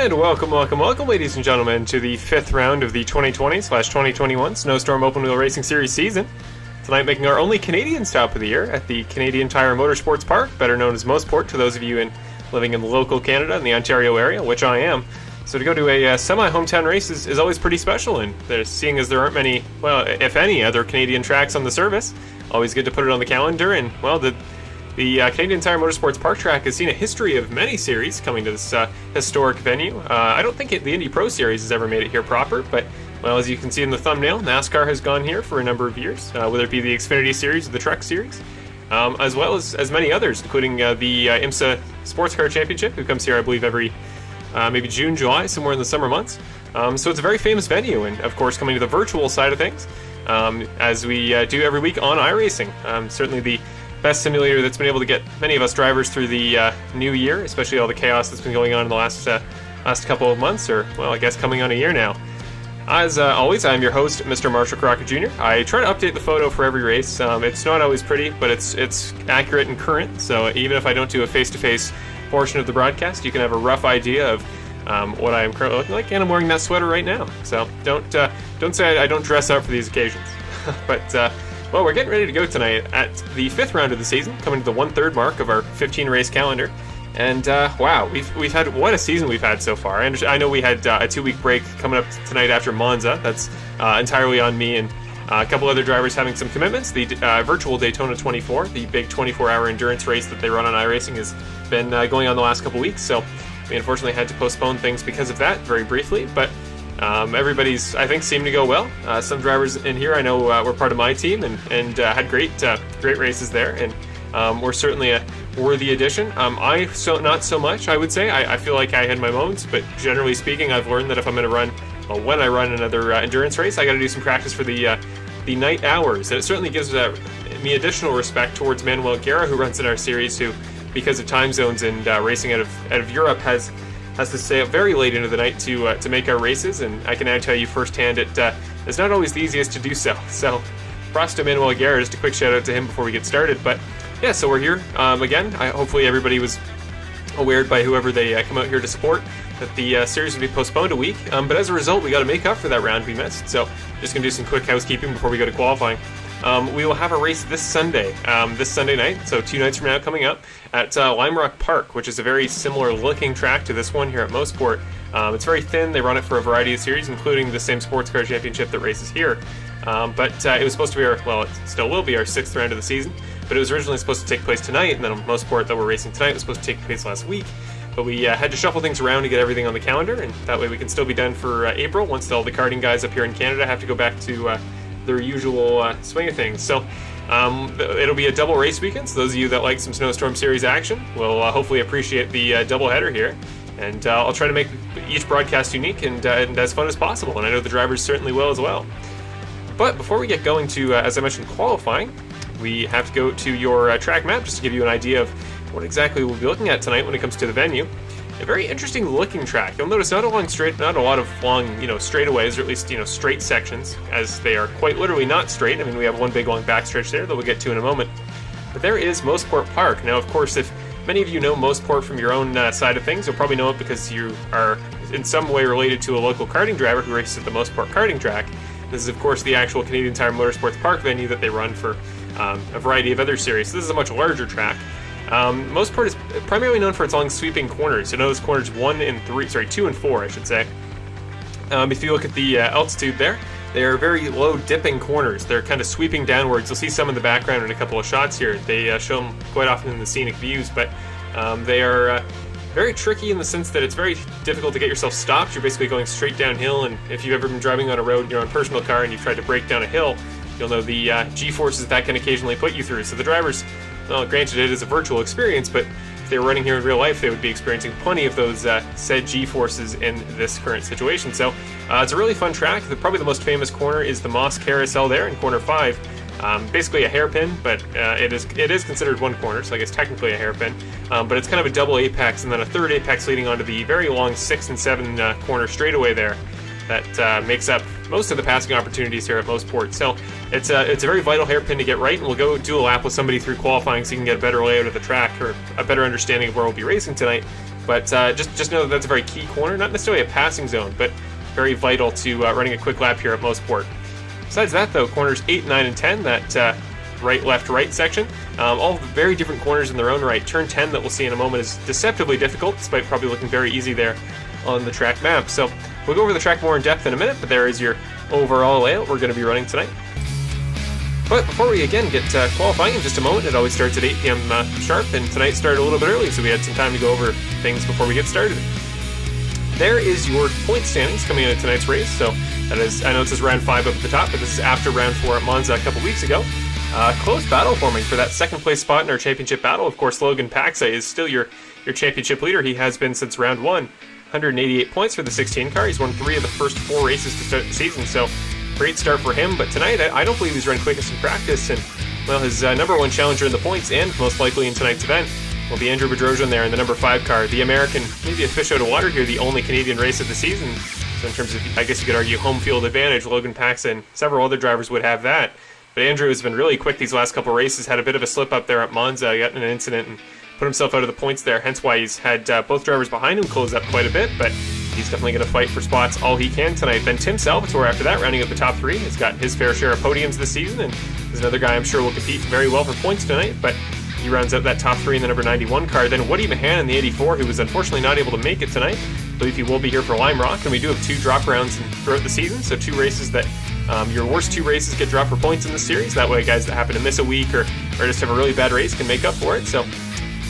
And welcome, ladies and gentlemen, to the fifth round of the 2020/2021 Snowstorm Open Wheel Racing Series season. Tonight, making our only Canadian stop of the year at the Canadian Tire Motorsports Park, better known as Mosport to those of you living in local Canada in the Ontario area, which I am. So to go to a semi-hometown race is always pretty special, and seeing as there aren't many, well, if any, other Canadian tracks on the service, always good to put it on the calendar. And, well, the Canadian Tire Motorsports Park track has seen a history of many series coming to this historic venue. I don't think the Indy Pro series has ever made it here proper, but, well, as you can see in the thumbnail, NASCAR has gone here for a number of years, whether it be the Xfinity Series or the Truck Series, as well as many others, including the IMSA Sports Car Championship, who comes here, I believe, every maybe June, July, somewhere in the summer months. So it's a very famous venue, and, of course, coming to the virtual side of things, as we do every week on iRacing. Certainly the best simulator that's been able to get many of us drivers through the new year, especially all the chaos that's been going on in the last couple of months, or, well, I guess coming on a year now. As always, I'm your host, Mr. Marshall Crocker Jr. I try to update the photo for every race. It's not always pretty, but it's accurate and current, so even if I don't do a face-to-face portion of the broadcast, you can have a rough idea of what I am currently looking like, and I'm wearing that sweater right now. So don't say I don't dress up for these occasions. But well, we're getting ready to go tonight at the fifth round of the season, coming to the 1/3 mark of our 15 race calendar. And wow, we've had what a season we've had so far. I know we had a 2-week break coming up tonight after Monza. That's entirely on me and a couple other drivers having some commitments. The virtual Daytona 24, the big 24-hour endurance race that they run on iRacing, has been going on the last couple weeks. So we unfortunately had to postpone things because of that very briefly. But everybody's, I think, seemed to go well. Some drivers in here I know were part of my team and had great races there, and were certainly a worthy addition. Not so much, I would say. I feel like I had my moments, but generally speaking, I've learned that if I'm going to run, when I run another endurance race, I got to do some practice for the night hours. And it certainly gives me additional respect towards Manuel Guerra, who runs in our series, who, because of time zones and racing out of Europe, has to stay up very late into the night to make our races. And I can now tell you firsthand, it's not always the easiest to do so. So props to Manuel Guerra, just a quick shout out to him before we get started. But yeah, so we're here again. Hopefully everybody was aware by whoever they come out here to support that the series would be postponed a week. But as a result, we got to make up for that round we missed. So just going to do some quick housekeeping before we go to qualifying. We will have a race this Sunday night, so 2 nights from now coming up, at Lime Rock Park, which is a very similar looking track to this one here at Mosport. It's very thin. They run it for a variety of series, including the same sports car championship that races here. But it was supposed to be it still will be our 6th round of the season, but it was originally supposed to take place tonight, and then Mosport that we're racing tonight was supposed to take place last week. But we had to shuffle things around to get everything on the calendar, and that way we can still be done for April, once all the karting guys up here in Canada have to go back to their usual swing of things. So it'll be a double race weekend, so those of you that like some Snowstorm Series action will hopefully appreciate the double header here. And I'll try to make each broadcast unique and as fun as possible, and I know the drivers certainly will as well. But before we get going to, as I mentioned, qualifying, we have to go to your track map just to give you an idea of what exactly we'll be looking at tonight when it comes to the venue. A very interesting looking track. You'll notice not a lot of long, straightaways, or at least, straight sections, as they are quite literally not straight. I mean, we have one big long backstretch there that we'll get to in a moment. But there is Mosport Park. Now, of course, if many of you know Mosport from your own side of things, you'll probably know it because you are in some way related to a local karting driver who races at the Mosport karting track. This is, of course, the actual Canadian Tire Motorsports Park venue that they run for a variety of other series. So this is a much larger track. Mosport is primarily known for its long sweeping corners. You know, those corners 2 and 4, I should say. If you look at the altitude there, they are very low dipping corners. They're kind of sweeping downwards. You'll see some in the background in a couple of shots here. They show them quite often in the scenic views, but they are very tricky in the sense that it's very difficult to get yourself stopped. You're basically going straight downhill, and if you've ever been driving on a road in your own personal car and you've tried to brake down a hill, you'll know the G-forces that can occasionally put you through. So the drivers, well, granted it is a virtual experience, but if they were running here in real life, they would be experiencing plenty of those said G-forces in this current situation. So it's a really fun track. Probably the most famous corner is the Moss Carousel there in corner 5. Basically a hairpin, but it is considered one corner, so I guess technically a hairpin. But it's kind of a double apex, and then a third apex leading onto the very long 6 and 7 corner straightaway there. That makes up most of the passing opportunities here at Mosport. So it's a very vital hairpin to get right, and we'll go do a lap with somebody through qualifying so you can get a better layout of the track or a better understanding of where we'll be racing tonight But just know that that's a very key corner, not necessarily a passing zone, but very vital to running a quick lap here at Mosport. Besides that, though, corners 8, 9, and 10, that right, left, right section, all very different corners in their own right. Turn 10, that we'll see in a moment, is deceptively difficult, despite probably looking very easy there on the track map. So we'll go over the track more in depth in a minute, but there is your overall layout we're going to be running tonight. But before we again get qualifying in just a moment, it always starts at 8 p.m. Sharp, and tonight started a little bit early, so we had some time to go over things before we get started. There is your point standings coming into tonight's race. So that is, I know it says round 5 up at the top, but this is after round 4 at Monza a couple weeks ago. Close battle forming for that second place spot in our championship battle. Of course, Logan Pacza is still your championship leader. He has been since round 1. 188 points for the 16 car. He's won 3 of the first 4 races to start the season, so great start for him. But tonight, I don't believe he's run quickest in practice, and well, his number 1 challenger in the points and most likely in tonight's event will be Andrew Bedrossian there in the number 5 car. The American, maybe a fish out of water here, the only Canadian race of the season. So in terms of, I guess you could argue, home field advantage, Logan Pacza and several other drivers would have that. But Andrew has been really quick these last couple races, had a bit of a slip up there at Monza, got in an incident and put himself out of the points there, hence why he's had both drivers behind him close up quite a bit, but he's definitely going to fight for spots all he can tonight. Then Tim Salvatore, after that, rounding out the top 3, has got his fair share of podiums this season, and is another guy I'm sure will compete very well for points tonight, but he rounds out that top 3 in the number 91 car. Then Woody Mahan in the 84, who was unfortunately not able to make it tonight. I believe he will be here for Lime Rock, and we do have 2 drop rounds throughout the season, so 2 races that your worst 2 races get dropped for points in this series. That way guys that happen to miss a week or just have a really bad race can make up for it, so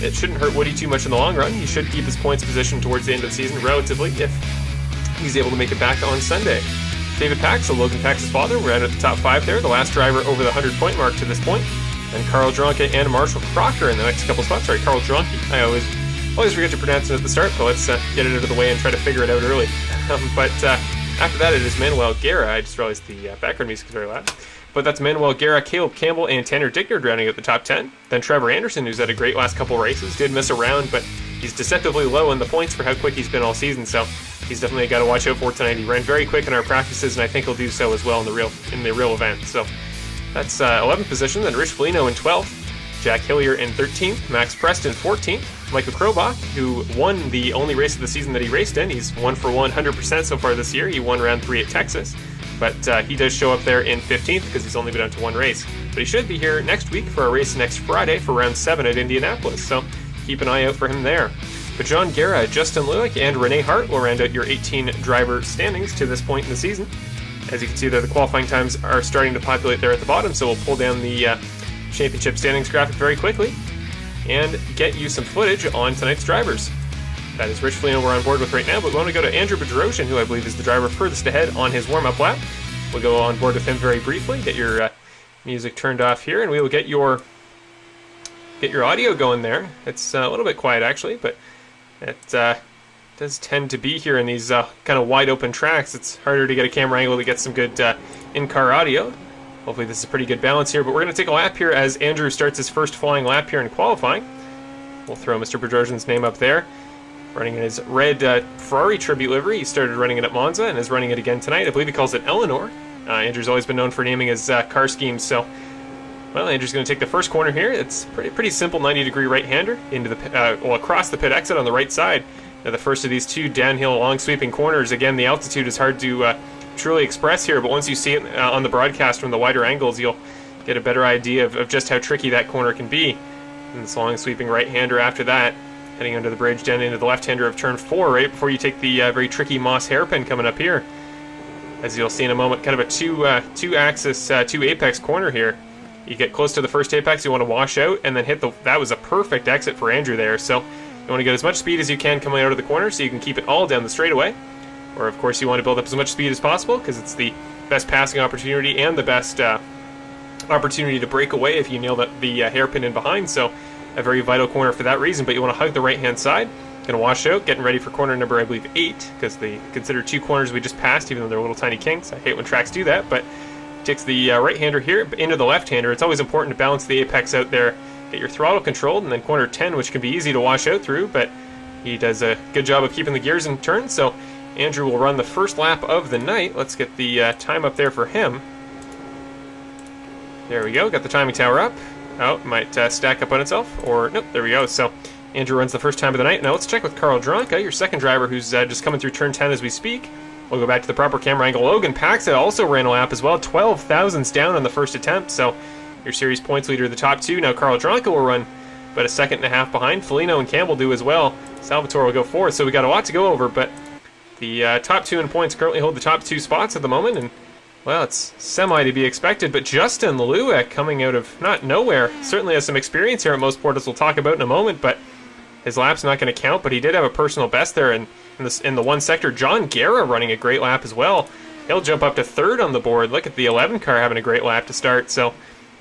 it shouldn't hurt Woody too much in the long run. He should keep his points position towards the end of the season relatively if he's able to make it back on Sunday. David Pacza, Logan Pacza's father, we're at the top 5 there, the last driver over the 100-point mark to this point. And Carl Dronke and Marshall Crocker in the next couple spots. Sorry, Carl Dronke. I always forget to pronounce it at the start, but let's get it out of the way and try to figure it out early. But after that, it is Manuel Guerra. I just realized the background music is very loud. But that's Manuel Guerra, Caleb Campbell, and Tanner Dickard rounding out the top 10. Then Trevor Anderson, who's had a great last couple races, did miss a round, but he's deceptively low in the points for how quick he's been all season, so he's definitely got to watch out for tonight. He ran very quick in our practices, and I think he'll do so as well in the real event. So that's 11th position. Then Rich Foligno in 12th, Jack Hillier in 13th, Max Preston 14th, Michael Krobach, who won the only race of the season that he raced in. He's 1 for 100% so far this year. He won round 3 at Texas, but he does show up there in 15th because he's only been out to 1 race. But he should be here next week for a race next Friday for round 7 at Indianapolis, so keep an eye out for him there. But John Guerra, Justin Lewick, and Renee Hart will round out your 18 driver standings to this point in the season. As you can see there, the qualifying times are starting to populate there at the bottom, so we'll pull down the championship standings graphic very quickly and get you some footage on tonight's drivers. That is Rich Foligno we're on board with right now, but we want to go to Andrew Bedrossian, who I believe is the driver furthest ahead on his warm-up lap. We'll go on board with him very briefly, get your music turned off here, and we will get your audio going there. It's a little bit quiet actually, but it does tend to be here in these kind of wide open tracks. It's harder to get a camera angle to get some good in-car audio. Hopefully this is a pretty good balance here, but we're going to take a lap here as Andrew starts his first flying lap here in qualifying. We'll throw Mr. Bedrossian's name up there. Running in his red Ferrari tribute livery. He started running it at Monza and is running it again tonight. I believe he calls it Eleanor. Andrew's always been known for naming his car schemes, so well, Andrew's going to take the first corner here. It's pretty simple 90-degree right-hander into the across the pit exit on the right side. Now the first of these 2 downhill long sweeping corners. Again, the altitude is hard to truly express here, but once you see it on the broadcast from the wider angles, you'll get a better idea of just how tricky that corner can be. And this long sweeping right-hander after that, heading under the bridge down into the left-hander of turn 4, right before you take the very tricky Moss hairpin coming up here. As you'll see in a moment, kind of a two-axis, two-apex corner here. You get close to the first apex, you want to wash out, and then hit that was a perfect exit for Andrew there, so you want to get as much speed as you can coming out of the corner so you can keep it all down the straightaway. Or, of course, you want to build up as much speed as possible because it's the best passing opportunity and the best opportunity to break away if you nail the hairpin in behind. So, a very vital corner for that reason. But you want to hug the right-hand side. Going to wash out, getting ready for corner number, I believe, 8, because they consider 2 corners we just passed, even though they're little tiny kinks. I hate when tracks do that, but takes the right-hander here into the left-hander. It's always important to balance the apex out there, get your throttle controlled, and then corner 10, which can be easy to wash out through, but he does a good job of keeping the gears in turn. So Andrew will run the first lap of the night. Let's get the time up there for him. There we go, got the timing tower up. Oh, it might stack up on itself, or nope, there we go. So Andrew runs the first time of the night. Now let's check with Carl Dronka, your second driver, who's just coming through turn 10 as we speak. We'll go back to the proper camera angle. Logan Pacza also ran a lap as well, 12 thousandths down on the first attempt, so your series points leader of the top two. Now Carl Dronka will run about a second and a half behind. Foligno and Campbell do as well. Salvatore will go fourth, so we got a lot to go over, but the top two in points currently hold the top two spots at the moment, and well, it's semi to be expected, but Justin Lewick coming out of not nowhere certainly has some experience here at Motorsport, as we'll talk about in a moment, but his lap's not going to count, but he did have a personal best there in the one sector. John Guerra running a great lap as well. He'll jump up to third on the board. Look at the 11 car having a great lap to start, so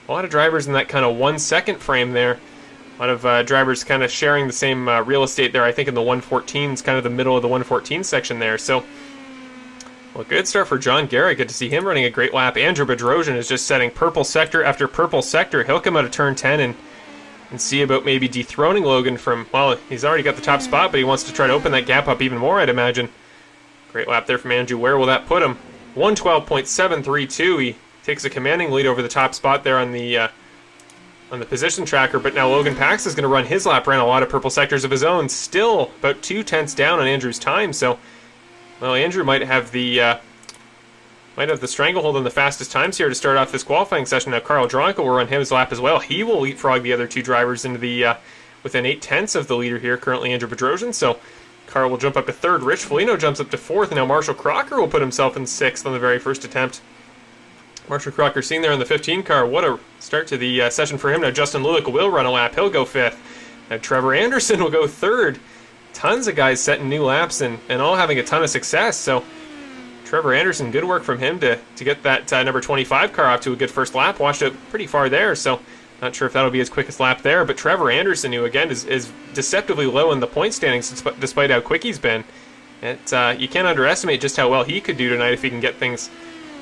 a lot of drivers in that kind of 1 second frame there. A lot of drivers kind of sharing the same real estate there. I think in the 114s, kind of the middle of the 114 section there. So, well, good start for John Guerra. Good to see him running a great lap. Andrew Bedrossian is just setting purple sector after purple sector. He'll come out of turn 10 and see about maybe dethroning Logan from, well, he's already got the top spot, but he wants to try to open that gap up even more, I'd imagine. Great lap there from Andrew. Where will that put him? 112.732. He takes a commanding lead over the top spot there on the position tracker, but now Logan Pacza is going to run his lap, ran a lot of purple sectors of his own, still about 2 tenths down on Andrew's time, so, well, Andrew might have the stranglehold on the fastest times here to start off this qualifying session. Now Carl Dronka will run his lap as well. He will leapfrog the other two drivers into the within 8 tenths of the leader here, currently Andrew Bedrossian, so Carl will jump up to third. Rich Foligno jumps up to fourth, and now Marshall Crocker will put himself in sixth on the very first attempt. Marshall Crocker seen there in the 15 car. What a start to the session for him. Now Justin Lewick will run a lap. He'll go fifth. Now Trevor Anderson will go third. Tons of guys setting new laps and all having a ton of success. So Trevor Anderson, good work from him to get that number 25 car off to a good first lap. Watched it pretty far there, so not sure if that'll be his quickest lap there. But Trevor Anderson, who again is deceptively low in the point standings despite how quick he's been. You can't underestimate just how well he could do tonight if he can get things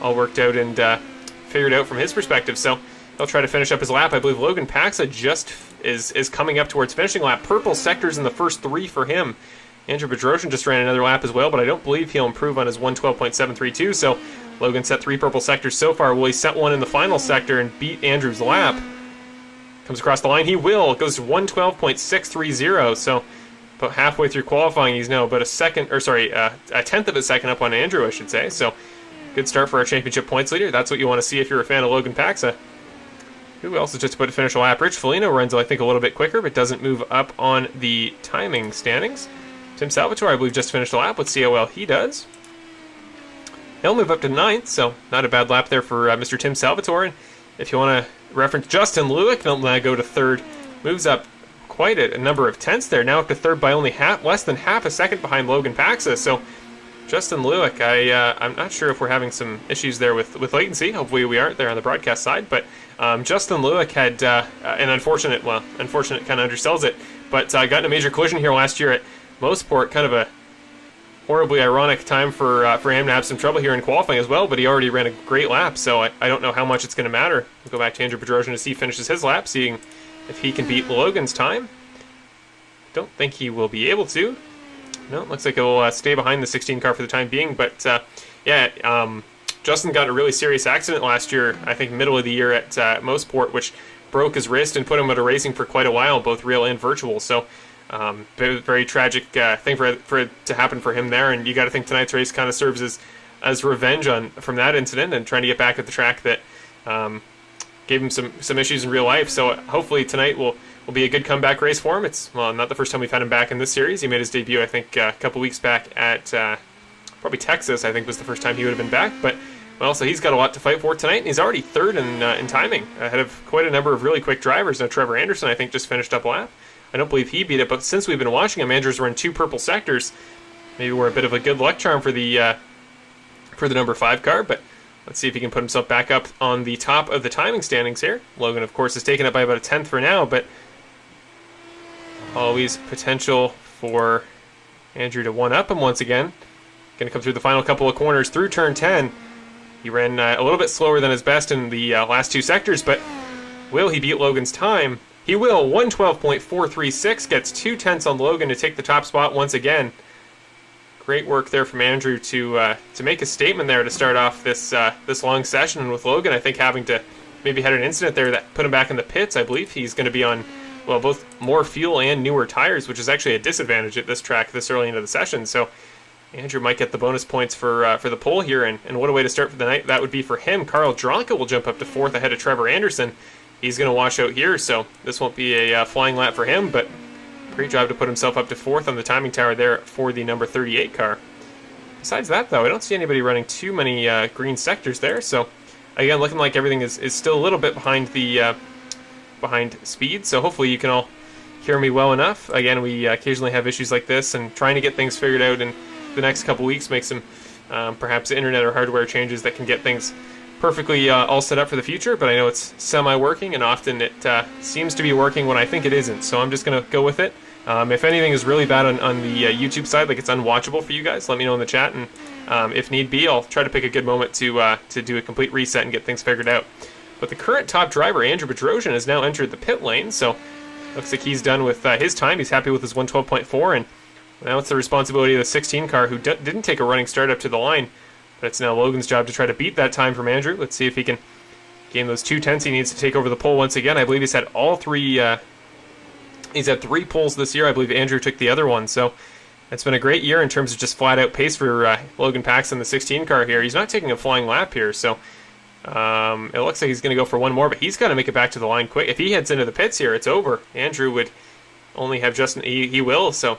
all worked out and figured out from his perspective. So he'll try to finish up his lap. I believe Logan Pacza just is coming up towards finishing lap. Purple sectors in the first 3 for him. Andrew Bedrossian just ran another lap as well, but I don't believe he'll improve on his 112.732. So Logan set 3 purple sectors so far. Will he set one in the final sector and beat Andrew's lap? Comes across the line. He will. It goes to 112.630. So about halfway through qualifying, he's now about a tenth of a second up on Andrew, I should say. So good start for our championship points leader. That's what you want to see if you're a fan of Logan Pacza. Who else is just about to finish a lap? Rich Foligno runs, I think, a little bit quicker, but doesn't move up on the timing standings. Tim Salvatore, I believe, just finished a lap. Let's see how well he does. He'll move up to 9th, so not a bad lap there for Mr. Tim Salvatore. And if you want to reference Justin Lewick, he'll now go to 3rd. Moves up quite a number of tenths there. Now up to 3rd by only less than half a second behind Logan Pacza. So Justin Lewick, I'm not sure if we're having some issues there with latency. Hopefully we aren't there on the broadcast side. But Justin Lewick had an unfortunate kind of undersells it, but got in a major collision here last year at Motorsport. Kind of a horribly ironic time for him to have some trouble here in qualifying as well, but he already ran a great lap, so I don't know how much it's going to matter. We'll go back to Andrew Bedrossian to see if he finishes his lap, seeing if he can beat Logan's time. Don't think he will be able to. No, it looks like he'll stay behind the 16 car for the time being, but Justin got in a really serious accident last year, I think middle of the year at Motorsport, which broke his wrist and put him out of racing for quite a while, both real and virtual, so very tragic thing for it to happen for him there, and you got to think tonight's race kind of serves as revenge from that incident and trying to get back at the track that gave him some issues in real life. So hopefully tonight will be a good comeback race for him. It's not the first time we've had him back in this series. He made his debut, I think, a couple weeks back at probably Texas. I think was the first time he would have been back. But so he's got a lot to fight for tonight, and he's already 3rd in timing, ahead of quite a number of really quick drivers. Now Trevor Anderson, I think, just finished up a lap. I don't believe he beat it, but since we've been watching him, Andrew's run 2 purple sectors. Maybe we're a bit of a good luck charm for the number 5 car, but let's see if he can put himself back up on the top of the timing standings here. Logan, of course, is taken up by about a tenth for now, but always potential for Andrew to one-up him once again. Going to come through the final couple of corners through turn 10. He ran a little bit slower than his best in the last 2 sectors, but will he beat Logan's time? He will. 112.436, gets 2 tenths on Logan to take the top spot once again. Great work there from Andrew to make a statement there to start off this long session. And with Logan, I think having to maybe had an incident there that put him back in the pits. I believe he's going to be on both more fuel and newer tires, which is actually a disadvantage at this track this early into the session. So Andrew might get the bonus points for the pole here, and what a way to start for the night that would be for him. Carl Dronka will jump up to 4th ahead of Trevor Anderson. He's going to wash out here, so this won't be a flying lap for him, but great job to put himself up to 4th on the timing tower there for the number 38 car. Besides that, though, I don't see anybody running too many green sectors there, so again, looking like everything is still a little bit behind the behind speed, so hopefully you can all hear me well enough. Again, we occasionally have issues like this, and trying to get things figured out in the next couple weeks, make some perhaps internet or hardware changes that can get things perfectly all set up for the future, but I know it's semi-working, and often it seems to be working when I think it isn't, so I'm just going to go with it. If anything is really bad on the YouTube side, like it's unwatchable for you guys, let me know in the chat, and if need be, I'll try to pick a good moment to do a complete reset and get things figured out. But the current top driver, Andrew Bedrossian, has now entered the pit lane, so looks like he's done with his time. He's happy with his 112.4, and now it's the responsibility of the 16 car, who didn't take a running start up to the line. But it's now Logan's job to try to beat that time from Andrew. Let's see if he can gain those 2/10 he needs to take over the pole once again. I believe he's had all three. He's had 3 poles this year. I believe Andrew took the other one. So it's been a great year in terms of just flat-out pace for Logan Pacza in the 16 car here. He's not taking a flying lap here, so it looks like he's going to go for one more, but he's got to make it back to the line quick. If he heads into the pits here, it's over. Andrew would only have Justin. He will, so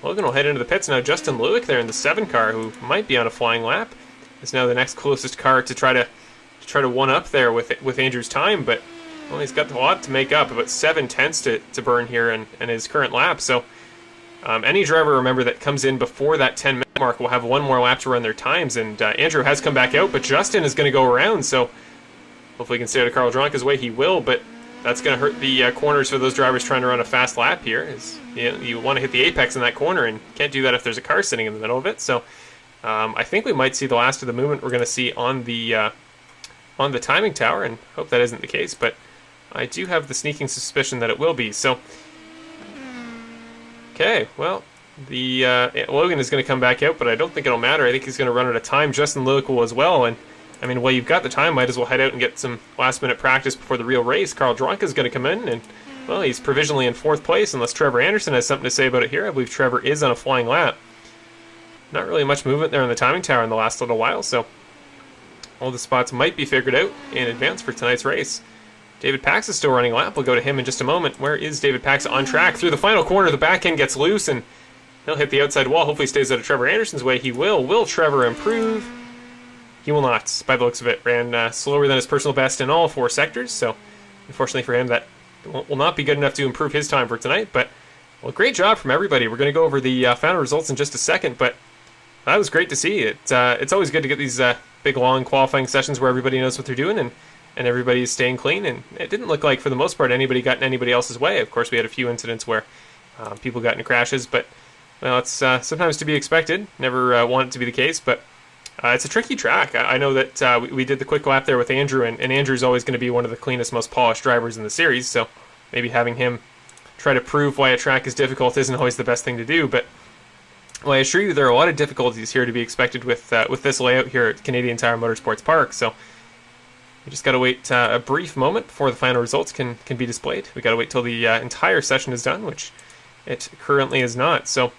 Logan will head into the pits now. Justin Lewick there in the 7 car, who might be on a flying lap, is now the next closest car to try to one up there with Andrew's time. But well, he's got a lot to make up, about 7/10 to burn here in his current lap. So any driver, remember, that comes in before that 10-minute mark will have one more lap to run their times. And Andrew has come back out, but Justin is going to go around. So hopefully he can stay out of Carl Dronka's way. He will, but that's going to hurt the corners for those drivers trying to run a fast lap here. You want to hit the apex in that corner, and can't do that if there's a car sitting in the middle of it. So I think we might see the last of the movement we're going to see on the timing tower, and hope that isn't the case, but I do have the sneaking suspicion that it will be. So, okay, well, the Logan is going to come back out, but I don't think it'll matter. I think he's going to run out of time. Justin Lewick will as well, and I mean, well, you've got the time, might as well head out and get some last-minute practice before the real race. Carl Dronka is going to come in, and, well, he's provisionally in 4th place, unless Trevor Anderson has something to say about it here. I believe Trevor is on a flying lap. Not really much movement there in the timing tower in the last little while, so all the spots might be figured out in advance for tonight's race. David Pacza is still running a lap. We'll go to him in just a moment. Where is David Pacza? On track through the final corner. The back end gets loose, and he'll hit the outside wall. Hopefully stays out of Trevor Anderson's way. He will. Will Trevor improve? He will not, by the looks of it. Ran slower than his personal best in all 4 sectors, so unfortunately for him, that will not be good enough to improve his time for tonight. But, well, great job from everybody. We're going to go over the final results in just a second, but that was great to see. It's always good to get these big, long qualifying sessions where everybody knows what they're doing, and everybody's staying clean. And it didn't look like, for the most part, anybody got in anybody else's way. Of course, we had a few incidents where people got into crashes, but, well, it's sometimes to be expected. Never want it to be the case, but it's a tricky track. I know that we did the quick lap there with Andrew, and Andrew's always going to be one of the cleanest, most polished drivers in the series, so maybe having him try to prove why a track is difficult isn't always the best thing to do. But, well, I assure you there are a lot of difficulties here to be expected with this layout here at Canadian Tire Motorsports Park, so we just got to wait a brief moment before the final results can be displayed. We got to wait till the entire session is done, which it currently is not. So,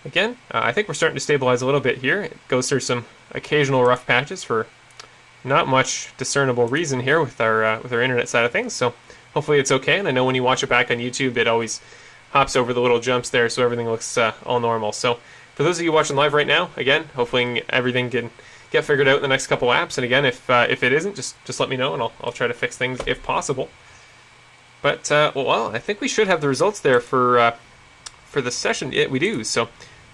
again, I think we're starting to stabilize a little bit here. It goes through some occasional rough patches for not much discernible reason here with our internet side of things. So hopefully it's okay. And I know when you watch it back on YouTube, it always hops over the little jumps there, so everything looks all normal. So for those of you watching live right now, again, hopefully everything can get figured out in the next couple laps. And again, if it isn't, just let me know, and I'll try to fix things if possible. But well, I think we should have the results there for the session. We do. So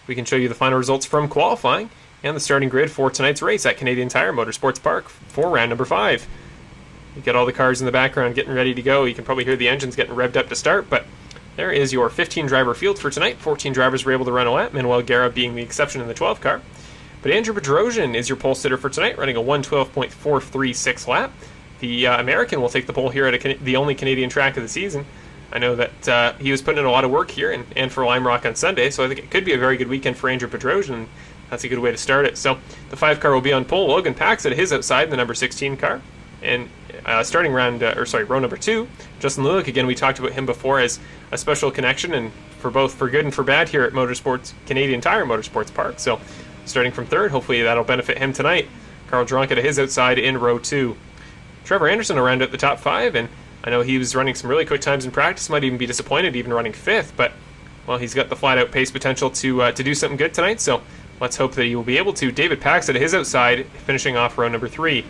we can show you the final results from qualifying and the starting grid for tonight's race at Canadian Tire Motorsports Park for round number 5. You get all the cars in the background getting ready to go. You can probably hear the engines getting revved up to start, but there is your 15-driver field for tonight. 14 drivers were able to run a lap, Manuel Guerra being the exception in the 12 car. But Andrew Bedrossian is your pole sitter for tonight, running a 1:12.436 lap. The American will take the pole here at the only Canadian track of the season. I know that he was putting in a lot of work here and for Lime Rock on Sunday, so I think it could be a very good weekend for Andrew Bedrossian. That's a good way to start it. So the 5 car will be on pole. Logan Pacza at his outside, the number 16 car. And starting row number 2. Justin Lulick, again, we talked about him before as a special connection, and for both for good and for bad here at Canadian Tire Motorsports Park. So starting from 3rd, hopefully that'll benefit him tonight. Carl Dronka to his outside in row 2. Trevor Anderson will round out the top 5, and I know he was running some really quick times in practice, might even be disappointed even running 5th, but well, he's got the flat-out pace potential to do something good tonight, so let's hope that he will be able to. David Pacza to his outside, finishing off row number 3.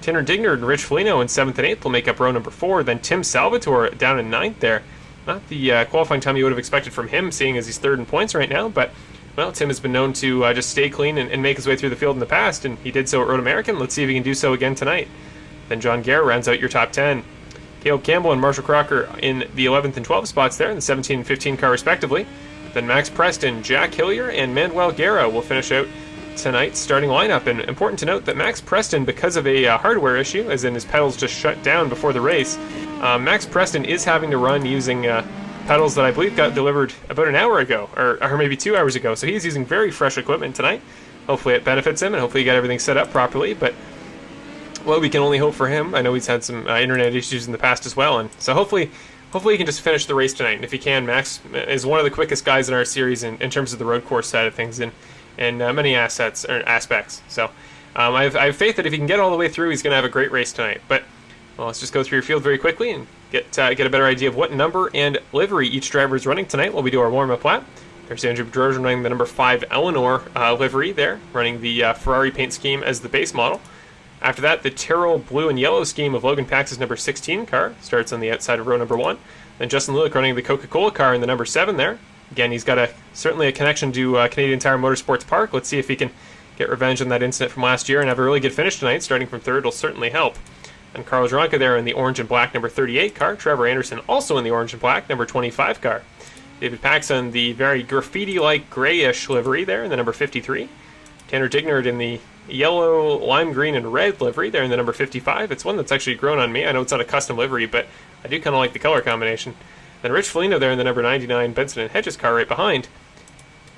Tanner Dignard and Rich Foligno in 7th and 8th will make up row number 4. Then Tim Salvatore down in 9th there. Not the qualifying time you would have expected from him, seeing as he's 3rd in points right now, but well, Tim has been known to just stay clean and make his way through the field in the past, and he did so at Road American. Let's see if he can do so again tonight. Then John Guerra rounds out your top 10. Caleb Campbell and Marshall Crocker in the 11th and 12th spots there, in the 17 and 15 car respectively. Then Max Preston, Jack Hillier, and Manuel Guerra will finish out tonight's starting lineup. And important to note that Max Preston, because of a hardware issue, as in his pedals just shut down before the race, Max Preston is having to run using pedals that I believe got delivered about an hour ago, or maybe 2 hours ago. So he's using very fresh equipment tonight. Hopefully it benefits him, and hopefully he got everything set up properly. But well, we can only hope for him. I know he's had some internet issues in the past as well, and so hopefully he can just finish the race tonight. And if he can, Max is one of the quickest guys in our series in terms of the road course side of things, and many aspects. So I have faith that if he can get all the way through, he's going to have a great race tonight. But well, let's just go through your field very quickly and get a better idea of what number and livery each driver is running tonight while we do our warm-up lap. There's Andrew Bedrossian running the number 5 Eleanor livery there, running the Ferrari paint scheme as the base model. After that, the Tyrrell blue and yellow scheme of Logan Pacza's number 16 car starts on the outside of row number 1. Then Justin Lulick running the Coca-Cola car in the number 7 there. Again, he's got certainly a connection to Canadian Tire Motorsports Park. Let's see if he can get revenge on that incident from last year and have a really good finish tonight. Starting from 3rd will certainly help. And Carl Dronka there in the orange and black number 38 car. Trevor Anderson also in the orange and black number 25 car. David Pacza in the very graffiti-like grayish livery there in the number 53. Tanner Dignard in the yellow, lime green, and red livery there in the number 55. It's one that's actually grown on me. I know it's not a custom livery, but I do kind of like the color combination. Then Rich Foligno there in the number 99 Benson and Hedges car right behind.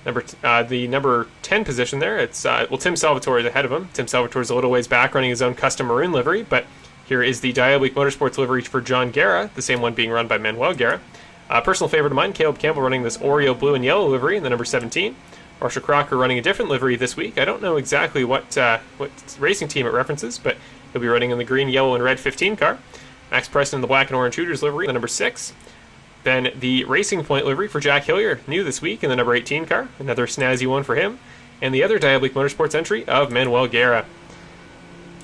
The number 10 position there, it's Tim Salvatore is ahead of him. Tim Salvatore is a little ways back running his own custom maroon livery, but here is the Diabolik Motorsports livery for John Guerra, the same one being run by Manuel Guerra. Personal favorite of mine, Caleb Campbell running this Oreo blue and yellow livery in the number 17. Marshall Crocker running a different livery this week. I don't know exactly what racing team it references, but he'll be running in the green, yellow, and red 15 car. Max Preston in the black and orange Hooters livery, the number 6. Then the Racing Point livery for Jack Hillier, new this week, in the number 18 car. Another snazzy one for him. And the other Diabolik Motorsports entry of Manuel Guerra.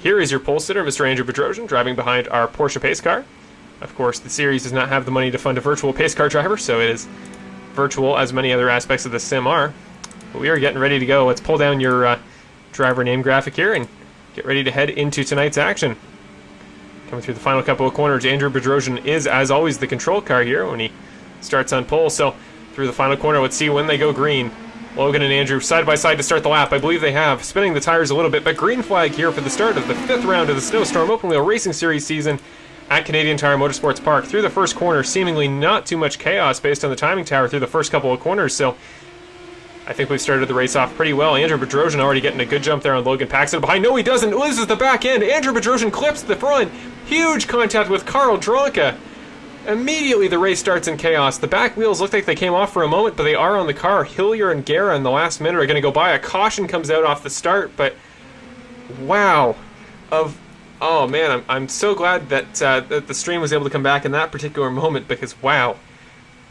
Here is your pole sitter, Mr. Andrew Bedrossian, driving behind our Porsche pace car. Of course, the series does not have the money to fund a virtual pace car driver, so it is virtual as many other aspects of the sim are. But we are getting ready to go. Let's pull down your driver name graphic here and get ready to head into tonight's action. Coming through the final couple of corners, Andrew Bedrossian is, as always, the control car here when he starts on pole. So through the final corner, let's see when they go green. Logan and Andrew side by side to start the lap. I believe they have, spinning the tires a little bit, but green flag here for the start of the 5th round of the Snowstorm Open Wheel Racing Series season at Canadian Tire Motorsports Park. Through the first corner, seemingly not too much chaos based on the timing tower through the first couple of corners. So I think we've started the race off pretty well. Andrew Bedrossian already getting a good jump there on Logan Pacza behind. No, he doesn't. Loses the back end. Andrew Bedrossian clips the front. Huge contact with Carl Dronka. Immediately the race starts in chaos. The back wheels look like they came off for a moment, but they are on the car. Hillier and Guerra in the last minute are going to go by. A caution comes out off the start, but wow. Oh man, I'm so glad that that the stream was able to come back in that particular moment, because wow.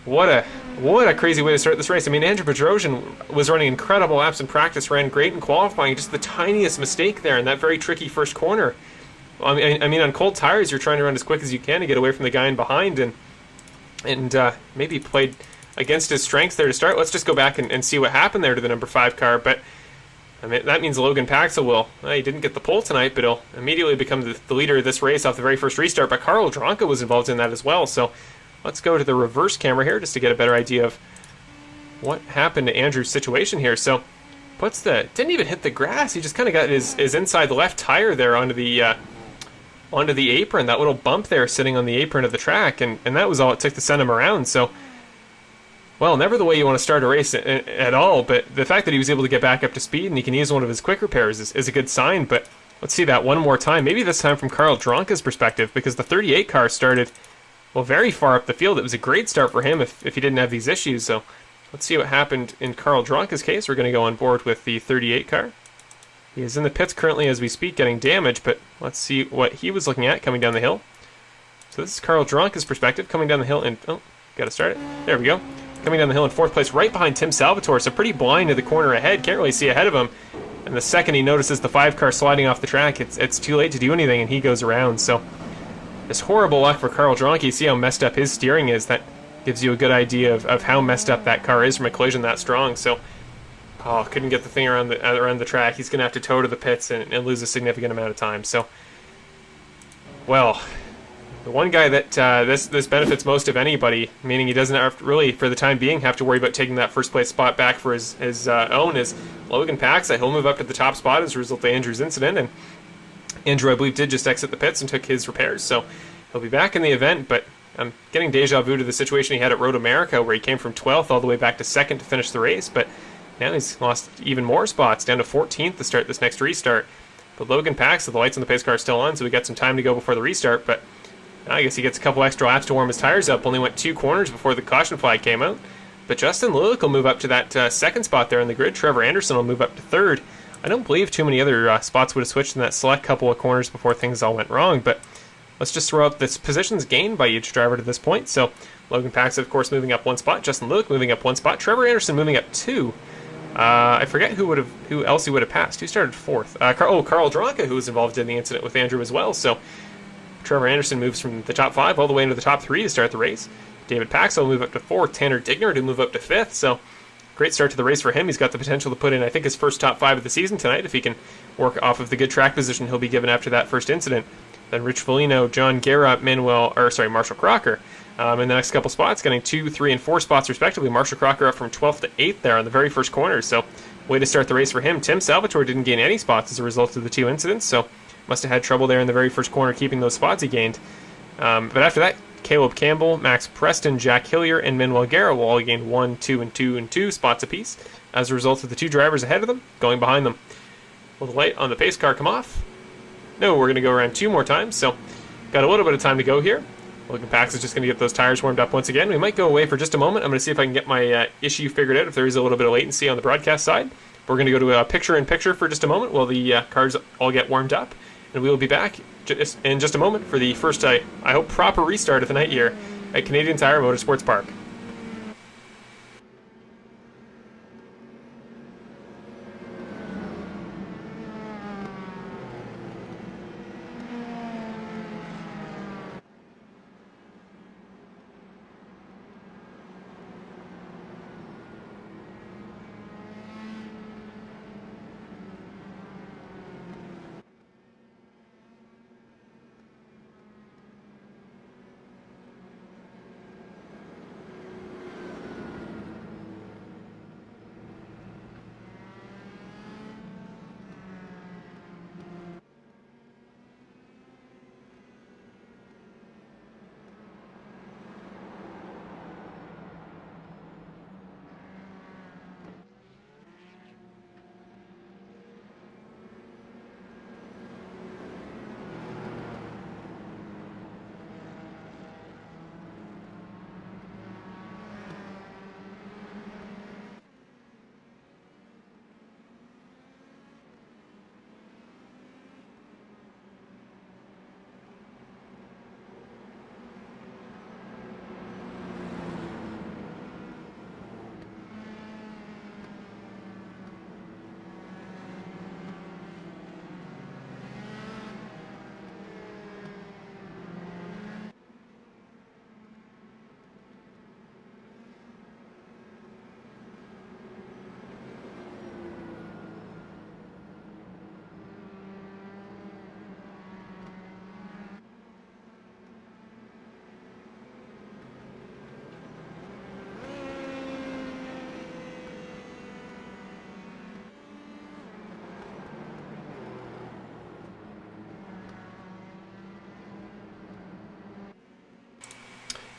What a crazy way to start this race. I mean, Andrew Bedrossian was running incredible laps in practice, ran great in qualifying, just the tiniest mistake there in that very tricky first corner. I mean, on cold tires, you're trying to run as quick as you can to get away from the guy in behind, and maybe played against his strengths there to start. Let's just go back and see what happened there to the number 5 car. But I mean, that means Logan Pacza he didn't get the pole tonight, but he'll immediately become the leader of this race off the very first restart. But Carl Dronka was involved in that as well. So let's go to the reverse camera here just to get a better idea of what happened to Andrew's situation here. So didn't even hit the grass. He just kind of got his inside left tire there onto the apron, that little bump there sitting on the apron of the track, and that was all it took to send him around. So, well, never the way you want to start a race at all, but the fact that he was able to get back up to speed and he can use one of his quick repairs is a good sign. But let's see that one more time. Maybe this time from Carl Dronka's perspective, because the 38 car started, well, very far up the field. It was a great start for him if he didn't have these issues. So let's see what happened in Carl Dronka's case. We're going to go on board with the 38 car. He is in the pits currently as we speak, getting damage, but let's see what he was looking at coming down the hill. So this is Carl Dronka's perspective, coming down the hill, and oh, got to start it. There we go. Coming down the hill in 4th place, right behind Tim Salvatore, so pretty blind to the corner ahead, can't really see ahead of him. And the second he notices the 5 car sliding off the track, it's too late to do anything, and he goes around. So this horrible luck for Carl Dronka. You see how messed up his steering is. That gives you a good idea of how messed up that car is from a collision that strong. So, oh, couldn't get the thing around the track. He's going to have to tow to the pits and lose a significant amount of time. So, well, the one guy that this benefits most of anybody, meaning he doesn't have to really, for the time being, have to worry about taking that first place spot back for his own, is Logan Pacza. He'll move up to the top spot as a result of Andrew's incident, and Andrew, I believe, did just exit the pits and took his repairs, so he'll be back in the event, but I'm getting deja vu to the situation he had at Road America, where he came from 12th all the way back to 2nd to finish the race, but now he's lost even more spots, down to 14th to start this next restart. But Logan Pacza, the lights on the pace car are still on, so we got some time to go before the restart, but I guess he gets a couple extra laps to warm his tires up. Only went 2 corners before the caution flag came out. But Justin Lulick will move up to that 2nd spot there in the grid. Trevor Anderson will move up to 3rd. I don't believe too many other spots would have switched in that select couple of corners before things all went wrong. But let's just throw up the positions gained by each driver to this point. So Logan Pacza, of course, moving up 1 spot. Justin Lulick moving up 1 spot. Trevor Anderson moving up 2. I forget who else he would have passed. Who started 4th? Carl Dronka, who was involved in the incident with Andrew as well. So Trevor Anderson moves from the top 5 all the way into the top 3 to start the race. David Paxel will move up to 4th. Tanner Digner to move up to 5th. So great start to the race for him. He's got the potential to put in, I think, his first top 5 of the season tonight if he can work off of the good track position he'll be given after that first incident. Then Rich Foligno, John Guerra, Marshall Crocker in the next couple spots, getting 2, 3, and 4 spots respectively. Marshall Crocker up from 12th to 8th there on the very first corner. So way to start the race for him. Tim Salvatore didn't gain any spots as a result of the 2 incidents, so must have had trouble there in the very first corner keeping those spots he gained. But after that, Caleb Campbell, Max Preston, Jack Hillier, and Manuel Guerra will all gain 1, 2, and 2, and 2 spots apiece as a result of the 2 drivers ahead of them going behind them. Will the light on the pace car come off? No, we're going to go around 2 more times, so got a little bit of time to go here. Logan Pacza is just going to get those tires warmed up once again. We might go away for just a moment. I'm going to see if I can get my issue figured out, if there is a little bit of latency on the broadcast side. We're going to go to a picture-in-picture for just a moment while the cars all get warmed up. And we will be back in just a moment for the first, I hope, proper restart of the night here at Canadian Tire Motorsports Park.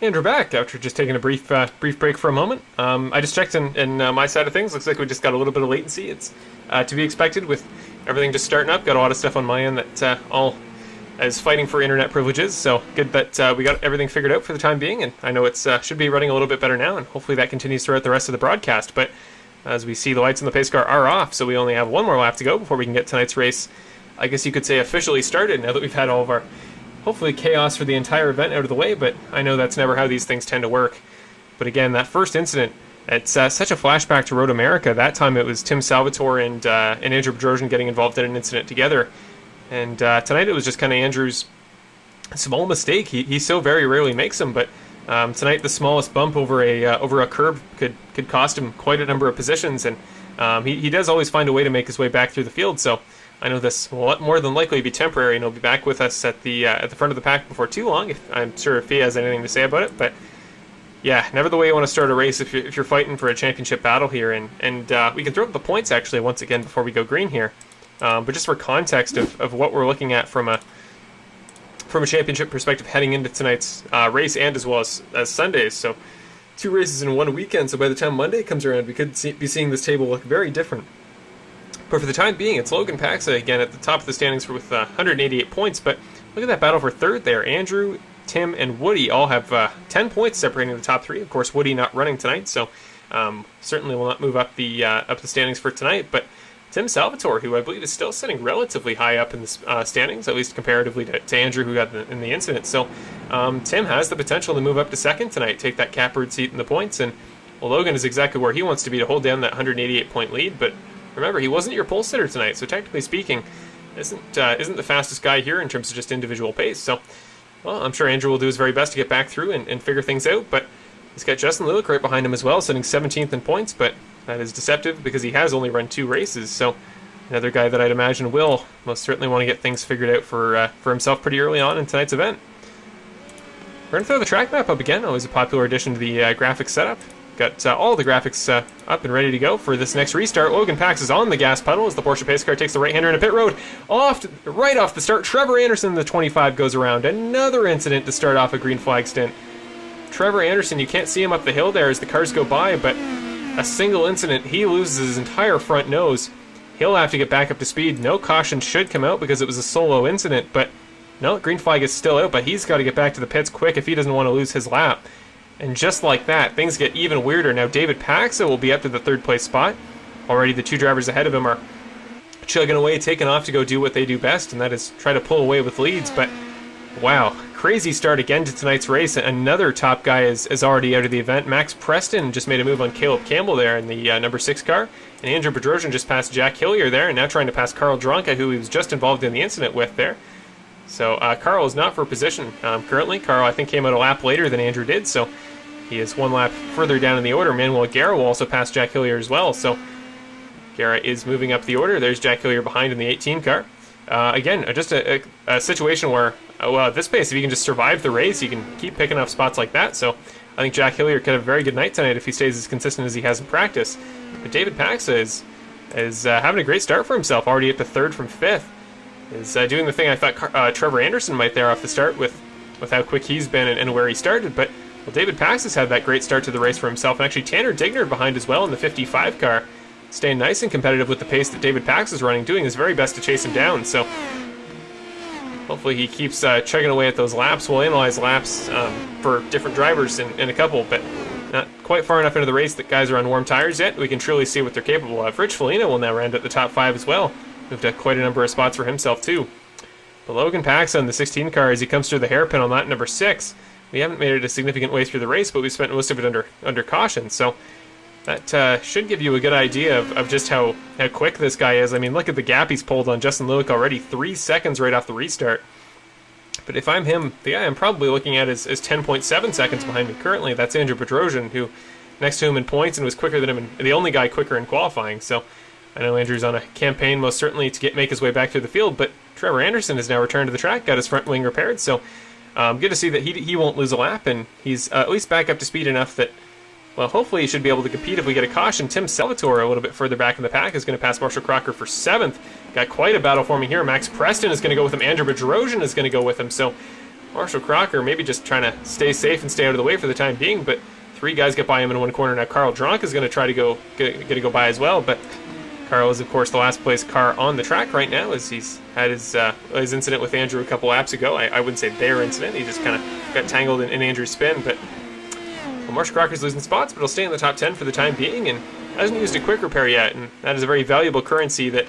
And we're back after just taking a brief break for a moment. I just checked in my side of things. Looks like we just got a little bit of latency. It's to be expected with everything just starting up. Got a lot of stuff on my end that all is fighting for internet privileges, so good that we got everything figured out for the time being, and I know it should be running a little bit better now, and hopefully that continues throughout the rest of the broadcast. But as we see, the lights on the pace car are off, so we only have one more lap to go before we can get tonight's race, I guess you could say, officially started, now that we've had all of our, hopefully, chaos for the entire event out of the way. But I know that's never how these things tend to work. But again, that first incident, it's such a flashback to Road America. That time it was Tim Salvatore and Andrew Bedrossian getting involved in an incident together. And tonight it was just kind of Andrew's small mistake. He so very rarely makes them, but tonight the smallest bump over a curb could cost him quite a number of positions, and he does always find a way to make his way back through the field. So I know this will more than likely be temporary, and he'll be back with us at the front of the pack before too long. I'm sure if he has anything to say about it, but yeah, never the way you want to start a race if you're fighting for a championship battle here. And we can throw up the points actually once again before we go green here. But just for context of what we're looking at from a championship perspective heading into tonight's race, and as well as Sundays. So 2 races in 1 weekend, so by the time Monday comes around, we could be seeing this table look very different. But for the time being, it's Logan Pacza again at the top of the standings with 188 points. But look at that battle for third there. Andrew, Tim, and Woody all have 10 points separating the top 3. Of course, Woody not running tonight, so certainly will not move up the standings for tonight. But Tim Salvatore, who I believe is still sitting relatively high up in the standings, at least comparatively to Andrew, who got in the incident. So Tim has the potential to move up to second tonight, take that catbird seat in the points, and well, Logan is exactly where he wants to be to hold down that 188-point lead. But remember, he wasn't your pole sitter tonight, so technically speaking, isn't the fastest guy here in terms of just individual pace. So, well, I'm sure Andrew will do his very best to get back through and figure things out, but he's got Justin Lewick right behind him as well, sitting 17th in points, but that is deceptive because he has only run 2 races, so another guy that I'd imagine will most certainly want to get things figured out for himself pretty early on in tonight's event. We're going to throw the track map up again, always a popular addition to the graphics setup. Got all the graphics up and ready to go for this next restart. Logan Pacza is on the gas pedal as the Porsche pace car takes the right-hander into pit road. Right off the start, Trevor Anderson, the 25, goes around. Another incident to start off a green flag stint. Trevor Anderson, you can't see him up the hill there as the cars go by, but a single incident, he loses his entire front nose. He'll have to get back up to speed. No caution should come out because it was a solo incident, but no, green flag is still out, but he's got to get back to the pits quick if he doesn't want to lose his lap. And just like that, things get even weirder. Now David Pacza will be up to the 3rd place spot. Already the 2 drivers ahead of him are chugging away, taking off to go do what they do best, and that is try to pull away with leads. But wow, crazy start again to tonight's race. Another top guy is already out of the event. Max Preston just made a move on Caleb Campbell there in the number 6 car. And Andrew Bedrossian just passed Jack Hillier there, and now trying to pass Carl Dronka, who he was just involved in the incident with there. So Carl is not for position currently. Carl, I think, came out a lap later than Andrew did, so he is 1 lap further down in the order. Manuel Guerra will also pass Jack Hillier as well, so Guerra is moving up the order. There's Jack Hillier behind in the 18 car. Again, just a situation where, well, at this pace, if you can just survive the race, you can keep picking up spots like that. So I think Jack Hillier could have a very good night tonight if he stays as consistent as he has in practice. But David Pacza is having a great start for himself, already up to 3rd from 5th. Is doing the thing I thought Trevor Anderson might there off the start with how quick he's been and where he started. But well, David Pacza's had that great start to the race for himself, and actually Tanner Digner behind as well in the 55 car, staying nice and competitive with the pace that David Pacza's running, doing his very best to chase him down. So hopefully he keeps chugging away at those laps. We'll analyze laps for different drivers in a couple, but not quite far enough into the race that guys are on warm tires yet. We can truly see what they're capable of. Rich Foligno will now round out the top 5 as well. Moved up quite a number of spots for himself too. But Logan Pacza in the 16 car as he comes through the hairpin on that number 6. We haven't made it a significant way through the race, but we spent most of it under caution. So that should give you a good idea of just how quick this guy is. I mean, look at the gap he's pulled on Justin Lewick already. 3 seconds right off the restart. But if I'm him, the guy I'm probably looking at is 10.7 seconds behind me currently. That's Andrew Bedrossian, who next to him in points and was quicker than him, the only guy quicker in qualifying. So I know Andrew's on a campaign most certainly to make his way back through the field, but Trevor Anderson has now returned to the track, got his front wing repaired, so good to see that he won't lose a lap, and he's at least back up to speed enough that, well, hopefully he should be able to compete if we get a caution. Tim Salvatore, a little bit further back in the pack, is going to pass Marshall Crocker for 7th. Got quite a battle forming here. Max Preston is going to go with him. Andrew Bedrossian is going to go with him, so Marshall Crocker maybe just trying to stay safe and stay out of the way for the time being, but 3 guys get by him in one corner. Now Carl Dronk is going to try to go by as well, but Carl is, of course, the last place car on the track right now, as he's had his incident with Andrew a couple laps ago. I wouldn't say their incident. He just kind of got tangled in Andrew's spin. But Marshall Crocker's losing spots, but he'll stay in the top 10 for the time being, and hasn't used a quick repair yet. And that is a very valuable currency that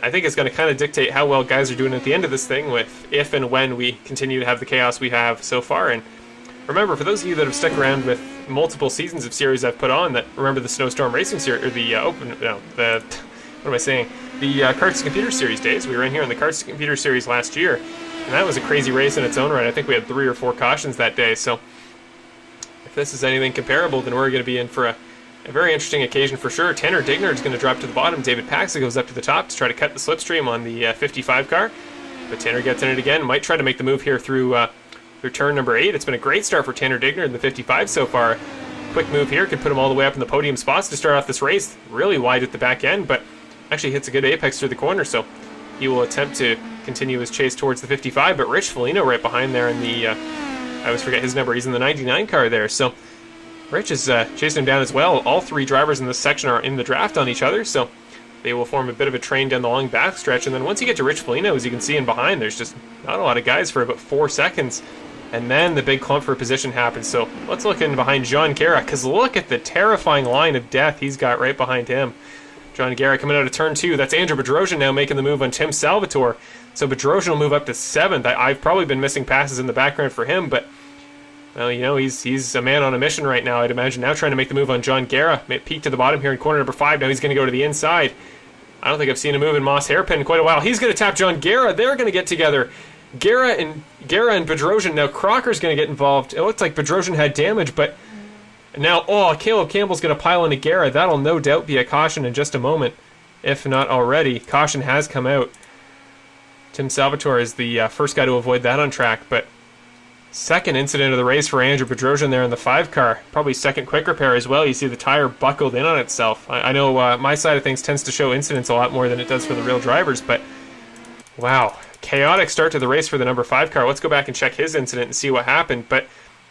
I think is going to kind of dictate how well guys are doing at the end of this thing, with if and when we continue to have the chaos we have so far. And remember, for those of you that have stuck around with multiple seasons of series I've put on, that remember the Snowstorm Racing Series, or the what am I saying? The Carts and Computer Series days. We were in here in the Carts and Computer Series last year, and that was a crazy race in its own right. I think we had 3 or 4 cautions that day, so if this is anything comparable, then we're going to be in for a very interesting occasion for sure. Tanner Digner is going to drop to the bottom. David Pacza goes up to the top to try to cut the slipstream on the 55 car, but Tanner gets in it again. Might try to make the move here through turn number 8. It's been a great start for Tanner Digner in the 55 so far. Quick move here could put him all the way up in the podium spots to start off this race. Really wide at the back end, but actually hits a good apex through the corner, so he will attempt to continue his chase towards the 55, but Rich Foligno right behind there in the, I always forget his number, he's in the 99 car there, so Rich is chasing him down as well. All 3 drivers in this section are in the draft on each other, so they will form a bit of a train down the long back stretch, and then once you get to Rich Foligno, as you can see in behind, there's just not a lot of guys for about 4 seconds, and then the big clump for position happens. So let's look in behind John Guerra, because look at the terrifying line of death he's got right behind him. John Guerra coming out of turn 2. That's Andrew Bedrossian now making the move on Tim Salvatore. So Bedrossian will move up to 7th. I've probably been missing passes in the background for him, but well, you know, he's a man on a mission right now, I'd imagine. Now trying to make the move on John Guerra. Peak to the bottom here in corner number 5. Now he's going to go to the inside. I don't think I've seen a move in Moss Hairpin in quite a while. He's going to tap John Guerra. They're going to get together. Guerra and Bedrossian. Now Crocker's going to get involved. It looks like Bedrossian had damage, but now, Caleb Campbell's going to pile into Guerra. That'll no doubt be a caution in just a moment, if not already. Caution has come out. Tim Salvatore is the first guy to avoid that on track, but second incident of the race for Andrew Bedrossian there in the 5 car. Probably second quick repair as well. You see the tire buckled in on itself. I know my side of things tends to show incidents a lot more than it does for the real drivers, but wow. Chaotic start to the race for the number 5 car. Let's go back and check his incident and see what happened, but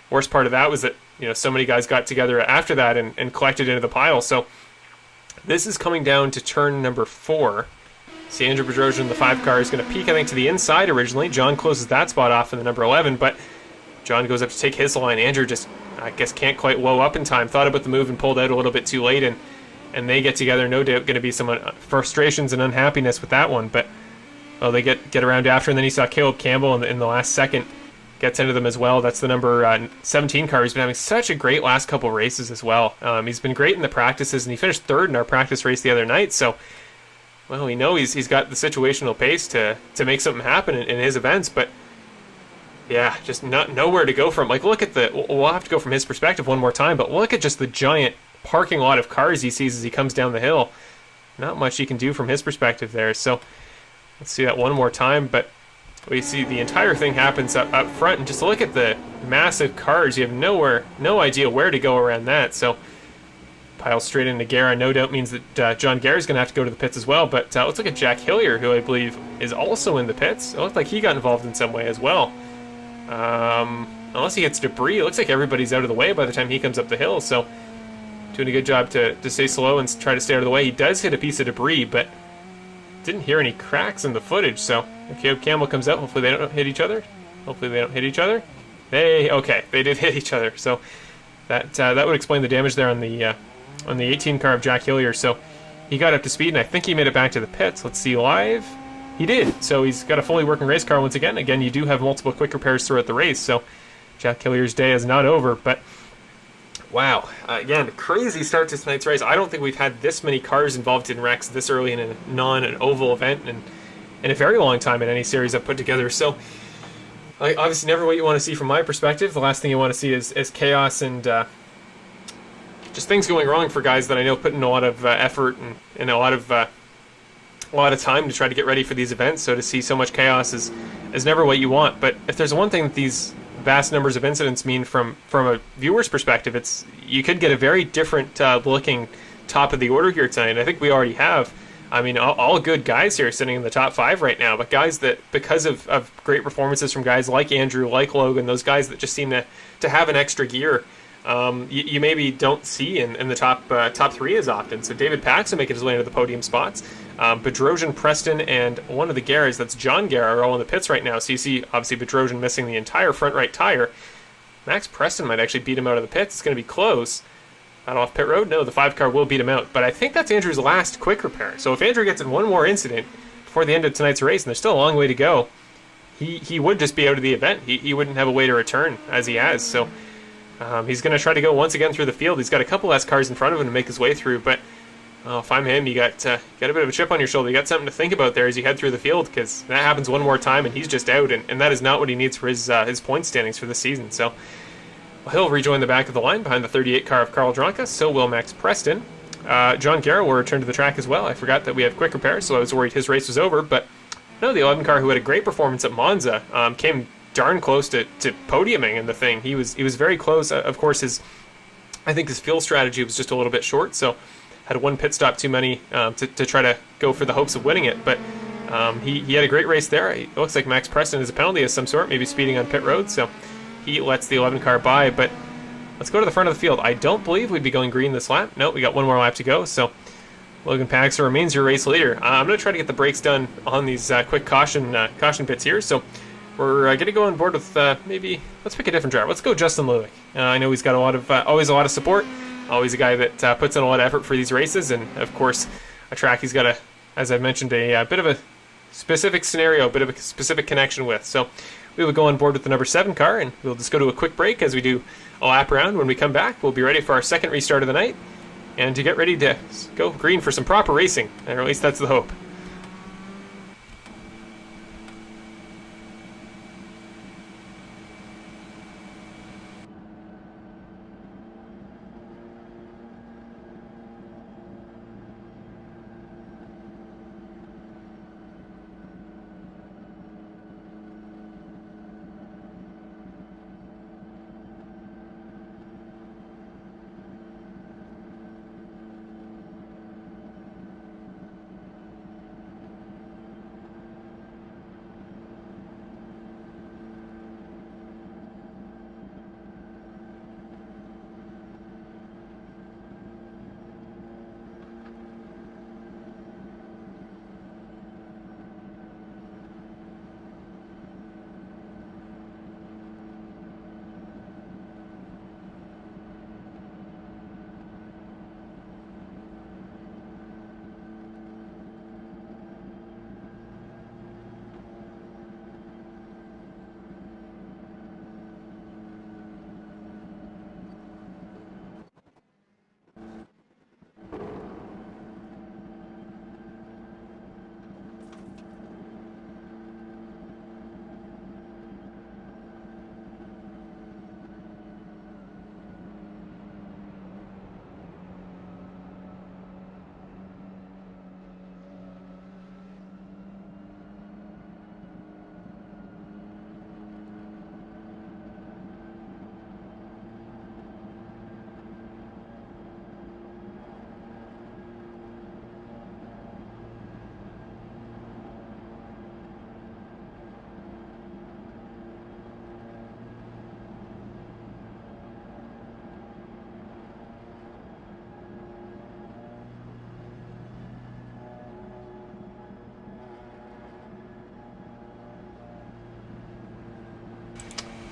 worst part of that was that, you know, so many guys got together after that and collected into the pile. So this is coming down to turn number 4. See, Andrew Bedrossian, the 5 car, is going to peak, I think, to the inside originally. John closes that spot off in the number 11, but John goes up to take his line. Andrew just, I guess, can't quite woe up in time. Thought about the move and pulled out a little bit too late, and they get together. No doubt going to be some frustrations and unhappiness with that one, but well, they get around after, and then you saw Caleb Campbell in the last second gets into them as well. That's the number 17 car. He's been having such a great last couple races as well. He's been great in the practices, and he finished 3rd in our practice race the other night, so well, we know he's got the situational pace to make something happen in his events, but yeah, just nowhere to go from. Like, look at we'll have to go from his perspective one more time, but look at just the giant parking lot of cars he sees as he comes down the hill. Not much he can do from his perspective there, so let's see that one more time, but we see the entire thing happens up front, and just look at the massive cars. You have no idea where to go around that, so pile straight into Guerra. No doubt means that John Guerra's going to have to go to the pits as well, but let's look at Jack Hillier, who I believe is also in the pits. It looked like he got involved in some way as well. Unless he hits debris, it looks like everybody's out of the way by the time he comes up the hill, so doing a good job to stay slow and try to stay out of the way. He does hit a piece of debris, but didn't hear any cracks in the footage, so if Caleb Campbell comes out, hopefully they don't hit each other. Okay, they did hit each other, so that would explain the damage there on the 18 car of Jack Hillier. So he got up to speed, and I think he made it back to the pits. Let's see live. He did, so he's got a fully working race car once again. Again, you do have multiple quick repairs throughout the race, so Jack Hillier's day is not over, but wow, again, crazy start to tonight's race. I don't think we've had this many cars involved in wrecks this early in an oval event and in a very long time in any series I've put together. So, obviously, never what you want to see from my perspective. The last thing you want to see is chaos and just things going wrong for guys that I know put in a lot of effort and a lot of time to try to get ready for these events. So to see so much chaos is never what you want. But if there's one thing that these vast numbers of incidents mean from a viewer's perspective, it's you could get a very different looking top of the order here tonight. I think we already have. I mean, all good guys here sitting in the top 5 right now, but guys that, because of great performances from guys like Andrew, like Logan, those guys that just seem to have an extra gear you maybe don't see in the top three as often. So David Pacza making his way into the podium spots. Bedrossian, Preston, and one of the Garys, that's John Gara, are all in the pits right now. So you see, obviously, Bedrossian missing the entire front right tire. Max Preston might actually beat him out of the pits. It's going to be close. Out off pit road? No, the 5 car will beat him out. But I think that's Andrew's last quick repair. So if Andrew gets in one more incident before the end of tonight's race, and there's still a long way to go, he would just be out of the event. He wouldn't have a way to return as he has. So he's going to try to go once again through the field. He's got a couple less cars in front of him to make his way through. But if I'm him, you got a bit of a chip on your shoulder. You got something to think about there as you head through the field, because that happens one more time and he's just out. And that is not what he needs for his point standings for the season. So he'll rejoin the back of the line behind the 38 car of Carl Dronka. So will Max Preston. John Gara will return to the track as well. I forgot that we have quick repairs, so I was worried his race was over. But no, the 11 car, who had a great performance at Monza, came darn close to podiuming in the thing. He was very close. Of course, I think his fuel strategy was just a little bit short, so had one pit stop too many to try to go for the hopes of winning it. But he had a great race there. It looks like Max Preston has a penalty of some sort, maybe speeding on pit road, so he lets the 11 car by. But let's go to the front of the field. I don't believe we'd be going green this lap. No, we got one more lap to go, so Logan Pacza remains your race leader. I'm going to try to get the brakes done on these quick caution pits here, so we're going to go on board with maybe, let's pick a different driver. Let's go Justin Lulick. I know he's got always a lot of support, always a guy that puts in a lot of effort for these races, and of course a track he's got as I've mentioned, a bit of a specific scenario, a bit of a specific connection with. So we will go on board with the number 7 car, and we'll just go to a quick break as we do a lap around. When we come back, we'll be ready for our second restart of the night, and to get ready to go green for some proper racing, or at least that's the hope.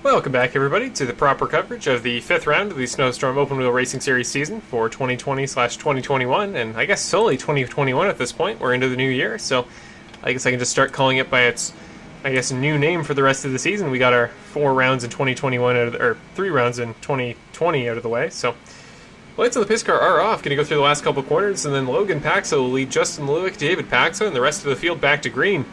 Welcome back, everybody, to the proper coverage of the 5th round of the Snowstorm Open Wheel Racing Series season for 2020/2021, and I guess solely 2021 at this point. We're into the new year, so I guess I can just start calling it by its, new name for the rest of the season. We got our 4 rounds in 2021, or 3 rounds in 2020 out of the way, so lights on the pit car are off. Going to go through the last couple corners, and then Logan Pacza will lead Justin Lulick, David Pacza, and the rest of the field back to green.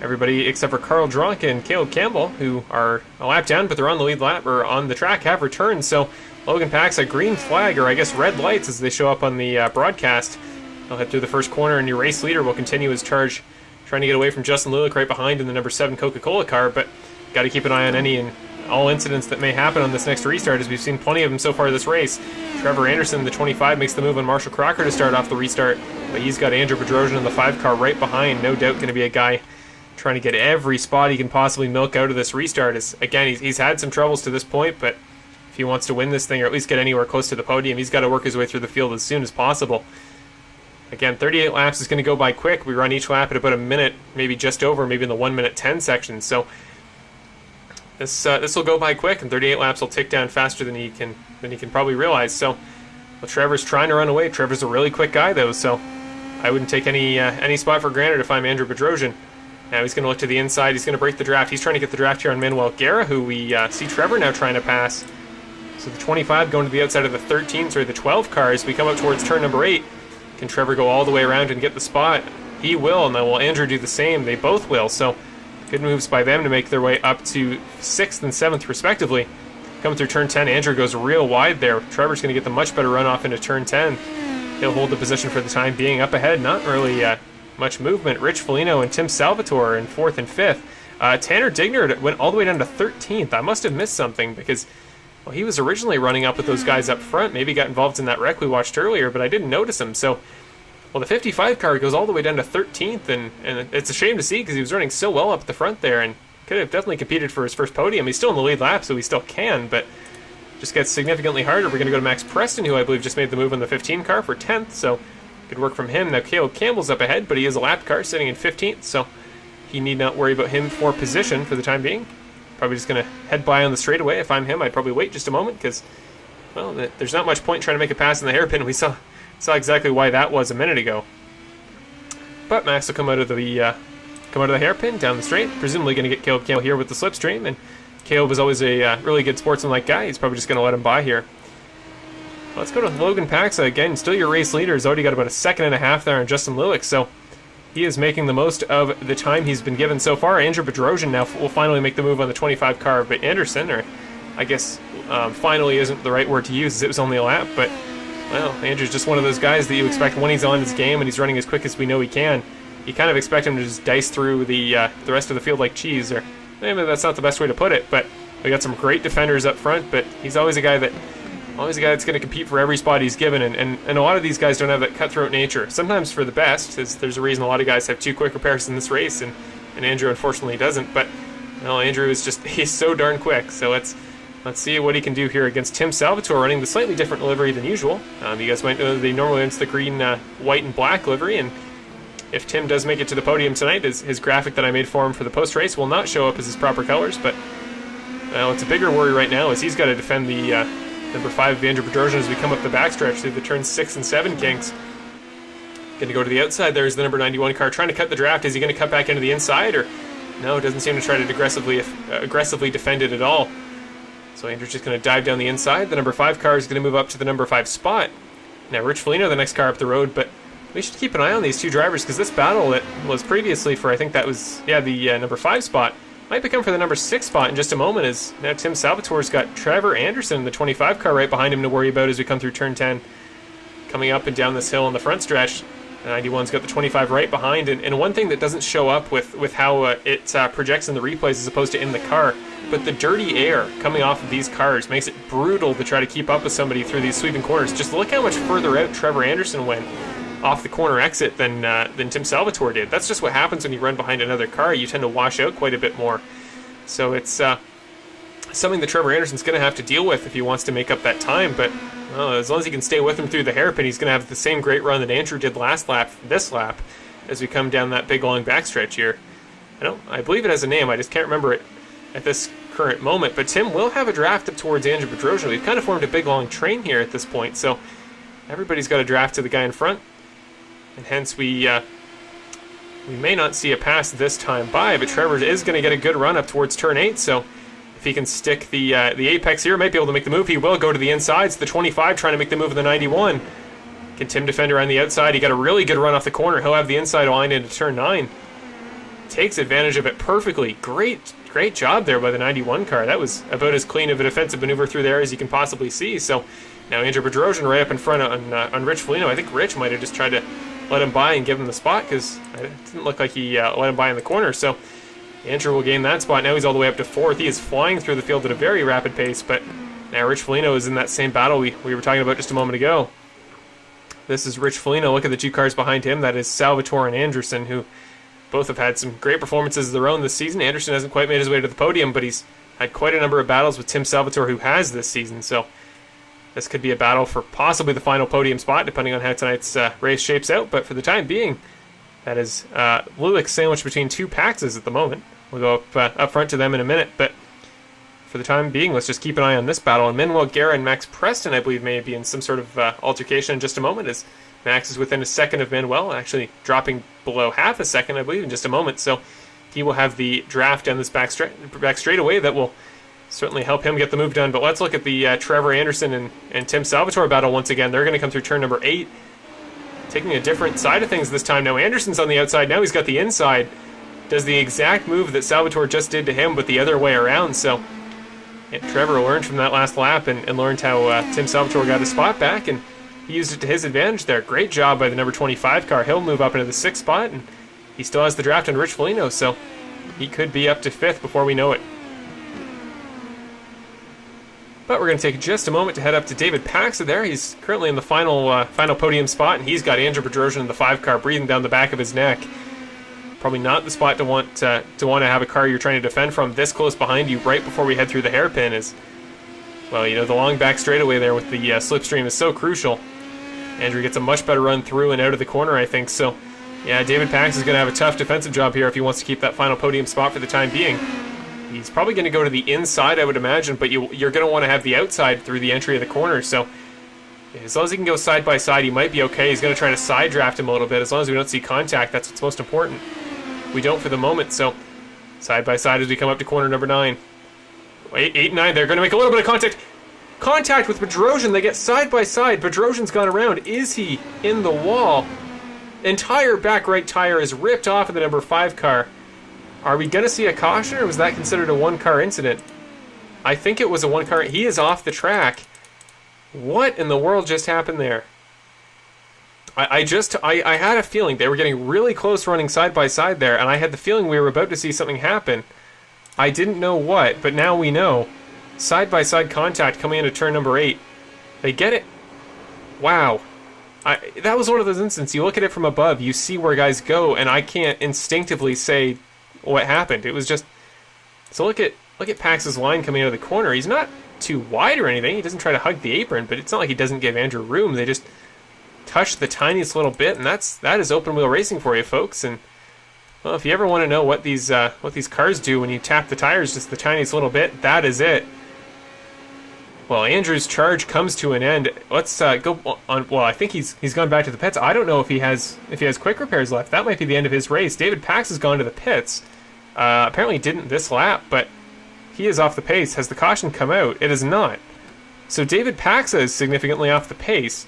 Everybody except for Carl Dronka and Caleb Campbell, who are a lap down, but they're on the lead lap, or on the track, have returned. So Logan Pacza, green flag, or I guess red lights as they show up on the broadcast. They'll head through the first corner, and your race leader will continue his charge, trying to get away from Justin Lulick right behind in the number 7 Coca-Cola car, but got to keep an eye on any and all incidents that may happen on this next restart, as we've seen plenty of them so far this race. Trevor Anderson, the 25, makes the move on Marshall Crocker to start off the restart, but he's got Andrew Bedrossian in the 5 car right behind. No doubt going to be a guy trying to get every spot he can possibly milk out of this restart. Again, he's had some troubles to this point, but if he wants to win this thing or at least get anywhere close to the podium. He's got to work his way through the field as soon as possible. Again, 38 laps is going to go by quick. We run each lap at about a minute, maybe just over, maybe in the 1 minute 10 section. So this will go by quick, and 38 laps will tick down faster than he can probably realize. So, well, Trevor's trying to run away. Trevor's a really quick guy though, so I wouldn't take any spot for granted if I'm Andrew Bedrossian. Now he's going to look to the inside. He's going to break the draft. He's trying to get the draft here on Manuel Guerra, who we see Trevor now trying to pass. So the 25 going to the outside of the 12 car as we come up towards turn number 8. Can Trevor go all the way around and get the spot? He will. Now will Andrew do the same? They both will. So good moves by them to make their way up to 6th and 7th respectively. Coming through turn 10, Andrew goes real wide there. Trevor's going to get the much better runoff into turn 10. He'll hold the position for the time being. Up ahead, not really much movement. Rich Foligno and Tim Salvatore in 4th and 5th. Tanner Dignard went all the way down to 13th. I must have missed something because, well, he was originally running up with those guys up front. Maybe got involved in that wreck we watched earlier, but I didn't notice him. So, well, the 55 car goes all the way down to 13th, and it's a shame to see because he was running so well up at the front there and could have definitely competed for his first podium. He's still in the lead lap, so he still can, but just gets significantly harder. We're going to go to Max Preston, who I believe just made the move on the 15 car for 10th, so good work from him. Now Caleb Campbell's up ahead, but he is a lap car sitting in 15th, so he need not worry about him for position for the time being. Probably just going to head by on the straightaway. If I'm him, I'd probably wait just a moment because, well, there's not much point trying to make a pass in the hairpin. We saw exactly why that was a minute ago. But Max will come out of the hairpin down the straight, presumably going to get Caleb Campbell here with the slipstream, and Caleb is always a really good sportsmanlike guy. He's probably just going to let him by here. Let's go to Logan Pacza again. Still your race leader. He's already got about a second and a half there on Justin Lillick, so he is making the most of the time he's been given so far. Andrew Bedrossian now will finally make the move on the 25 car, but Anderson, or I guess finally isn't the right word to use as it was only a lap, but well, Andrew's just one of those guys that you expect when he's on his game and he's running as quick as we know he can. You kind of expect him to just dice through the rest of the field like cheese, or maybe that's not the best way to put it, but we got some great defenders up front, but he's always a guy that's going to compete for every spot he's given, and a lot of these guys don't have that cutthroat nature. Sometimes for the best, there's a reason a lot of guys have 2 quick repairs in this race, and Andrew unfortunately doesn't, but well, Andrew is he's so darn quick, so let's see what he can do here against Tim Salvatore, running the slightly different livery than usual. You guys might know they normally use the green, white, and black livery, and if Tim does make it to the podium tonight, his graphic that I made for him for the post-race will not show up as his proper colors, but well, it's a bigger worry right now as he's got to defend the number 5 of Andrew Bedrossian as we come up the backstretch through the turns 6 and 7 kinks. Going to go to the outside. There's the number 91 car trying to cut the draft. Is he going to cut back into the inside, or no? It doesn't seem to try to aggressively defend it at all. So Andrew's just going to dive down the inside. The number 5 car is going to move up to the number 5 spot. Now Rich Foligno, the next car up the road, but we should keep an eye on these 2 drivers because this battle that was previously for, I think that was, the number 5 spot, might become for the number 6 spot in just a moment, as now Tim Salvatore's got Trevor Anderson in the 25 car right behind him to worry about as we come through turn 10. Coming up and down this hill on the front stretch, the 91's got the 25 right behind, and one thing that doesn't show up with how it projects in the replays as opposed to in the car, but the dirty air coming off of these cars makes it brutal to try to keep up with somebody through these sweeping corners. Just look how much further out Trevor Anderson went off the corner exit than Tim Salvatore did. That's just what happens when you run behind another car. You tend to wash out quite a bit more. So it's something that Trevor Anderson's going to have to deal with if he wants to make up that time. But as long as he can stay with him through the hairpin, he's going to have the same great run that Andrew did last lap, this lap, as we come down that big long backstretch here. I believe it has a name. I just can't remember it at this current moment. But Tim will have a draft up towards Andrew Bedrossian. We've kind of formed a big long train here at this point. So everybody's got a draft to the guy in front. And hence we may not see a pass this time by, but Trevor is going to get a good run up towards turn 8, so if he can stick the apex here, might be able to make the move. He will go to the inside. It's the 25 trying to make the move of the 91. Can Tim defend around the outside? He got a really good run off the corner. He'll have the inside line into turn 9. Takes advantage of it perfectly. Great job there by the 91 car. That was about as clean of a defensive maneuver through there as you can possibly see. So now Andrew Bedrossian right up in front on Rich Foligno. I think Rich might have just tried to let him by and give him the spot because it didn't look like he let him by in the corner. So Andrew will gain that spot. Now he's all the way up to 4th. He is flying through the field at a very rapid pace, but now Rich Foligno is in that same battle we were talking about just a moment ago. This is Rich Foligno. Look at the 2 cars behind him. That is Salvatore and Anderson, who both have had some great performances of their own this season. Anderson hasn't quite made his way to the podium, but he's had quite a number of battles with Tim Salvatore, who has this season, so this could be a battle for possibly the final podium spot, depending on how tonight's race shapes out. But for the time being, that is Lulick sandwiched between two Paczas at the moment. We'll go up front to them in a minute, but for the time being, let's just keep an eye on this battle. And Manuel Guerra and Max Preston, I believe, may be in some sort of altercation in just a moment, as Max is within a second of Manuel, actually dropping below half a second, I believe, in just a moment. So he will have the draft down this back straightaway that will certainly help him get the move done. But let's look at the Trevor Anderson and Tim Salvatore battle once again. They're going to come through turn number 8, taking a different side of things this time. Now Anderson's on the outside. Now he's got the inside. Does the exact move that Salvatore just did to him, but the other way around. So Trevor learned from that last lap and learned how Tim Salvatore got his spot back, and he used it to his advantage there. Great job by the number 25 car. He'll move up into the 6th spot, and he still has the draft on Rich Foligno, so he could be up to 5th before we know it. But we're going to take just a moment to head up to David Pacza there. He's currently in the final podium spot, and he's got Andrew Bedrossian in the 5 car breathing down the back of his neck. Probably not the spot to want to have a car you're trying to defend from this close behind you right before we head through the hairpin. Is, well, you know, the long back straightaway there with the slipstream is so crucial. Andrew gets a much better run through and out of the corner, I think. So, yeah, David Pacza is going to have a tough defensive job here if he wants to keep that final podium spot for the time being. He's probably going to go to the inside, I would imagine, but you're going to want to have the outside through the entry of the corner. So, as long as he can go side by side, he might be okay. He's going to try to side draft him a little bit. As long as we don't see contact, that's what's most important. We don't for the moment, so side by side as we come up to corner number 9. 8 and 9, they're going to make a little bit of contact. Contact with Bedrossian. They get side by side. Bedrossian's gone around. Is he in the wall? Entire back right tire is ripped off of the number 5 car. Are we going to see a caution, or was that considered a 1-car incident? I think it was a 1-car. He is off the track. What in the world just happened there? I had a feeling they were getting really close running side by side there, and I had the feeling we were about to see something happen. I didn't know what, but now we know. Side by side contact coming into turn number 8. They get it. Wow. That was one of those instances. You look at it from above, you see where guys go, and I can't instinctively say what happened. It was just, so look at Pax's line coming out of the corner. He's not too wide or anything. He doesn't try to hug the apron, but it's not like he doesn't give Andrew room. They just touch the tiniest little bit, and that is open wheel racing for you, folks. And well, if you ever want to know what these cars do when you tap the tires just the tiniest little bit, that is it. Well, Andrew's charge comes to an end. Let's go on. Well, I think he's gone back to the pits. I don't know if he has quick repairs left. That might be the end of his race. David Pacza has gone to the pits. Apparently didn't this lap, but he is off the pace. Has the caution come out? It is not. So David Pacza is significantly off the pace.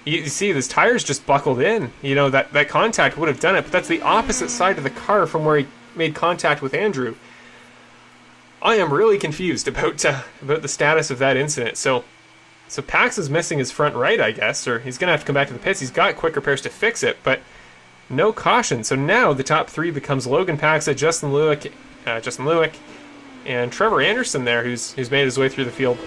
You see, his tires just buckled in. You know, that contact would have done it, but that's the opposite side of the car from where he made contact with Andrew. I am really confused about the status of that incident. So Paxa's missing his front right, I guess, or he's going to have to come back to the pits. He's got quick repairs to fix it, but no caution. So now the top 3 becomes Logan Pacza, Justin Lulick, and Trevor Anderson there, who's made his way through the field.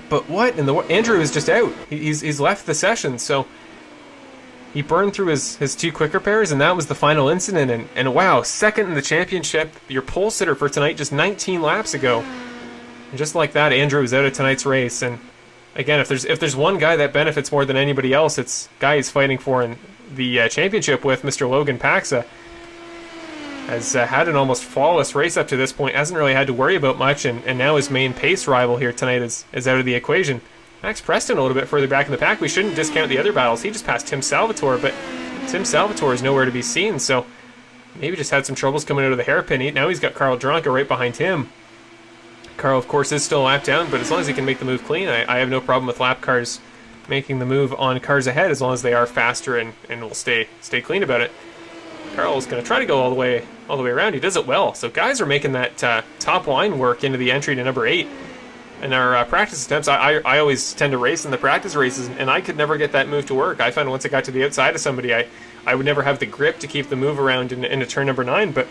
But what in the world? Andrew is just out. He's left the session, so he burned through his 2 quick repairs, and that was the final incident. And wow, second in the championship, your pole sitter for tonight just 19 laps ago. And just like that, Andrew is out of tonight's race. And again, if there's one guy that benefits more than anybody else, it's guy he's fighting for in the championship with, Mr. Logan Pacza. Has had an almost flawless race up to this point, hasn't really had to worry about much, and now his main pace rival here tonight is out of the equation. Max Preston a little bit further back in the pack. We shouldn't discount the other battles. He just passed Tim Salvatore, but Tim Salvatore is nowhere to be seen, so maybe just had some troubles coming out of the hairpin. Now he's got Carl Dronka right behind him. Carl, of course, is still a lap down, but as long as he can make the move clean, I have no problem with lap cars making the move on cars ahead as long as they are faster and will stay clean about it. Carl's going to try to go all the way around. He does it well. So guys are making that top line work into the entry to number 8. In our practice attempts, I always tend to race in the practice races, and I could never get that move to work. I found once I got to the outside of somebody, I would never have the grip to keep the move around into turn number 9. But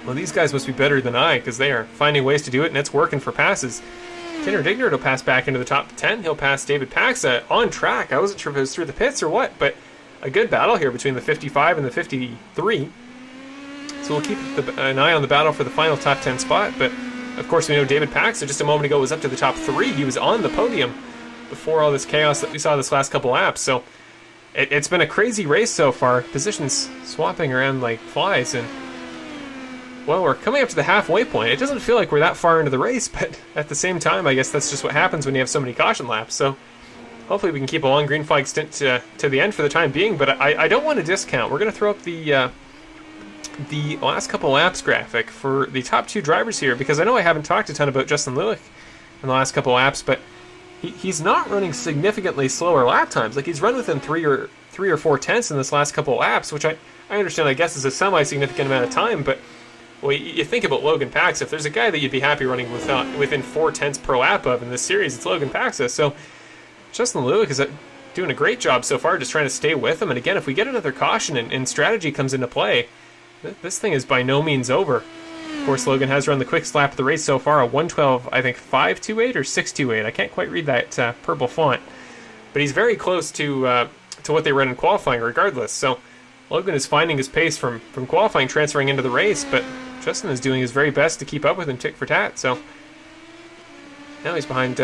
well, these guys must be better than I, because they are finding ways to do it, and it's working for passes. Tanner Dignard will pass back into the top 10. He'll pass David Pacza on track. I wasn't sure if it was through the pits or what, but a good battle here between the 55 and the 53. So we'll keep an eye on the battle for the final top 10 spot, but of course, we know David Pacza just a moment ago was up to the top 3. He was on the podium before all this chaos that we saw this last couple laps. So it's been a crazy race so far. Positions swapping around like flies, and well, we're coming up to the halfway point. It doesn't feel like we're that far into the race, but at the same time, I guess that's just what happens when you have so many caution laps. So hopefully we can keep a long green flag stint to the end for the time being, but I don't want to discount. We're going to throw up the last couple laps graphic for the top 2 drivers here, because I know I haven't talked a ton about Justin Lewick in the last couple laps, but he's not running significantly slower lap times. Like, he's run within 3 or 4 tenths in this last couple laps, which I understand, I guess, is a semi-significant amount of time, but well, you think about Logan Pacza. If there's a guy that you'd be happy running within 4 tenths per lap of in this series, it's Logan Pacza. So Justin Lewick is doing a great job so far, just trying to stay with him. And again, if we get another caution and strategy comes into play, this thing is by no means over. Of course, Logan has run the quickest lap of the race so far, a 1:12, I think 5:28 or 6:28. I can't quite read that purple font, but he's very close to what they ran in qualifying, regardless. So Logan is finding his pace from qualifying, transferring into the race, but Justin is doing his very best to keep up with him tick for tat. So now he's behind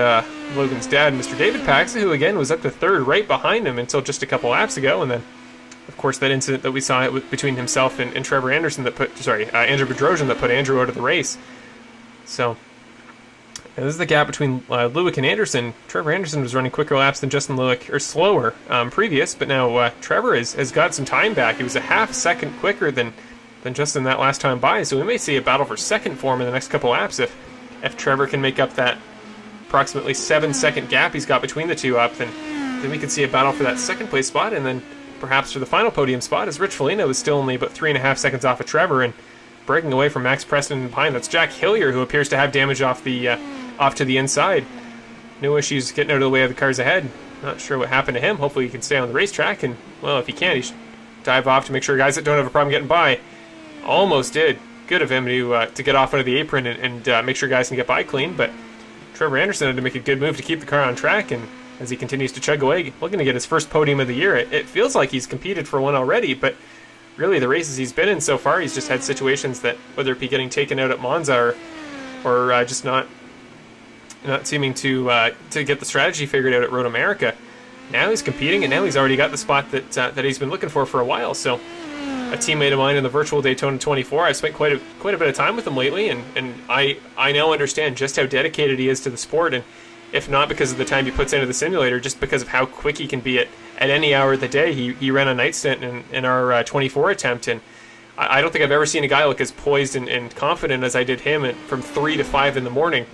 Logan's dad, Mr. David Pacza, who again was up to 3rd right behind him until just a couple laps ago, and then of course that incident that we saw between himself and Trevor Anderson that Andrew Bedrossian that put Andrew out of the race. So this is the gap between Lewick and Anderson. Trevor Anderson was running quicker laps than Justin Lewick, or slower previous, but now Trevor has got some time back. He was a half second quicker than Justin that last time by, so we may see a battle for second for him in the next couple laps if Trevor can make up that approximately 7-second gap he's got between the two up, then we could see a battle for that second place spot, and then perhaps for the final podium spot, as Rich Foligno is still only about 3.5 seconds off of Trevor and breaking away from Max Preston and behind. That's Jack Hillier, who appears to have damage off to the inside. No issues getting out of the way of the cars ahead. Not sure what happened to him. Hopefully he can stay on the racetrack, and well, if he can, he should dive off to make sure guys that don't have a problem getting by. Almost did. Good of him to get off under the apron and make sure guys can get by clean, but Trevor Anderson had to make a good move to keep the car on track, and as he continues to chug away, looking to get his first podium of the year. It feels like he's competed for one already, but really the races he's been in so far, he's just had situations that, whether it be getting taken out at Monza or just not seeming to get the strategy figured out at Road America. Now he's competing, and now he's already got the spot that he's been looking for a while. So a teammate of mine in the virtual Daytona 24, I've spent quite a bit of time with him lately, and I now understand just how dedicated he is to the sport, and if not because of the time he puts into the simulator, just because of how quick he can be at any hour of the day. He ran a night stint in our 24 attempt, and I don't think I've ever seen a guy look as poised and confident as I did him from 3 to 5 in the morning.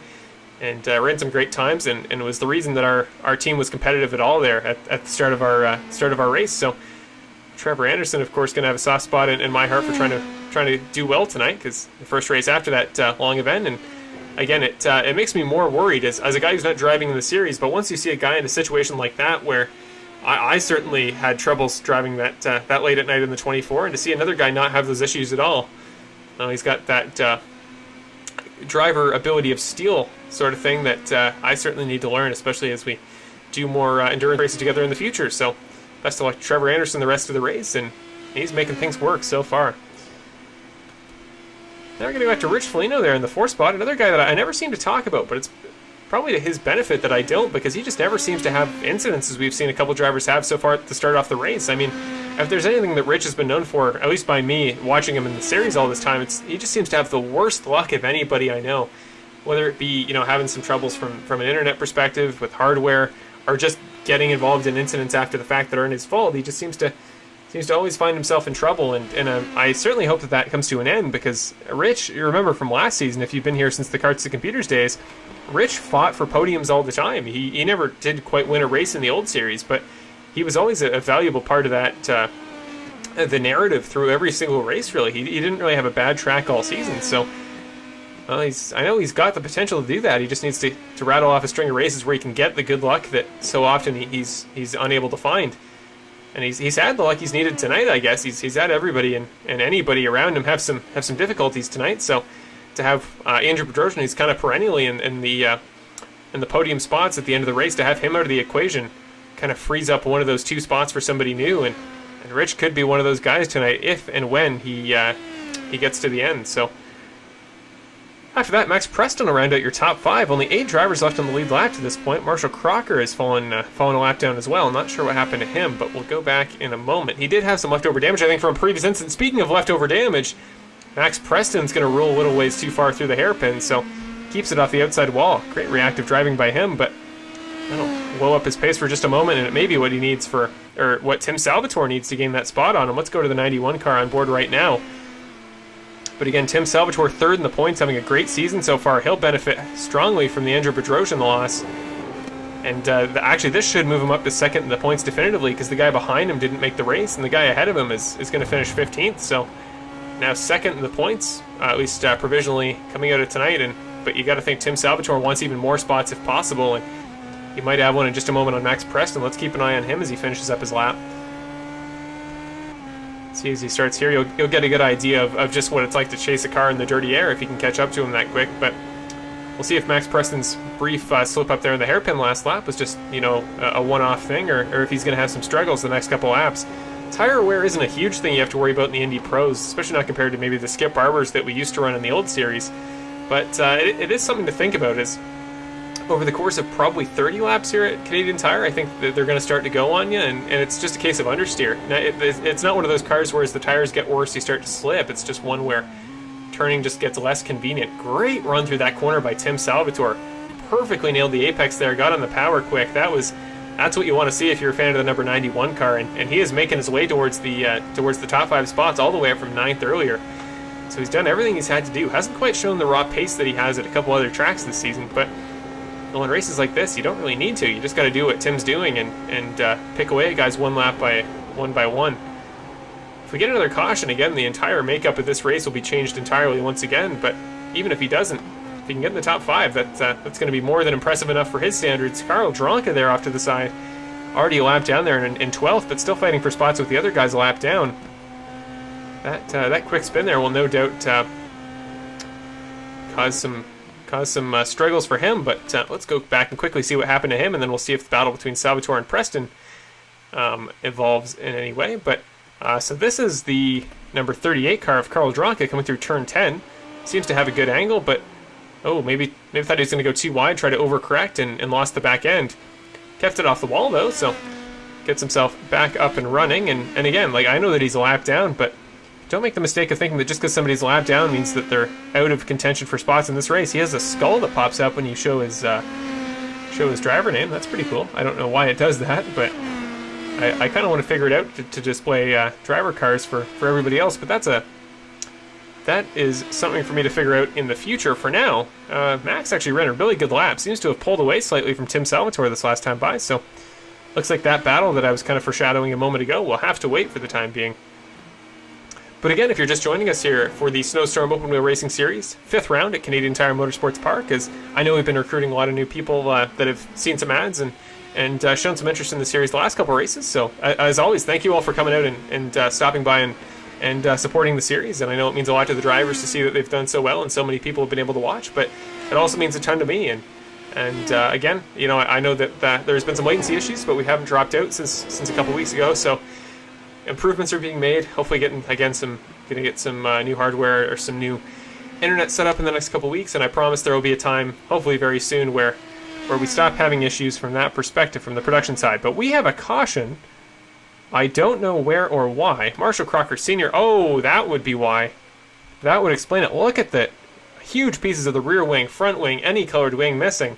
And ran some great times, and was the reason that our team was competitive at all there at the start of our race. So Trevor Anderson, of course, going to have a soft spot in my heart for trying to do well tonight, because the first race after that long event. And again, it makes me more worried as a guy who's not driving in the series. But once you see a guy in a situation like that, where I certainly had troubles driving that late at night in the 24, and to see another guy not have those issues at all, he's got that driver ability of steel sort of thing that I certainly need to learn, especially as we do more endurance races together in the future. So best of luck to Trevor Anderson the rest of the race, and he's making things work so far. Now we're going to go back to Rich Foligno there in the 4 spot, another guy that I never seem to talk about, but it's probably to his benefit that I don't, because he just never seems to have incidences we've seen a couple drivers have so far to start off the race. I mean, if there's anything that Rich has been known for, at least by me watching him in the series all this time, he just seems to have the worst luck of anybody I know. Whether it be having some troubles from an internet perspective with hardware, or just getting involved in incidents after the fact that aren't his fault, he just seems to always find himself in trouble. And I certainly hope that comes to an end, because Rich, you remember from last season, if you've been here since the Carts to Computers days, Rich fought for podiums all the time. He never did quite win a race in the old series, but he was always a valuable part of that, the narrative through every single race, really. He didn't really have a bad track all season, so I know he's got the potential to do that. He just needs to rattle off a string of races where he can get the good luck that so often he's unable to find. And he's had the luck he's needed tonight, I guess. He's had everybody and anybody around him have some difficulties tonight, so to have Andrew Bedrossian, who's kind of perennially in the podium spots at the end of the race, to have him out of the equation kind of frees up one of those 2 spots for somebody new, and Rich could be one of those guys tonight if and when he gets to the end. So After that, Max Preston will round out your top 5. Only 8 drivers left on the lead lap to this point. Marshall Crocker has fallen a lap down as well. I'm not sure what happened to him, but we'll go back in a moment. He did have some leftover damage, I think, from a previous incident. Speaking of leftover damage, Max Preston's going to roll a little ways too far through the hairpin, so keeps it off the outside wall. Great reactive driving by him, but that'll blow up his pace for just a moment, and it may be what he needs for, or what Tim Salvatore needs to gain that spot on him. Let's go to the 91 car on board right now. But again, Tim Salvatore third in the points, having a great season so far. He'll benefit strongly from the Andrew Bedrossian loss. And actually, this should move him up to second in the points definitively, because the guy behind him didn't make the race, and the guy ahead of him is going to finish 15th. So now second in the points, at least provisionally coming out of tonight. But you got to think Tim Salvatore wants even more spots if possible, and he might have one in just a moment on Max Preston. Let's keep an eye on him as he finishes up his lap. See, as he starts here, you'll get a good idea of just what it's like to chase a car in the dirty air if you can catch up to him that quick. But we'll see if Max Preston's brief slip up there in the hairpin last lap was just, a one-off thing, or if he's going to have some struggles the next couple laps. Tire wear isn't a huge thing you have to worry about in the Indy Pros, especially not compared to maybe the Skip Barbers that we used to run in the old series. But it is something to think about, is over the course of probably 30 laps here at Canadian Tire, I think that they're going to start to go on you, and it's just a case of understeer. Now, it's not one of those cars where as the tires get worse, you start to slip. It's just one where turning just gets less convenient. Great run through that corner by Tim Salvatore. Perfectly nailed the apex there, got on the power quick. That's what you want to see if you're a fan of the number 91 car, and he is making his way towards the top 5 spots, all the way up from 9th earlier. So he's done everything he's had to do. Hasn't quite shown the raw pace that he has at a couple other tracks this season, but in races like this, you don't really need to. You just got to do what Tim's doing and pick away at guys one by one. If we get another caution, again, the entire makeup of this race will be changed entirely once again, but even if he doesn't, if he can get in the top 5, that's going to be more than impressive enough for his standards. Carl Dronka there off to the side, already a lap down there in 12th, but still fighting for spots with the other guys a lap down. That quick spin there will no doubt cause some struggles for him, but let's go back and quickly see what happened to him, and then we'll see if the battle between Salvatore and Preston evolves in any way. But so this is the number 38 car of Carl Dronka coming through turn 10. Seems to have a good angle, but maybe thought he was going to go too wide, try to overcorrect, and lost the back end. Kept it off the wall though, so gets himself back up and running. And again, I know that he's a lap down, but don't make the mistake of thinking that just because somebody's a lap down means that they're out of contention for spots in this race. He has a skull that pops up when you show his driver name. That's pretty cool. I don't know why it does that, but I kind of want to figure it out to display driver cars for everybody else. But that is something for me to figure out in the future. For now, Max actually ran a really good lap. Seems to have pulled away slightly from Tim Salvatore this last time by. So looks like that battle that I was kind of foreshadowing a moment ago will have to wait for the time being. But again, if you're just joining us here for the Snowstorm Open Wheel Racing Series, 5th round at Canadian Tire Motorsports Park, as I know we've been recruiting a lot of new people that have seen some ads and shown some interest in the series the last couple races. So as always, thank you all for coming out and stopping by and supporting the series. And I know it means a lot to the drivers to see that they've done so well and so many people have been able to watch, but it also means a ton to me. And again, I know that there's been some latency issues, but we haven't dropped out since a couple weeks ago. So improvements are being made. Hopefully getting some new hardware or some new internet set up in the next couple weeks, and I promise there will be a time, hopefully very soon, where we stop having issues from that perspective, from the production side. But we have a caution. I don't know where or why. Marshall Crocker Sr. Oh, that would be why. That would explain it. Look at the huge pieces of the rear wing, front wing, any colored wing missing.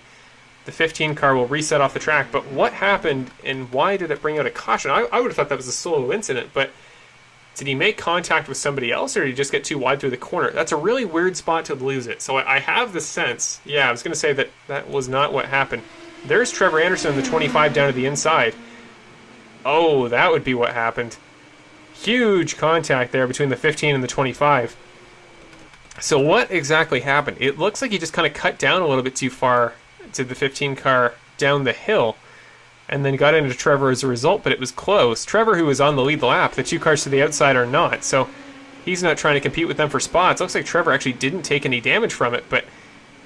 The 15 car will reset off the track, but what happened and why did it bring out a caution? I would have thought that was a solo incident, but did he make contact with somebody else, or did he just get too wide through the corner? That's a really weird spot to lose it. So I have the sense, I was going to say that was not what happened. There's Trevor Anderson in the 25 down to the inside. Oh, that would be what happened. Huge contact there between the 15 and the 25. So what exactly happened? It looks like he just kind of cut down a little bit too far to the 15 car down the hill and then got into Trevor as a result, but it was close. Trevor, who was on the lead lap, the 2 cars to the outside are not, so he's not trying to compete with them for spots. Looks like Trevor actually didn't take any damage from it, but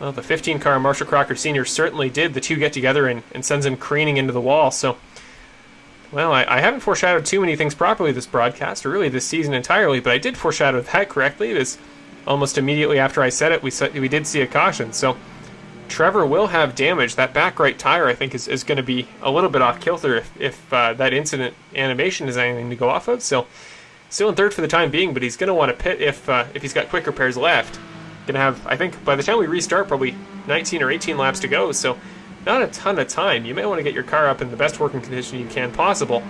the 15 car Marshall Crocker Sr. certainly did. The 2 get together and sends him careening into the wall. So I haven't foreshadowed too many things properly this broadcast, or really this season entirely, but I did foreshadow that correctly. It was almost immediately after I said it, we did see a caution. So Trevor will have damage. That back right tire, I think, is going to be a little bit off kilter if that incident animation is anything to go off of. So still in third for the time being, but he's going to want to pit if he's got quick repairs left. Going to have, I think, by the time we restart, probably 19 or 18 laps to go. So not a ton of time. You may want to get your car up in the best working condition you can possible.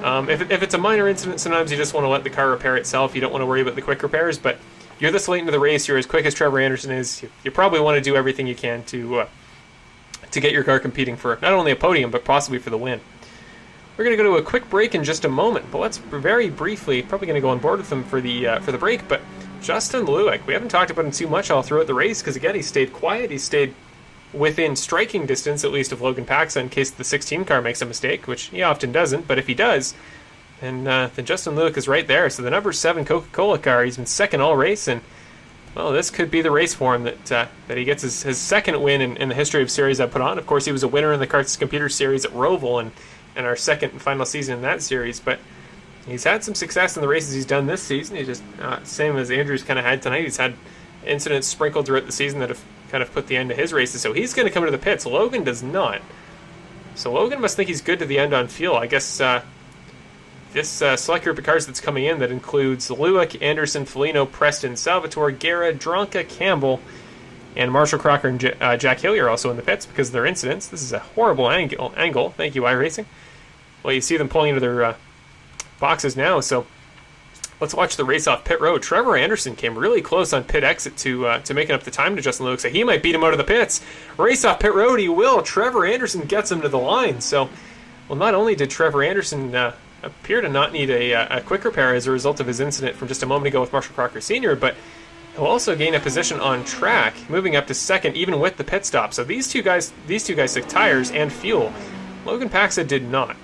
If it's a minor incident, sometimes you just want to let the car repair itself. You don't want to worry about the quick repairs, but you're this late into the race, you're as quick as Trevor Anderson is, you probably want to do everything you can to get your car competing for not only a podium, but possibly for the win. We're going to go to a quick break in just a moment, but let's very briefly, probably going to go on board with them for the break, but Justin Lueck, we haven't talked about him too much all throughout the race, because again, he stayed quiet, he stayed within striking distance, at least, of Logan Pacza in case the 16 car makes a mistake, which he often doesn't, but if he does, then Justin Lueck is right there. So the number 7 Coca-Cola car, he's been second all race, and well, this could be the race for him that he gets his second win in the history of series I put on. Of course, he was a winner in the Karts Computer Series at Roval and our second and final season in that series, but he's had some success in the races he's done this season. He's just same as Andrew's kind of had tonight. He's had incidents sprinkled throughout the season that have kind of put the end to his races, so he's going to come to the pits. Logan does not. So Logan must think he's good to the end on fuel. I guess this select group of cars that's coming in that includes Lueck, Anderson, Foligno, Preston, Salvatore, Guerra, Dronka, Campbell, and Marshall, Crocker, and Jack Hillier are also in the pits because of their incidents. This is a horrible angle. Thank you, iRacing. Well, you see them pulling into their boxes now, so let's watch the race off pit road. Trevor Anderson came really close on pit exit to making up the time to Justin Lueck, so he might beat him out of the pits. Race off pit road, he will. Trevor Anderson gets him to the line. So, well, not only did Trevor Anderson appear to not need a quick repair as a result of his incident from just a moment ago with Marshall Crocker Sr., but he'll also gain a position on track, moving up to second even with the pit stop. So these two guys took tires and fuel. Logan Pacza did not.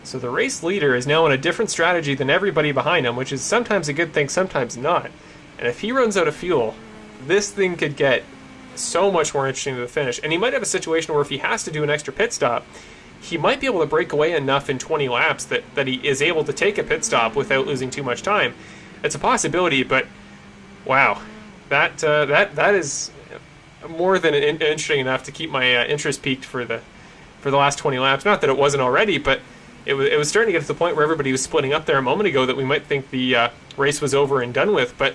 So the race leader is now on a different strategy than everybody behind him, which is sometimes a good thing, sometimes not. And if he runs out of fuel, this thing could get so much more interesting to the finish. And he might have a situation where if he has to do an extra pit stop, he might be able to break away enough in 20 laps that he is able to take a pit stop without losing too much time. It's a possibility, but wow, that is more than interesting enough to keep my interest peaked for the last 20 laps. Not that it wasn't already, but it was starting to get to the point where everybody was splitting up there a moment ago that we might think the race was over and done with. But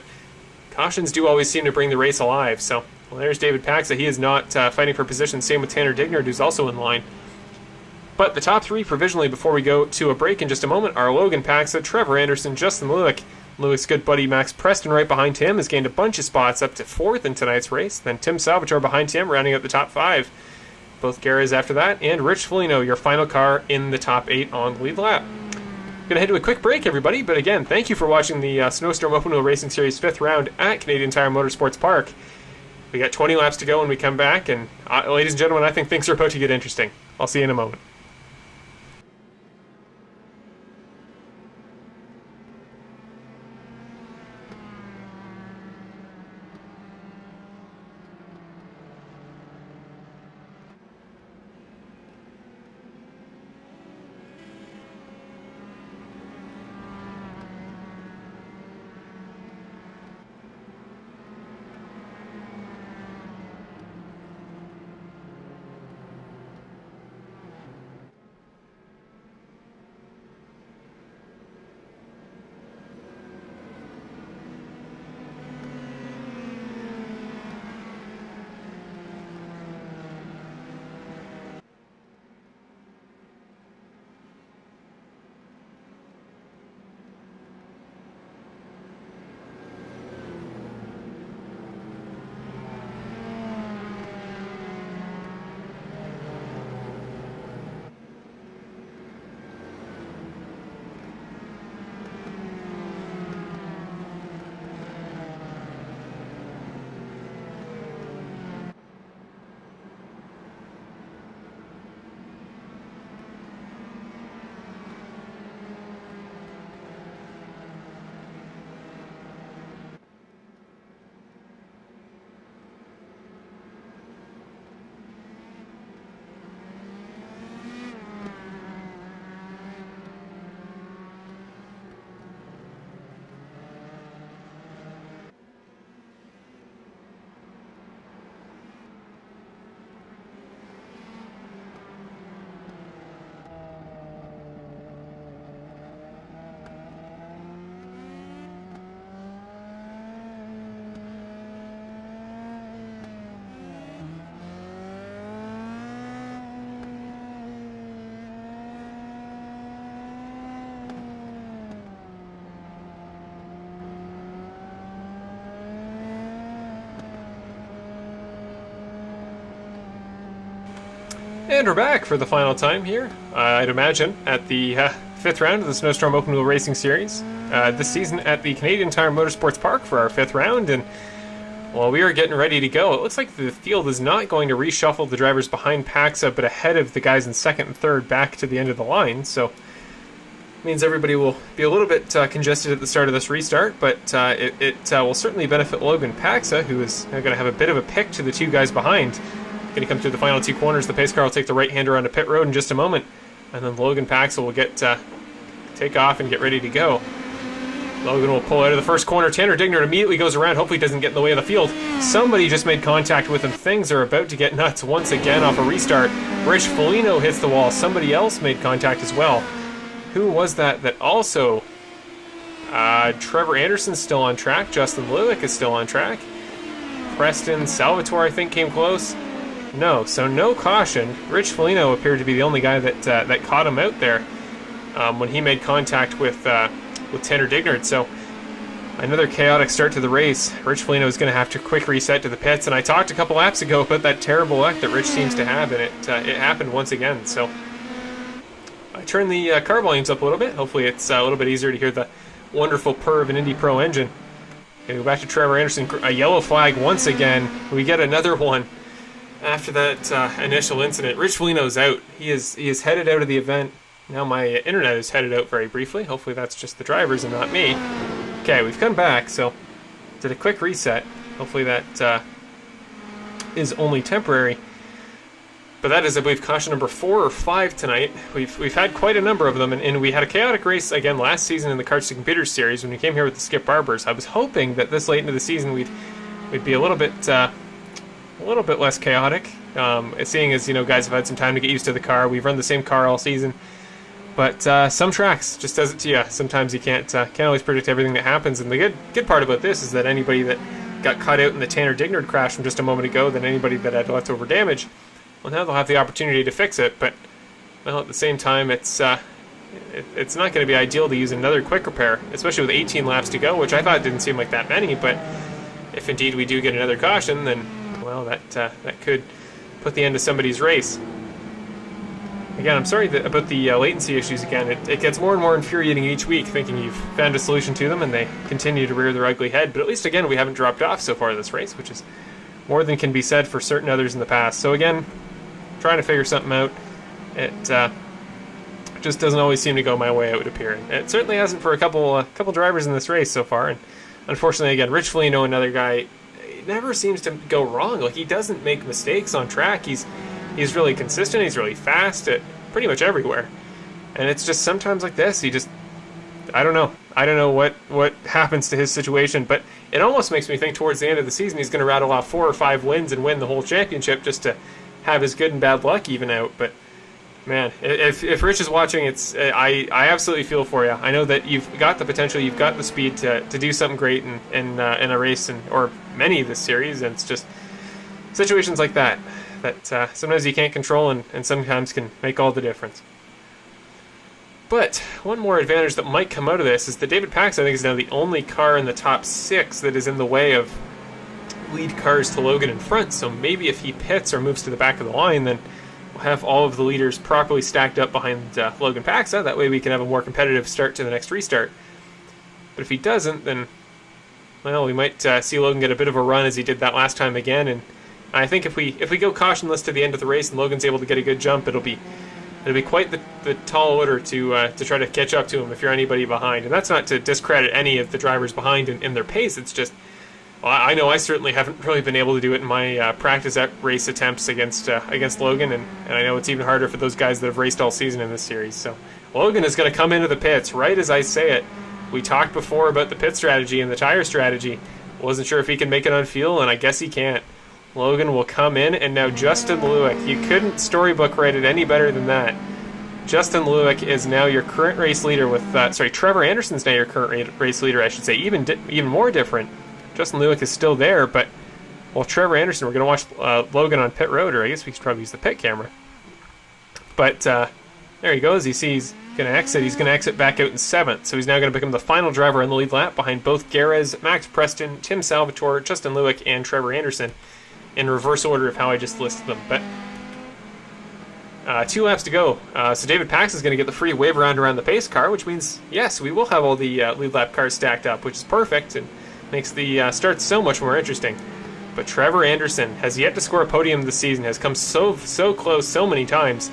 cautions do always seem to bring the race alive. So, well, there's David Pacza. He is not fighting for position. Same with Tanner Dignard, who's also in line. But the top three provisionally before we go to a break in just a moment are Logan Pacza, Trevor Anderson, Justin Lueck. Lueck's good buddy Max Preston right behind him has gained a bunch of spots up to fourth in tonight's race. Then Tim Salvatore behind him, rounding out the top five. Both Guerras after that, and Rich Foligno, your final car in the top 8 on the lead lap. Going to head to a quick break, everybody, but again, thank you for watching the Snowstorm Open Wheel Racing Series 5th round at Canadian Tire Motorsports Park. We got 20 laps to go when we come back, and ladies and gentlemen, I think things are about to get interesting. I'll see you in a moment. And we're back for the final time here, I'd imagine, at the 5th round of the Snowstorm Open Wheel Racing Series. This season at the Canadian Tire Motorsports Park for our 5th round, and well, we are getting ready to go. It looks like the field is not going to reshuffle the drivers behind Pacza, but ahead of the guys in 2nd and 3rd back to the end of the line, so it means everybody will be a little bit congested at the start of this restart, but it will certainly benefit Logan Pacza, who is now going to have a bit of a pick to the two guys behind. Going to come through the final 2 corners. The pace car will take the right-hander onto pit road in just a moment, and then Logan Pacza will take off and get ready to go. Logan will pull out of the first corner. Tanner Dignard immediately goes around. Hopefully doesn't get in the way of the field. Somebody just made contact with him. Things are about to get nuts once again off a restart. Rich Foligno hits the wall. Somebody else made contact as well. Who was that also... Trevor Anderson's still on track. Justin Lewick is still on track. Preston Salvatore, I think, came close. No, so no caution. Rich Foligno appeared to be the only guy that caught him out there when he made contact with Tanner Dignard. So another chaotic start to the race. Rich Foligno is going to have to quick reset to the pits, and I talked a couple laps ago about that terrible luck that Rich seems to have, and it happened once again. So I turned the car volumes up a little bit. Hopefully it's a little bit easier to hear the wonderful purr of an Indy Pro engine. Okay, go back to Trevor Anderson. A yellow flag once again. We get another one. After that initial incident, Rich Foligno's out. He is headed out of the event. Now my internet is headed out very briefly. Hopefully that's just the drivers and not me. Okay, we've come back, so did a quick reset. Hopefully that is only temporary. But that is, I believe, caution number 4 or 5 tonight. We've had quite a number of them, and we had a chaotic race again last season in the Carts to Computers series when we came here with the Skip Barbers. I was hoping that this late into the season we'd be a little bit less chaotic, seeing as, guys have had some time to get used to the car. We've run the same car all season, but some tracks just does it to you. Sometimes you can't always predict everything that happens, and the good part about this is that anybody that got caught out in the Tanner Dignard crash from just a moment ago, than anybody that had leftover damage, well, now they'll have the opportunity to fix it, but well, at the same time, it's not going to be ideal to use another quick repair, especially with 18 laps to go, which I thought didn't seem like that many, but if indeed we do get another caution, then well, that could put the end to somebody's race. Again, I'm sorry about the latency issues again. It gets more and more infuriating each week, thinking you've found a solution to them, and they continue to rear their ugly head. But at least, again, we haven't dropped off so far this race, which is more than can be said for certain others in the past. So again, trying to figure something out. It just doesn't always seem to go my way, it would appear. And it certainly hasn't for a couple drivers in this race so far. And unfortunately, again, Rich Foligno, another guy, never seems to go wrong. Like, he doesn't make mistakes on track. He's really consistent. He's really fast at pretty much everywhere. And it's just sometimes like this, I don't know what happens to his situation, but it almost makes me think towards the end of the season he's going to rattle off 4 or 5 wins and win the whole championship just to have his good and bad luck even out. But man, if Rich is watching, I absolutely feel for you. I know that you've got the potential, you've got the speed to do something great in a race or many of this series, and it's just situations like that sometimes you can't control and sometimes can make all the difference. But one more advantage that might come out of this is that David Pacza, I think, is now the only car in the top 6 that is in the way of lead cars to Logan in front. So maybe if he pits or moves to the back of the line, then we'll have all of the leaders properly stacked up behind Logan Pacza. That way we can have a more competitive start to the next restart. But if he doesn't, then well, we might see Logan get a bit of a run as he did that last time again. And I think if we go cautionless to the end of the race and Logan's able to get a good jump, it'll be quite the tall order to try to catch up to him if you're anybody behind. And that's not to discredit any of the drivers behind in their pace. It's just, well, I know I certainly haven't really been able to do it in my practice race attempts against Logan, and I know it's even harder for those guys that have raced all season in this series. So Logan is going to come into the pits right as I say it. We talked before about the pit strategy and the tire strategy. Wasn't sure if he can make it on fuel, and I guess he can't. Logan will come in, and now Justin Lewick. You couldn't storybook write it any better than that. Justin Lewick is now your current race leader with... Trevor Anderson's now your current race leader, I should say. Even more different. Justin Lewick is still there, but... Well, Trevor Anderson, we're going to watch Logan on pit road, or I guess we should probably use the pit camera. But there he goes. You see he's going to exit. He's going to exit back out in 7th. So he's now going to become the final driver on the lead lap behind both Garez, Max Preston, Tim Salvatore, Justin Lewick, and Trevor Anderson, in reverse order of how I just listed them. But 2 laps to go. So David Pacza is going to get the free wave around the pace car, which means, yes, we will have all the lead lap cars stacked up, which is perfect and makes the start so much more interesting. But Trevor Anderson has yet to score a podium this season, has come so close so many times.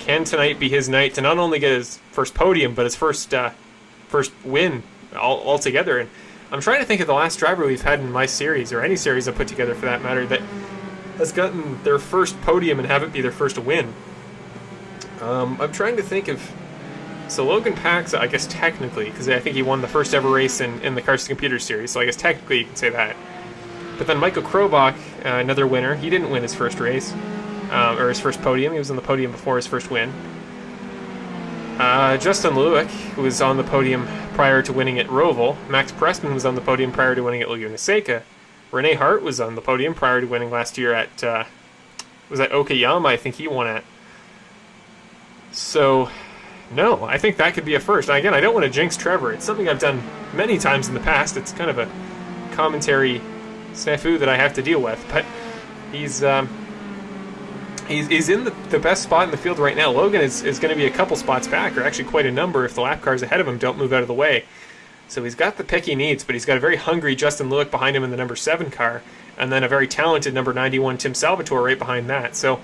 Can tonight be his night to not only get his first podium, but his first win altogether? And I'm trying to think of the last driver we've had in my series, or any series I've put together for that matter, that has gotten their first podium and have it be their first win. I'm trying to think of... So Logan Pacza, I guess technically, because I think he won the first ever race in the Cars to Computers series, so I guess technically you can say that. But then Michael Krobach, another winner, he didn't win his first race, or his first podium. He was on the podium before his first win. Justin Lewick, who was on the podium prior to winning at Roval. Max Preston was on the podium prior to winning at Laguna Seca. Rene Hart was on the podium prior to winning last year at, was that Okayama, I think he won at. So, no, I think that could be a first. Again, I don't want to jinx Trevor. It's something I've done many times in the past. It's kind of a commentary snafu that I have to deal with. But he's in the best spot in the field right now. Logan is going to be a couple spots back, or actually quite a number if the lap cars ahead of him don't move out of the way. So he's got the pick he needs, but he's got a very hungry Justin Lewick behind him in the number 7 car, and then a very talented number 91 Tim Salvatore right behind that. So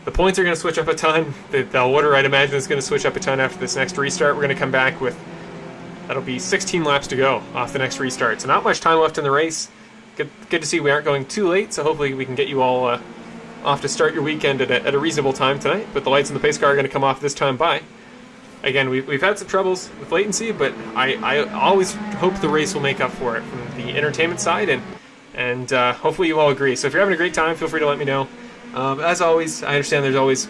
the points are going to switch up a ton. The order, I'd imagine, is going to switch up a ton after this next restart. We're going to come back with, that'll be 16 laps to go off the next restart. So not much time left in the race. Good to see we aren't going too late, so hopefully we can get you all off to start your weekend at a reasonable time tonight. But the lights in the pace car are going to come off this time by. Again, we've had some troubles with latency, but I always hope the race will make up for it from the entertainment side, and hopefully you all agree. So if you're having a great time, feel free to let me know. As always, I understand there's always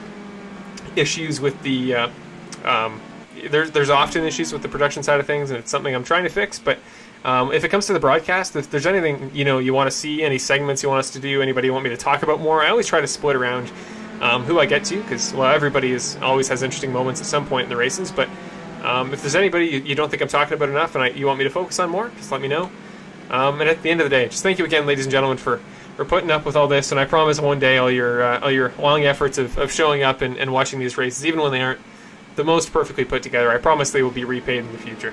issues with the there's often issues with the production side of things, and it's something I'm trying to fix. But if it comes to the broadcast, if there's anything you want to see, any segments you want us to do, anybody you want me to talk about more, I always try to split around who I get to, because everybody always has interesting moments at some point in the races. But if there's anybody you don't think I'm talking about enough and you want me to focus on more, just let me know. And at the end of the day, just thank you again, ladies and gentlemen, for putting up with all this. And I promise one day all your long efforts of showing up and watching these races, even when they aren't the most perfectly put together, I promise they will be repaid in the future.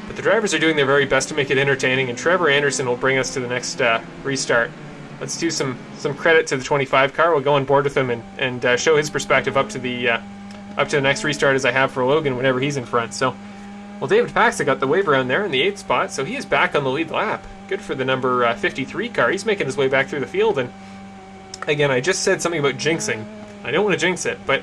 But the drivers are doing their very best to make it entertaining, and Trevor Anderson will bring us to the next restart. Let's do some credit to the 25 car. We'll go on board with him and show his perspective up to the next restart as I have for Logan whenever he's in front. So, well, David Pacza got the wave around there in the 8th spot, so he is back on the lead lap. Good for the number 53 car. He's making his way back through the field. And again, I just said something about jinxing. I don't want to jinx it, but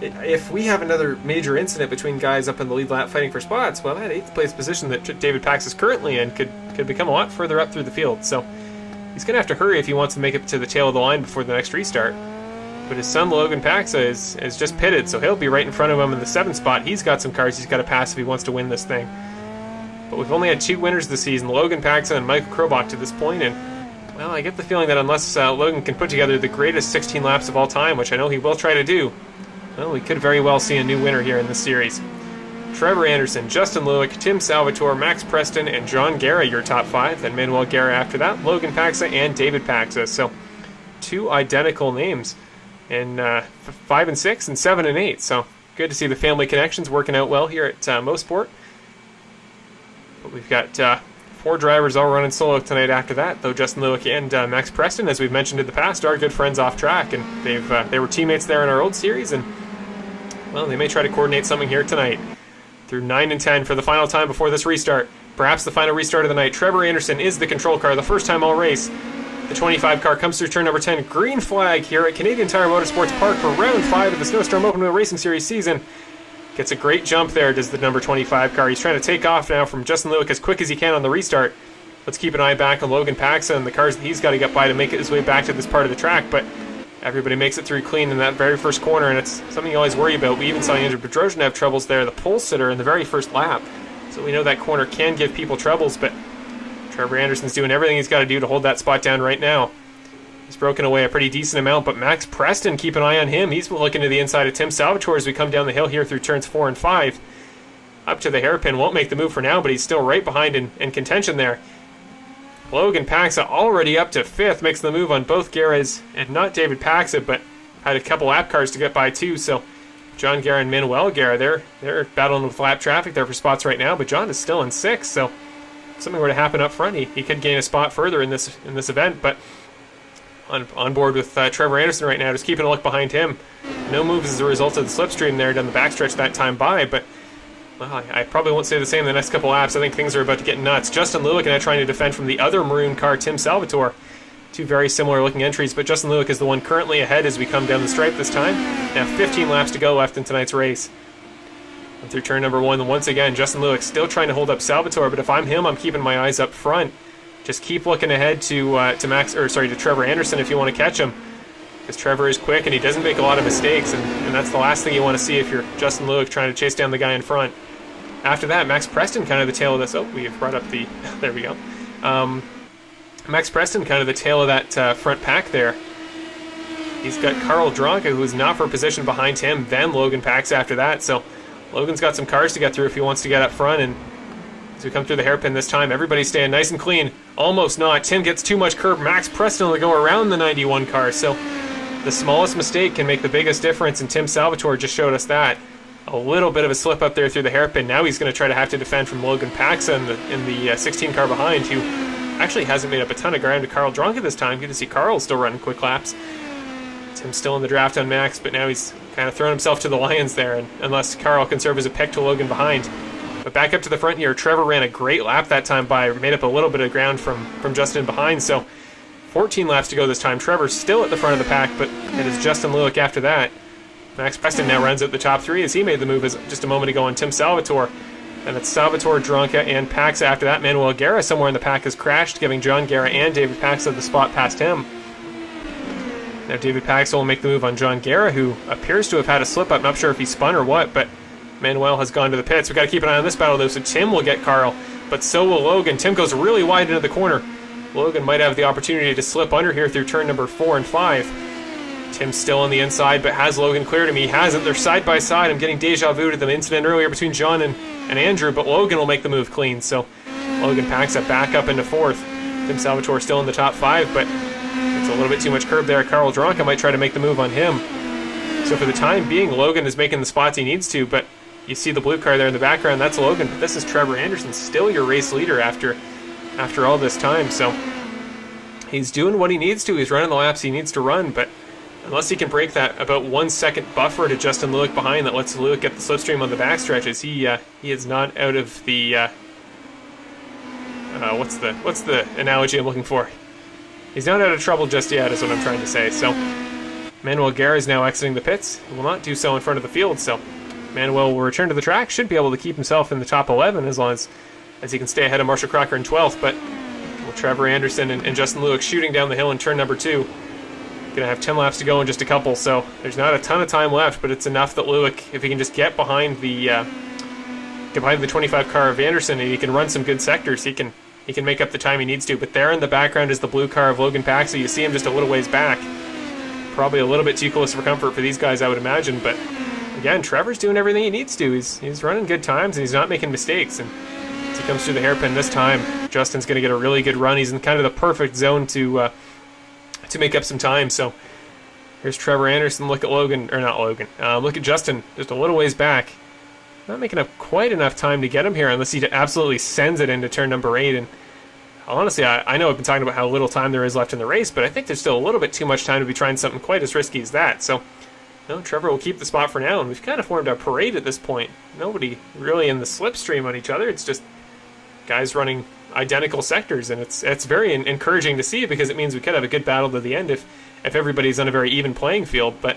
if we have another major incident between guys up in the lead lap fighting for spots, well, that 8th place position that David Pacza is currently in could become a lot further up through the field. So he's going to have to hurry if he wants to make it to the tail of the line before the next restart. But his son, Logan Pacza, is just pitted, so he'll be right in front of him in the 7th spot. He's got some cars he's got to pass if he wants to win this thing. But we've only had 2 winners this season, Logan Pacza and Michael Krobach to this point, and, well, I get the feeling that unless Logan can put together the greatest 16 laps of all time, which I know he will try to do, well, we could very well see a new winner here in this series. Trevor Anderson, Justin Lewick, Tim Salvatore, Max Preston, and John Guerra, your top 5. Then Manuel Guerra after that, Logan Pacza, and David Pacza. So 2 identical names in 5 and 6 and 7 and 8. So good to see the family connections working out well here at Mosport. But we've got 4 drivers all running solo tonight after that, though Justin Lewick and Max Preston, as we've mentioned in the past, are good friends off track, and they were teammates there in our old series, and, well, they may try to coordinate something here tonight. Through 9 and 10 for the final time before this restart. Perhaps the final restart of the night. Trevor Anderson is the control car, the first time all race. The 25 car comes through turn number 10. Green flag here at Canadian Tire Motorsports Park for round 5 of the Snowstorm Open Wheel Racing Series season. Gets a great jump there, does the number 25 car. He's trying to take off now from Justin Lewick as quick as he can on the restart. Let's keep an eye back on Logan Pacza and the cars that he's got to get by to make it his way back to this part of the track, but everybody makes it through clean in that very first corner, and it's something you always worry about. We even saw Andrew Bedrossian have troubles there, the pole sitter in the very first lap. So we know that corner can give people troubles, but Trevor Anderson's doing everything he's got to do to hold that spot down right now. He's broken away a pretty decent amount, but Max Preston, keep an eye on him. He's looking to the inside of Tim Salvatore as we come down the hill here through turns 4 and 5. Up to the hairpin, won't make the move for now, but he's still right behind in contention there. Logan Pacza already up to 5th, makes the move on both Guerras, and not David Pacza, but had a couple lap cars to get by too, so John Guerra and Manuel Guerra, they're battling with lap traffic there for spots right now, but John is still in 6th, so if something were to happen up front, he could gain a spot further in this event, but on board with Trevor Anderson right now, just keeping a look behind him. No moves as a result of the slipstream there down the backstretch that time by, but well, I probably won't say the same the next couple laps. I think things are about to get nuts. Justin Lewick now trying to defend from the other maroon car, Tim Salvatore. Two very similar looking entries, but Justin Lewick is the one currently ahead as we come down the stripe this time. Now 15 laps to go left in tonight's race. And through turn number 1, once again, Justin Lewick still trying to hold up Salvatore, but if I'm him, I'm keeping my eyes up front. Just keep looking ahead to Trevor Anderson if you want to catch him, because Trevor is quick and he doesn't make a lot of mistakes, and that's the last thing you want to see if you're Justin Lewick trying to chase down the guy in front. After that, Max Preston kind of the tail of this. Oh, we have brought up the... there we go. Max Preston kind of the tail of that front pack there. He's got Carl Dronka, who is not for a position behind him, then Logan Pacza after that, so Logan's got some cars to get through if he wants to get up front, and as we come through the hairpin this time, everybody's staying nice and clean. Almost not. Tim gets too much curb. Max Preston will go around the 91 car, so the smallest mistake can make the biggest difference, and Tim Salvatore just showed us that. A little bit of a slip up there through the hairpin. Now he's going to try to have to defend from Logan Pacza in the 16 car behind, who actually hasn't made up a ton of ground to Carl Dronka this time. Good to see Carl still running quick laps. Tim's still in the draft on Max, but now he's kind of thrown himself to the lions there, and unless Carl can serve as a pick to Logan behind. But back up to the front here, Trevor ran a great lap that time by, made up a little bit of ground from Justin behind, so 14 laps to go this time. Trevor's still at the front of the pack, but it is Justin Lewick after that. Max Preston now runs out the top 3 as he made the move just a moment ago on Tim Salvatore. And it's Salvatore, Dronka, and Pacza after that. Manuel Guerra somewhere in the pack has crashed, giving John Guerra and David Pacza the spot past him. Now David Pacza will make the move on John Guerra, who appears to have had a slip-up. Not sure if he spun or what, but Manuel has gone to the pits. We've got to keep an eye on this battle, though, so Tim will get Carl, but so will Logan. Tim goes really wide into the corner. Logan might have the opportunity to slip under here through turn number 4 and 5. Tim's still on the inside, but has Logan cleared him? He hasn't. They're side by side. I'm getting deja vu to the incident earlier between John and Andrew, but Logan will make the move clean, so Logan Pacza back up into 4th. Tim Salvatore still in the top 5, but it's a little bit too much curb there. Carl Dronka might try to make the move on him. So for the time being, Logan is making the spots he needs to, but you see the blue car there in the background. That's Logan, but this is Trevor Anderson, still your race leader after all this time, so he's doing what he needs to. He's running the laps he needs to run, but unless he can break that about 1 second buffer to Justin Lewick behind that lets Lewick get the slipstream on the backstretches, he is not out of the what's the analogy I'm looking for? He's not out of trouble just yet, is what I'm trying to say. So Manuel Guerra is now exiting the pits. He will not do so in front of the field, so Manuel will return to the track, should be able to keep himself in the top 11 as long as he can stay ahead of Marshall Crocker in 12th, but Trevor Anderson and Justin Lewick shooting down the hill in turn number 2. Gonna have 10 laps to go in just a couple, so there's not a ton of time left, but it's enough that Lewick, if he can just get behind the 25 car of Anderson and he can run some good sectors, he can make up the time he needs to. But there in the background is the blue car of Logan Pacza. You see him just a little ways back. Probably a little bit too close for comfort for these guys, I would imagine, but again, Trevor's doing everything he needs to. He's running good times and he's not making mistakes, and as he comes through the hairpin this time, Justin's gonna get a really good run. He's in kind of the perfect zone to make up some time. So here's Trevor Anderson. Look at Logan, or not Logan. Look at Justin, just a little ways back. Not making up quite enough time to get him here, unless he absolutely sends it into turn number 8. And honestly, I know I've been talking about how little time there is left in the race, but I think there's still a little bit too much time to be trying something quite as risky as that. So no, Trevor will keep the spot for now, and we've kind of formed a parade at this point. Nobody really in the slipstream on each other. It's just guys running identical sectors, and it's very encouraging to see, because it means we could have a good battle to the end if everybody's on a very even playing field. But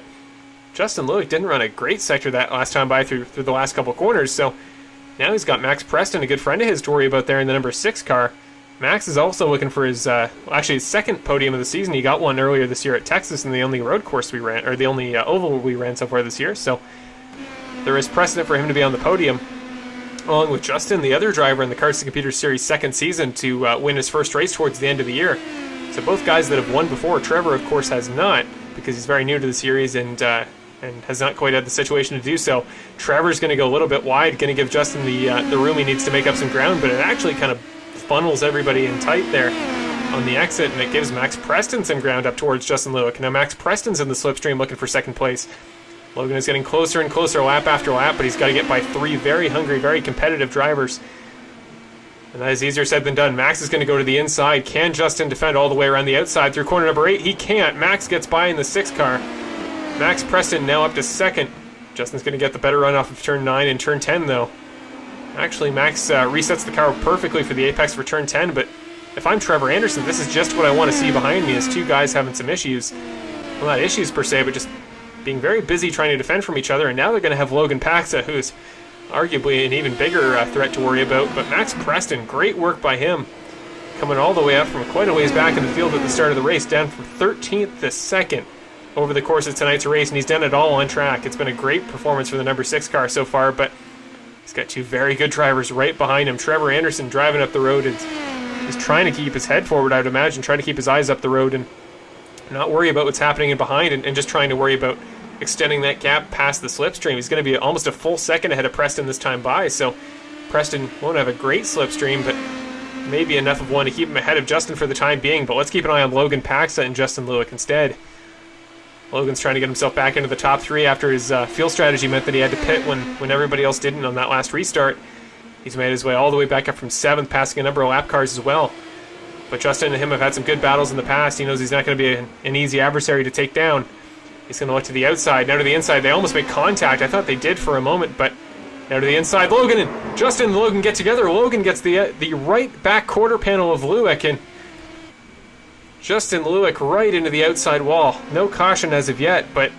Justin Lewick didn't run a great sector that last time by through the last couple corners, so now he's got Max Preston, a good friend of his, to worry about there in the number 6 car. Max is also looking for his his second podium of the season. He got one earlier this year at Texas in the only road course we ran, or the only oval we ran so far this year, so there is precedent for him to be on the podium, along with Justin, the other driver in the Cars to Computers Series second season, to win his first race towards the end of the year. So both guys that have won before. Trevor, of course, has not, because he's very new to the series and has not quite had the situation to do so. Trevor's going to go a little bit wide, going to give Justin the room he needs to make up some ground, but it actually kind of funnels everybody in tight there. on the exit, and it gives Max Preston some ground up towards Justin Lewick. Now Max Preston's in the slipstream looking for second place. Logan is getting closer and closer lap after lap, but he's got to get by 3 very hungry, very competitive drivers. And that is easier said than done. Max is going to go to the inside. Can Justin defend all the way around the outside through corner number 8? He can't. Max gets by in the 6 car. Max Preston now up to second. Justin's going to get the better run off of turn 9 and turn 10, though. Actually, Max resets the car perfectly for the apex for turn 10, but if I'm Trevor Anderson, this is just what I want to see behind me, is 2 guys having some issues. Well, not issues per se, but just being very busy trying to defend from each other, and now they're going to have Logan Pacza, who's arguably an even bigger threat to worry about. But Max Preston, great work by him, coming all the way up from quite a ways back in the field at the start of the race, down from 13th to 2nd over the course of tonight's race, and he's done it all on track. It's been a great performance for the number 6 car so far, but he's got 2 very good drivers right behind him. Trevor Anderson driving up the road and is trying to keep his head forward, I would imagine, trying to keep his eyes up the road and not worry about what's happening in behind, and just trying to worry about extending that gap past the slipstream. He's going to be almost a full second ahead of Preston this time by, so Preston won't have a great slipstream, but maybe enough of one to keep him ahead of Justin for the time being. But let's keep an eye on Logan Pacza and Justin Lewick instead. Logan's trying to get himself back into the top 3 after his fuel strategy meant that he had to pit when everybody else didn't on that last restart. He's made his way all the way back up from 7th, passing a number of lap cars as well. But Justin and him have had some good battles in the past. He knows he's not going to be an easy adversary to take down. He's going to look to the outside. Now to the inside. They almost made contact. I thought they did for a moment, but now to the inside. Logan and Justin and Logan get together. Logan gets the right back quarter panel of Lewick, and Justin Lewick right into the outside wall. No caution as of yet, but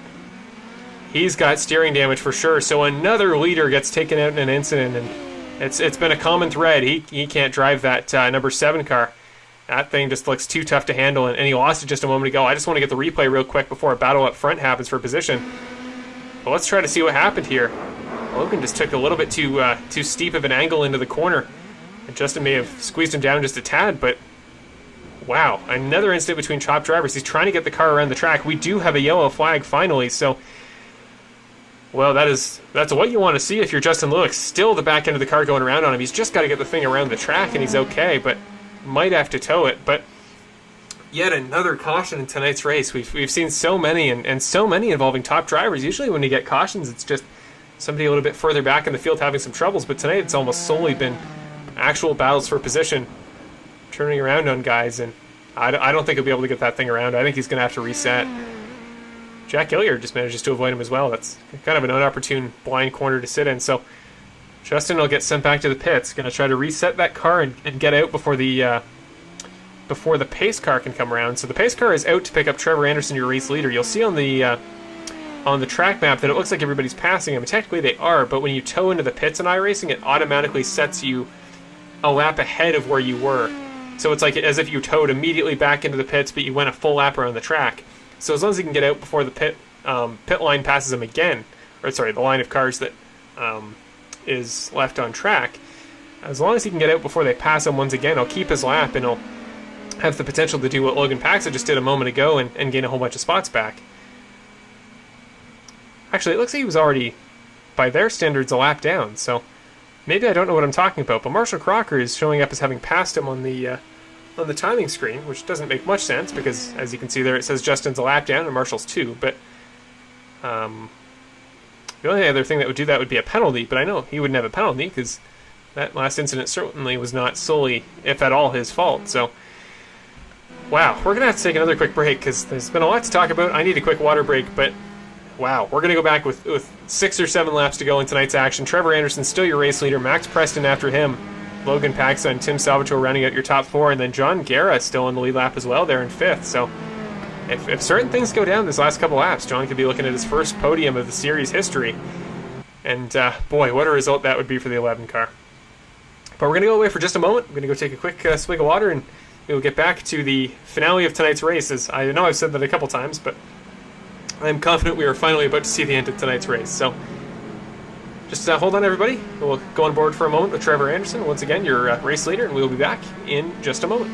he's got steering damage for sure. So another leader gets taken out in an incident, and it's been a common thread. He can't drive that number 7 car. That thing just looks too tough to handle, and he lost it just a moment ago. I just want to get the replay real quick before a battle up front happens for position. But let's try to see what happened here. Logan just took a little bit too steep of an angle into the corner, and Justin may have squeezed him down just a tad, but wow, another incident between top drivers. He's trying to get the car around the track. We do have a yellow flag finally, so well, that's what you want to see if you're Justin Lewick. Still the back end of the car going around on him. He's just got to get the thing around the track, and he's okay, but might have to tow it. But yet another caution in tonight's race. We've seen so many, and so many involving top drivers. Usually when you get cautions, it's just somebody a little bit further back in the field having some troubles, but tonight it's almost solely been actual battles for position, turning around on guys, and I don't think he'll be able to get that thing around. I think he's going to have to reset. Jack Hilliard just manages to avoid him as well. That's kind of an inopportune blind corner to sit in. So Justin will get sent back to the pits. Going to try to reset that car and get out before the pace car can come around. So the pace car is out to pick up Trevor Anderson, your race leader. You'll see on the track map that it looks like everybody's passing him. Technically they are, but when you tow into the pits in iRacing, it automatically sets you a lap ahead of where you were. So it's like as if you towed immediately back into the pits, but you went a full lap around the track. So as long as he can get out before the pit line passes him again, or sorry, the line of cars that is left on track, as long as he can get out before they pass him once again, he'll keep his lap, and he'll have the potential to do what Logan Pacza just did a moment ago and gain a whole bunch of spots back. Actually, it looks like he was already, by their standards, a lap down, so maybe I don't know what I'm talking about, but Marshall Crocker is showing up as having passed him on the timing screen, which doesn't make much sense because, as you can see there, it says Justin's a lap down and Marshall's 2, but the only other thing that would do that would be a penalty, but I know he wouldn't have a penalty because that last incident certainly was not solely, if at all, his fault. So, wow, we're going to have to take another quick break because there's been a lot to talk about. I need a quick water break, but wow, we're going to go back with 6 or 7 laps to go in tonight's action. Trevor Anderson still your race leader, Max Preston after him, Logan Pacza and Tim Salvatore rounding out your top 4, and then John Guerra still in the lead lap as well there in 5th. So if certain things go down this last couple laps, John could be looking at his first podium of the series history. And boy, what a result that would be for the 11 car. But we're going to go away for just a moment. We're going to go take a quick swig of water, and we will get back to the finale of tonight's race. As I know I've said that a couple times, but I'm confident we are finally about to see the end of tonight's race. So just hold on, everybody. We'll go on board for a moment with Trevor Anderson, once again, your race leader, and we'll be back in just a moment.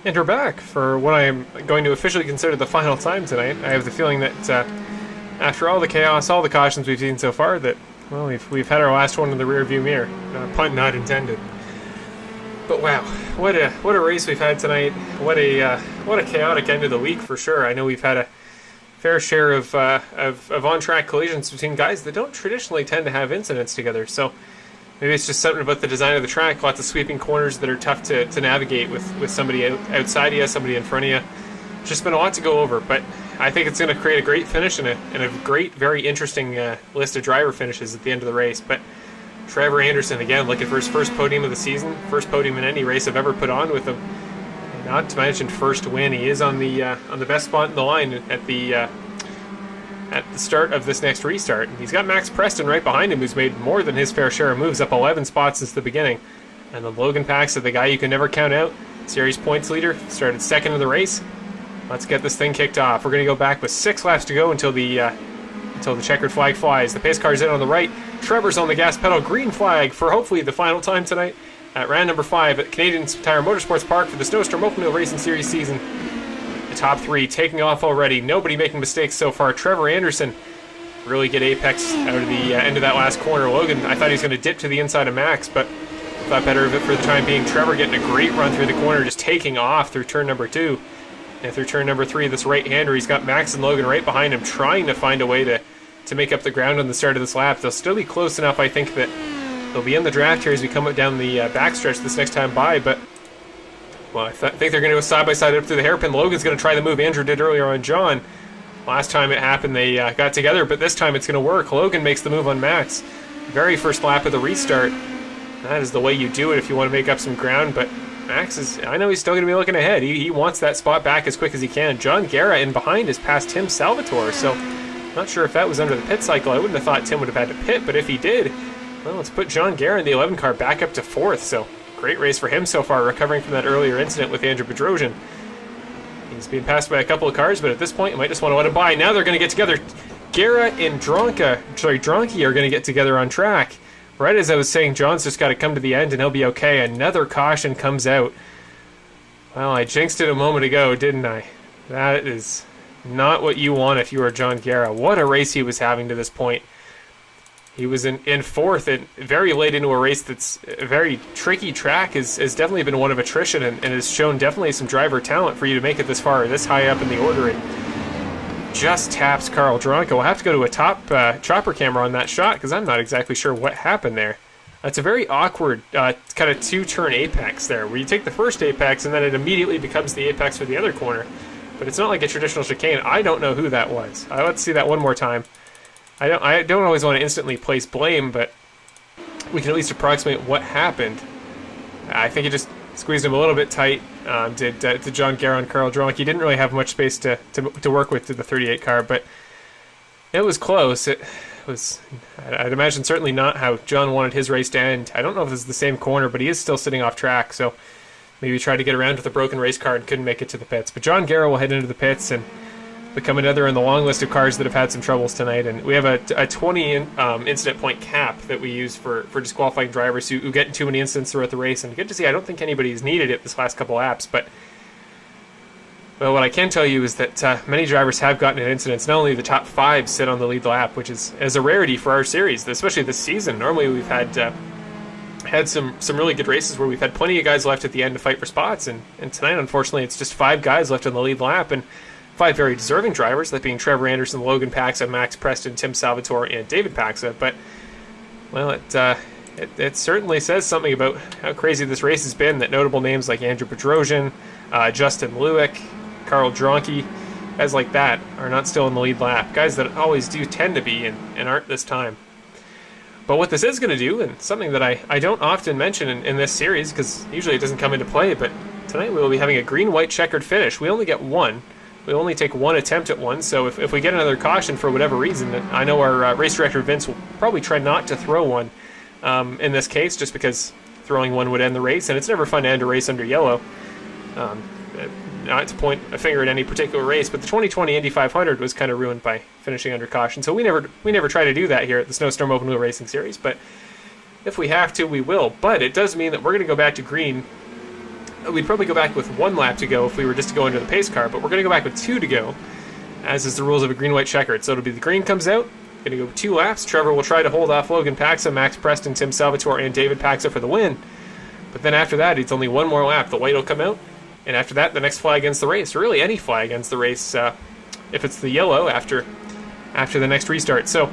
And we're back for what I am going to officially consider the final time tonight. I have the feeling that after all the chaos, all the cautions we've seen so far, that, well, we've had our last one in the rearview mirror. Pun not intended. But wow, what a race we've had tonight. What a chaotic end of the week for sure. I know we've had a fair share of on-track collisions between guys that don't traditionally tend to have incidents together. So maybe it's just something about the design of the track. Lots of sweeping corners that are tough to navigate with somebody outside of you, somebody in front of you. It's just been a lot to go over, but I think it's going to create a great finish and a great, very interesting list of driver finishes at the end of the race. But Trevor Anderson, again, looking for his first podium of the season, first podium in any race I've ever put on with him. And not to mention first win. He is on the best spot in the line at the start of this next restart. He's got Max Preston right behind him, who's made more than his fair share of moves, up 11 spots since the beginning. And then Logan Pacza, the guy you can never count out, series points leader, started second in the race. Let's get this thing kicked off. We're going to go back with 6 laps to go until the checkered flag flies. The pace car's in on the right. Trevor's on the gas pedal. Green flag for hopefully the final time tonight at round number 5 at Canadian Tire Motorsports Park for the Snowstorm Open Wheel Racing Series season. The top 3 taking off already. Nobody making mistakes so far. Trevor Anderson really get apex out of the end of that last corner. Logan, I thought he was going to dip to the inside of Max, but thought better of it for the time being. Trevor getting a great run through the corner, just taking off through turn number 2. And through turn number 3, this right-hander, he's got Max and Logan right behind him, trying to find a way to make up the ground on the start of this lap. They'll still be close enough, I think, that they'll be in the draft here as we come down the backstretch this next time by, but well, I think they're going to go side-by-side up through the hairpin. Logan's going to try the move Andrew did earlier on John. Last time it happened, they got together, but this time it's going to work. Logan makes the move on Max. Very first lap of the restart. That is the way you do it if you want to make up some ground, but Max is, I know he's still going to be looking ahead. He wants that spot back as quick as he can. John Guerra in behind is past Tim Salvatore, so not sure if that was under the pit cycle. I wouldn't have thought Tim would have had to pit, but if he did, well, let's put John Guerra in the 11 car back up to 4th, so great race for him so far, recovering from that earlier incident with Andrew Bedrossian. He's being passed by a couple of cars, but at this point, you might just want to let him by. Now they're going to get together. Guerra and Dronke are going to get together on track. Right as I was saying, John's just got to come to the end and he'll be okay. Another caution comes out. Well, I jinxed it a moment ago, didn't I? That is not what you want if you are John Guerra. What a race he was having to this point. He was in 4th and very late into a race that's a very tricky track. Has definitely been one of attrition and has shown definitely some driver talent for you to make it this far, this high up in the order. Just taps Carl Dronke. We'll have to go to a top chopper camera on that shot because I'm not exactly sure what happened there. That's a very awkward kind of 2-turn apex there, where you take the first apex and then it immediately becomes the apex for the other corner. But it's not like a traditional chicane. I don't know who that was. Let's see that one more time. I don't always want to instantly place blame, but we can at least approximate what happened. I think he just squeezed him a little bit tight. To John Guerra and Carl Dronke. He didn't really have much space to work with to the 38 car, but it was close. It was, I'd imagine, certainly not how John wanted his race to end. I don't know if this is the same corner, but he is still sitting off track, so maybe he tried to get around with a broken race car and couldn't make it to the pits. But John Guerra will head into the pits and become another in the long list of cars that have had some troubles tonight. And we have a 20 incident point cap that we use for disqualifying drivers who get in too many incidents throughout the race. And good to see, I don't think anybody's needed it this last couple laps. But well, what I can tell you is that many drivers have gotten in incidents. Not only the top 5 sit on the lead lap, which is a rarity for our series, especially this season. Normally we've had some really good races where we've had plenty of guys left at the end to fight for spots. And tonight, unfortunately, it's just 5 guys left on the lead lap. And 5 very deserving drivers, that being Trevor Anderson, Logan Pacza, Max Preston, Tim Salvatore, and David Pacza. But, well, it certainly says something about how crazy this race has been, that notable names like Andrew Bedrossian, Justin Lewick, Carl Dronke, guys like that are not still in the lead lap. Guys that always do tend to be and aren't this time. But what this is going to do, and something that I don't often mention in this series, because usually it doesn't come into play, but tonight we will be having a green-white checkered finish. We only get one. We only take one attempt at one, so if we get another caution for whatever reason, I know our race director Vince will probably try not to throw one in this case, just because throwing one would end the race, and it's never fun to end a race under yellow. Not to point a finger at any particular race, but the 2020 Indy 500 was kind of ruined by finishing under caution, so we never try to do that here at the Snowstorm Open Wheel Racing Series, but if we have to, we will. But it does mean that we're going to go back to green we'd probably go back with 1 lap to go if we were just to go into the pace car, but we're going to go back with 2 to go, as is the rules of a green-white checkered. So it'll be the green comes out, going to go 2 laps. Trevor will try to hold off Logan Pacza, Max Preston, Tim Salvatore, and David Pacza for the win. But then after that, it's only 1 more lap. The white will come out, and after that, the next flag ends the race. Or really, any flag ends the race if it's the yellow after the next restart. So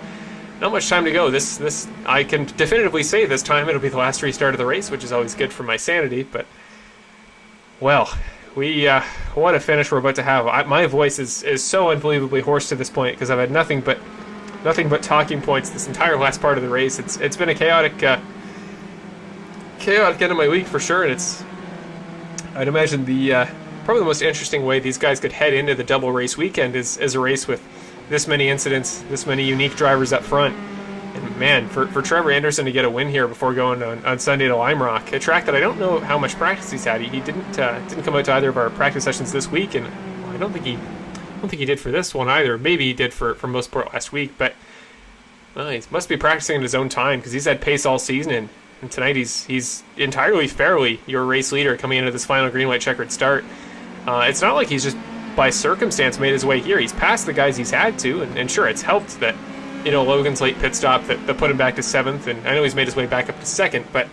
not much time to go. This I can definitively say this time it'll be the last restart of the race, which is always good for my sanity. But well, what a finish we're about to have. My voice is so unbelievably hoarse to this point because I've had nothing but talking points this entire last part of the race. It's been a chaotic end of my week for sure, and I'd imagine probably the most interesting way these guys could head into the double race weekend is a race with this many incidents, this many unique drivers up front. And man, for Trevor Anderson to get a win here before going on Sunday to Lime Rock, a track that I don't know how much practice he's had. He didn't come out to either of our practice sessions this week, and I don't think he did for this one either. Maybe he did for most part last week, but well, he must be practicing at his own time because he's had pace all season, and tonight he's entirely fairly your race leader coming into this final green-white checkered start. It's not like he's just by circumstance made his way here. He's passed the guys he's had to, and sure, it's helped that Logan's late pit stop that put him back to 7th, and I know he's made his way back up to 2nd, but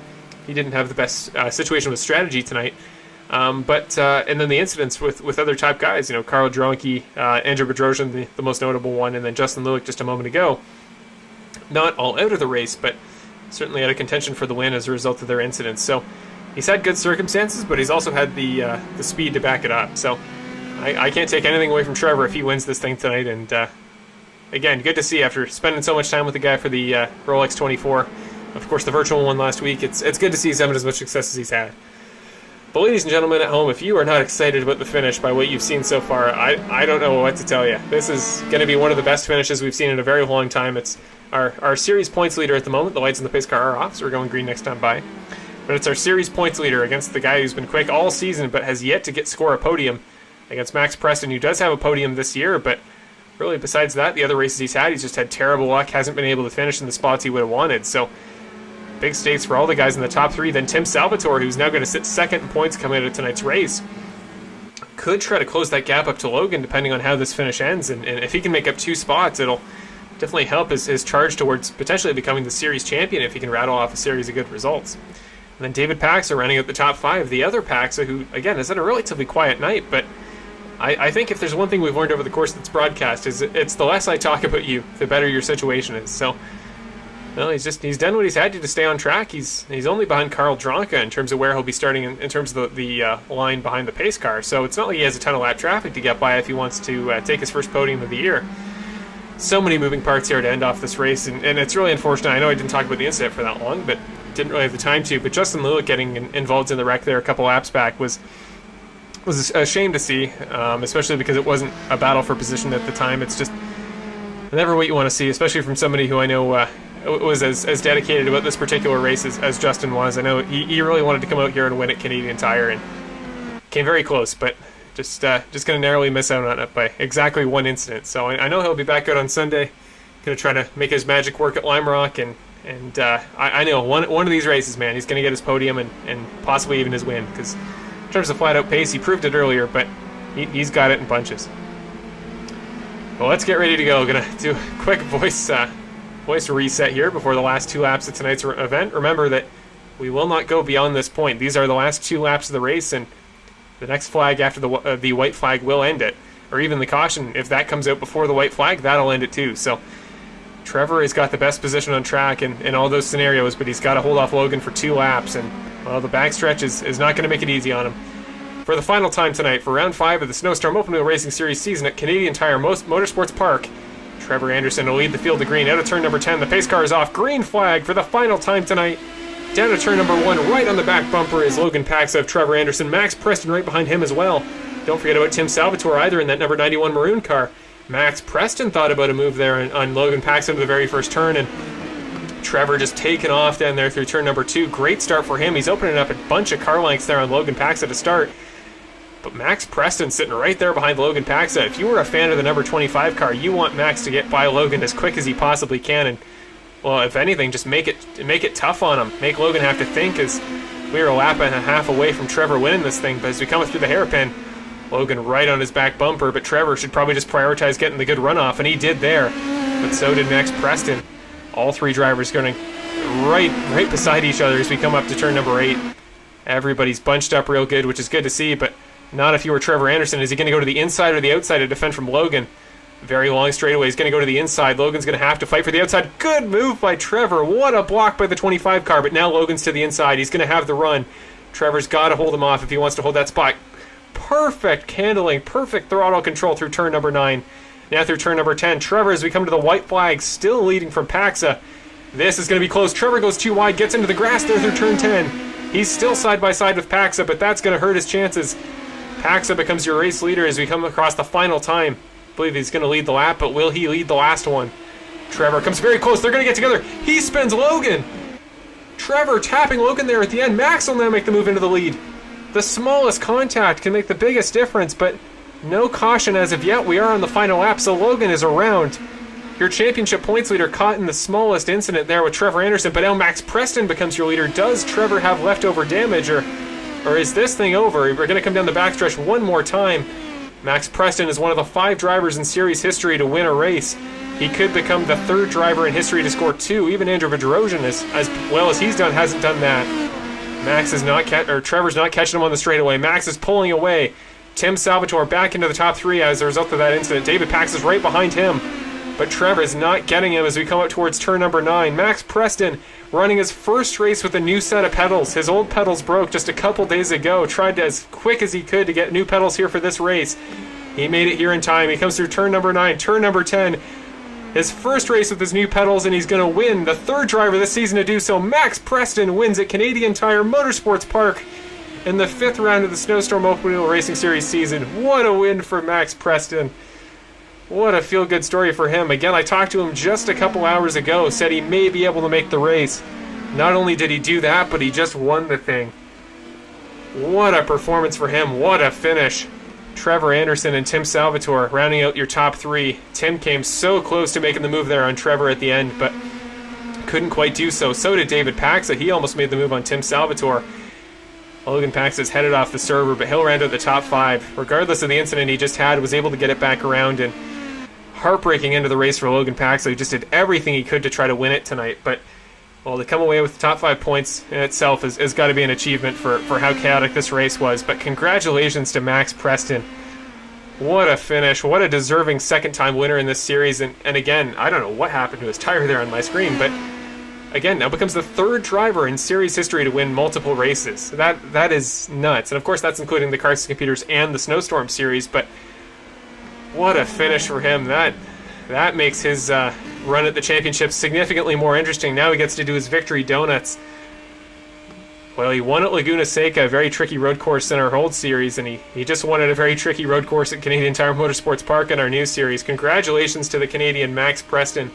he didn't have the best situation with strategy tonight. And then the incidents with other top guys, Carl Dronke, Andrew Bedrossian, the most notable one, and then Justin Lewick just a moment ago. Not all out of the race, but certainly out of contention for the win as a result of their incidents. So he's had good circumstances, but he's also had the speed to back it up. So I can't take anything away from Trevor if he wins this thing tonight. And again, good to see after spending so much time with the guy for the Rolex 24. Of course, the virtual one last week. It's good to see he's having as much success as he's had. But ladies and gentlemen at home, if you are not excited about the finish by what you've seen so far, I don't know what to tell you. This is going to be one of the best finishes we've seen in a very long time. It's our series points leader at the moment. The lights in the pace car are off, so we're going green next time by. But it's our series points leader against the guy who's been quick all season but has yet to score a podium, against Max Preston, who does have a podium this year, but really besides that, the other races he's just had terrible luck, hasn't been able to finish in the spots he would have wanted. So big stakes for all the guys in the top 3. Then Tim Salvatore, who's now going to sit 2nd in points coming out of tonight's race, could try to close that gap up to Logan depending on how this finish ends, and if he can make up 2 spots, it'll definitely help his charge towards potentially becoming the series champion if he can rattle off a series of good results. And then David Pacza running out the top 5, the other Pacza, who again has had a relatively quiet night, but I think if there's one thing we've learned over the course of this broadcast is it's the less I talk about you, the better your situation is. So, well, he's done what he's had to stay on track. He's only behind Carl Dronke in terms of where he'll be starting in terms of the line behind the pace car. So it's not like he has a ton of lap traffic to get by if he wants to take his first podium of the year. So many moving parts here to end off this race, and it's really unfortunate. I know I didn't talk about the incident for that long, but didn't really have the time to. But Justin Lewick getting involved in the wreck there a couple laps back was a shame to see, especially because it wasn't a battle for position at the time. It's just never what you want to see, especially from somebody who I know was as dedicated about this particular race as Justin was. I know he really wanted to come out here and win at Canadian Tire, and came very close, but just going to narrowly miss out on it by exactly 1 incident. So I know he'll be back out on Sunday, going to try to make his magic work at Lime Rock, and I know one of these races, man, he's going to get his podium and possibly even his win, because in terms of flat-out pace, he proved it earlier, but he's got it in bunches. Well, let's get ready to go. Going to do a quick voice reset here before the last 2 laps of tonight's event. Remember that we will not go beyond this point. These are the last 2 laps of the race, and the next flag after the white flag will end it. Or even the caution, if that comes out before the white flag, that'll end it too. So Trevor has got the best position on track in all those scenarios, but he's got to hold off Logan for 2 laps, and well, the backstretch is not going to make it easy on him. For the final time tonight, for round 5 of the Snowstorm Open Wheel Racing Series season at Canadian Tire Motorsports Park, Trevor Anderson will lead the field to green. Out of turn number 10, the pace car is off. Green flag for the final time tonight. Down to turn number 1, right on the back bumper is Logan Pacza of Trevor Anderson. Max Preston right behind him as well. Don't forget about Tim Salvatore either in that number 91 maroon car. Max Preston thought about a move there on Logan Pacza into the very first turn, and Trevor just taking off down there through turn number 2. Great start for him. He's opening up a bunch of car lengths there on Logan Pacza to start. But Max Preston sitting right there behind Logan Pacza. If you were a fan of the number 25 car, you want Max to get by Logan as quick as he possibly can. And, well, if anything, just make it tough on him. Make Logan have to think as We are a lap and a half away from Trevor winning this thing, but as we come through the hairpin, Logan right on his back bumper, but Trevor should probably just prioritize getting the good runoff, and he did there. But so did Max Preston. All three drivers going right beside each other as we come up to turn number 8. Everybody's bunched up real good, which is good to see, but not if you were Trevor Anderson. Is he going to go to the inside or the outside to defend from Logan? Very long straightaway. He's going to go to the inside. Logan's going to have to fight for the outside. Good move by Trevor. What a block by the 25 car, but now Logan's to the inside. He's going to have the run. Trevor's got to hold him off if he wants to hold that spot. Perfect handling, perfect throttle control through turn number 9. Now through turn number 10. Trevor, as we come to the white flag, still leading from Pacza. This is going to be close. Trevor goes too wide, gets into the grass there through turn 10. He's still side by side with Pacza, but that's going to hurt his chances. Pacza becomes your race leader as we come across the final time. I believe he's going to lead the lap, but will he lead the last one? Trevor comes very close. They're going to get together. He spins Logan. Trevor tapping Logan there at the end. Max will now make the move into the lead. The smallest contact can make the biggest difference, but no caution as of yet. We are on the final lap, so Logan is around. Your championship points leader caught in the smallest incident there with Trevor Anderson, but now Max Preston becomes your leader. Does Trevor have leftover damage, or is this thing over? We're going to come down the backstretch one more time. Max Preston is one of the 5 drivers in series history to win a race. He could become the 3rd driver in history to score 2. Even Andrew Bedrossian, as well as he's done, hasn't done that. Trevor's not catching him on the straightaway. Max is pulling away. Tim Salvatore back into the top 3 as a result of that incident. David Pacza is right behind him, but Trevor is not getting him as we come up towards turn number 9. Max Preston running his first race with a new set of pedals. His old pedals broke just a couple days ago. Tried to, as quick as he could, to get new pedals here for this race. He made it here in time. He comes through turn number 9, turn number 10. His first race with his new pedals, and he's going to win. The 3rd driver this season to do so. Max Preston wins at Canadian Tire Motorsports Park in the 5th round of the Snowstorm Open Wheel Racing Series season. What a win for Max Preston. What a feel-good story for him. Again, I talked to him just a couple hours ago, said he may be able to make the race. Not only did he do that, but he just won the thing. What a performance for him. What a finish. Trevor Anderson and Tim Salvatore rounding out your top 3. Tim came so close to making the move there on Trevor at the end, but couldn't quite do so. So did David Pacza. He almost made the move on Tim Salvatore. Logan Pacza is headed off the server, but he'll round out the top 5. Regardless of the incident he just had, was able to get it back around, and heartbreaking end of the race for Logan Pacza, who just did everything he could to try to win it tonight. But, well, to come away with the top 5 points in itself has got to be an achievement for how chaotic this race was. But congratulations to Max Preston. What a finish. What a deserving second-time winner in this series. And again, I don't know what happened to his tire there on my screen, but again, now becomes the 3rd driver in series history to win multiple races. That is nuts. And of course, that's including the Cars and Computers and the Snowstorm series, but what a finish for him. That makes his run at the championship significantly more interesting. Now he gets to do his victory donuts. Well, he won at Laguna Seca, a very tricky road course in our old series, and he just won at a very tricky road course at Canadian Tire Motorsports Park in our new series. Congratulations to the Canadian Max Preston.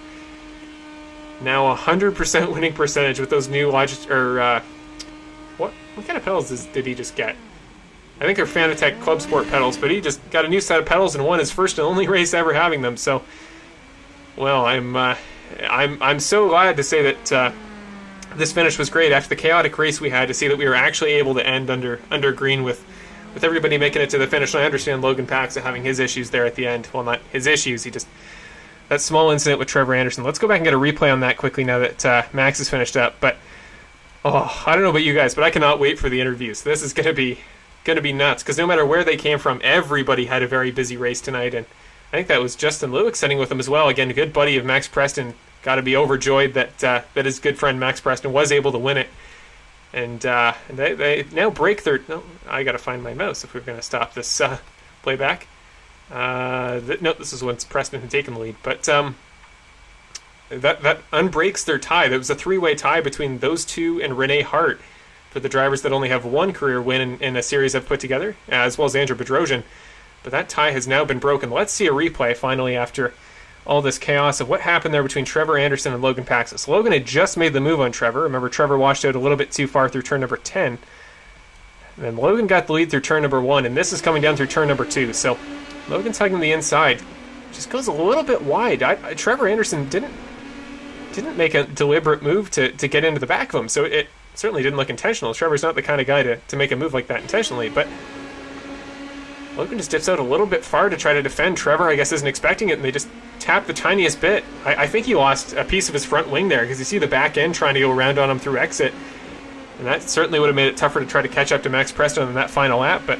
Now 100% winning percentage with those new what kind of pedals did he just get? I think they're Fanatec Club Sport pedals, but he just got a new set of pedals and won his first and only race ever having them. So, well, I'm so glad to say that this finish was great after the chaotic race we had, to see that we were actually able to end under green with everybody making it to the finish. And I understand Logan Pacza having his issues there at the end. Well, not his issues. That small incident with Trevor Anderson. Let's go back and get a replay on that quickly now that Max is finished up. But I don't know about you guys, but I cannot wait for the interviews. This is going to be nuts, because no matter where they came from, everybody had a very busy race tonight, and I think that was Justin Lewick sitting with them as well. Again, a good buddy of Max Preston. Got to be overjoyed that his good friend Max Preston was able to win it. And they now break their... No, I got to find my mouse if we're going to stop this playback. No, this is once Preston had taken the lead. But that unbreaks their tie. There was a 3-way tie between those two and Rene Hart for the drivers that only have one career win in a series I've put together, as well as Andrew Bedrossian. But that tie has now been broken. Let's see a replay finally after all this chaos of what happened there between Trevor Anderson and Logan Pacza. So Logan had just made the move on Trevor. Remember, Trevor washed out a little bit too far through turn number 10. And then Logan got the lead through turn number 1, and this is coming down through turn number 2. So Logan's hugging the inside. Just goes a little bit wide. Trevor Anderson didn't make a deliberate move to get into the back of him, so it certainly didn't look intentional. Trevor's not the kind of guy to make a move like that intentionally, but Logan just dips out a little bit far to try to defend. Trevor, I guess, isn't expecting it, and they just tap the tiniest bit. I think he lost a piece of his front wing there, because you see the back end trying to go around on him through exit, and that certainly would have made it tougher to try to catch up to Max Preston in that final lap. But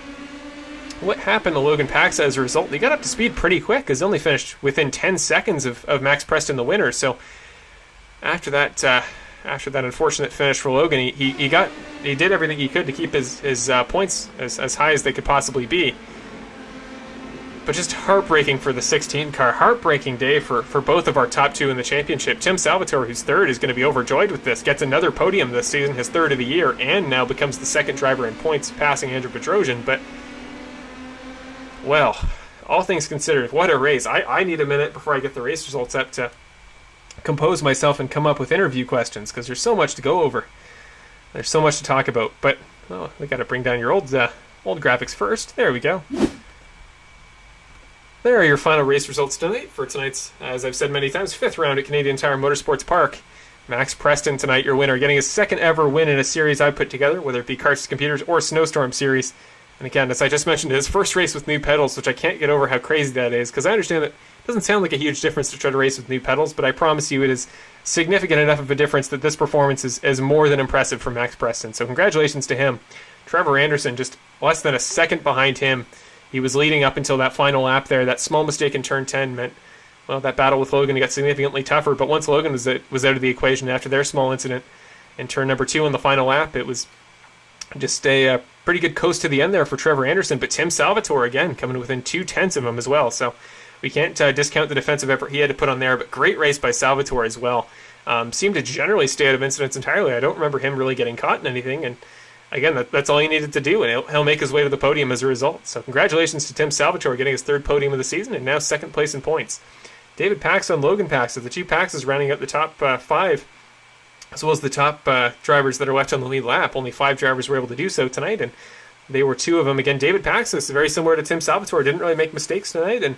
what happened to Logan Pacza as a result? He got up to speed pretty quick, because he only finished within 10 seconds of Max Preston, the winner. So after that unfortunate finish for Logan, he did everything he could to keep his points as high as they could possibly be. But just heartbreaking for the 16 car. Heartbreaking day for both of our top two in the championship. Tim Salvatore, who's third, is going to be overjoyed with this. Gets another podium this season, his third of the year, and now becomes the second driver in points, passing Andrew Bedrossian. But, well, all things considered, what a race. I need a minute before I get the race results up to compose myself and come up with interview questions, because there's so much to go over. There's so much to talk about. But, well, we got to bring down your old graphics first. There we go. There are your final race results tonight for tonight's, as I've said many times, 5th round at Canadian Tire Motorsports Park. Max Preston tonight, your winner, getting his second ever win in a series I put together, whether it be Karts to Computers or Snowstorm series. And again, as I just mentioned, his first race with new pedals, which I can't get over how crazy that is, because I understand that it doesn't sound like a huge difference to try to race with new pedals, but I promise you it is significant enough of a difference that this performance is more than impressive for Max Preston. So congratulations to him. Trevor Anderson, just less than a second behind him. He was leading up until that final lap there. That small mistake in turn 10 meant, well, that battle with Logan got significantly tougher. But once Logan was out of the equation after their small incident in turn number 2 on the final lap, it was just a pretty good coast to the end there for Trevor Anderson. But Tim Salvatore, again, coming within 0.2 of him as well. So we can't discount the defensive effort he had to put on there. But great race by Salvatore as well. Seemed to generally stay out of incidents entirely. I don't remember him really getting caught in anything. And again, that's all he needed to do, and he'll make his way to the podium as a result. So congratulations to Tim Salvatore getting his third podium of the season, and now second place in points. David Pacza and Logan Pacza, the two Paxas rounding out the top 5, as well as the top drivers that are left on the lead lap. Only 5 drivers were able to do so tonight, and they were 2 of them. Again, David Pacza is very similar to Tim Salvatore, didn't really make mistakes tonight, and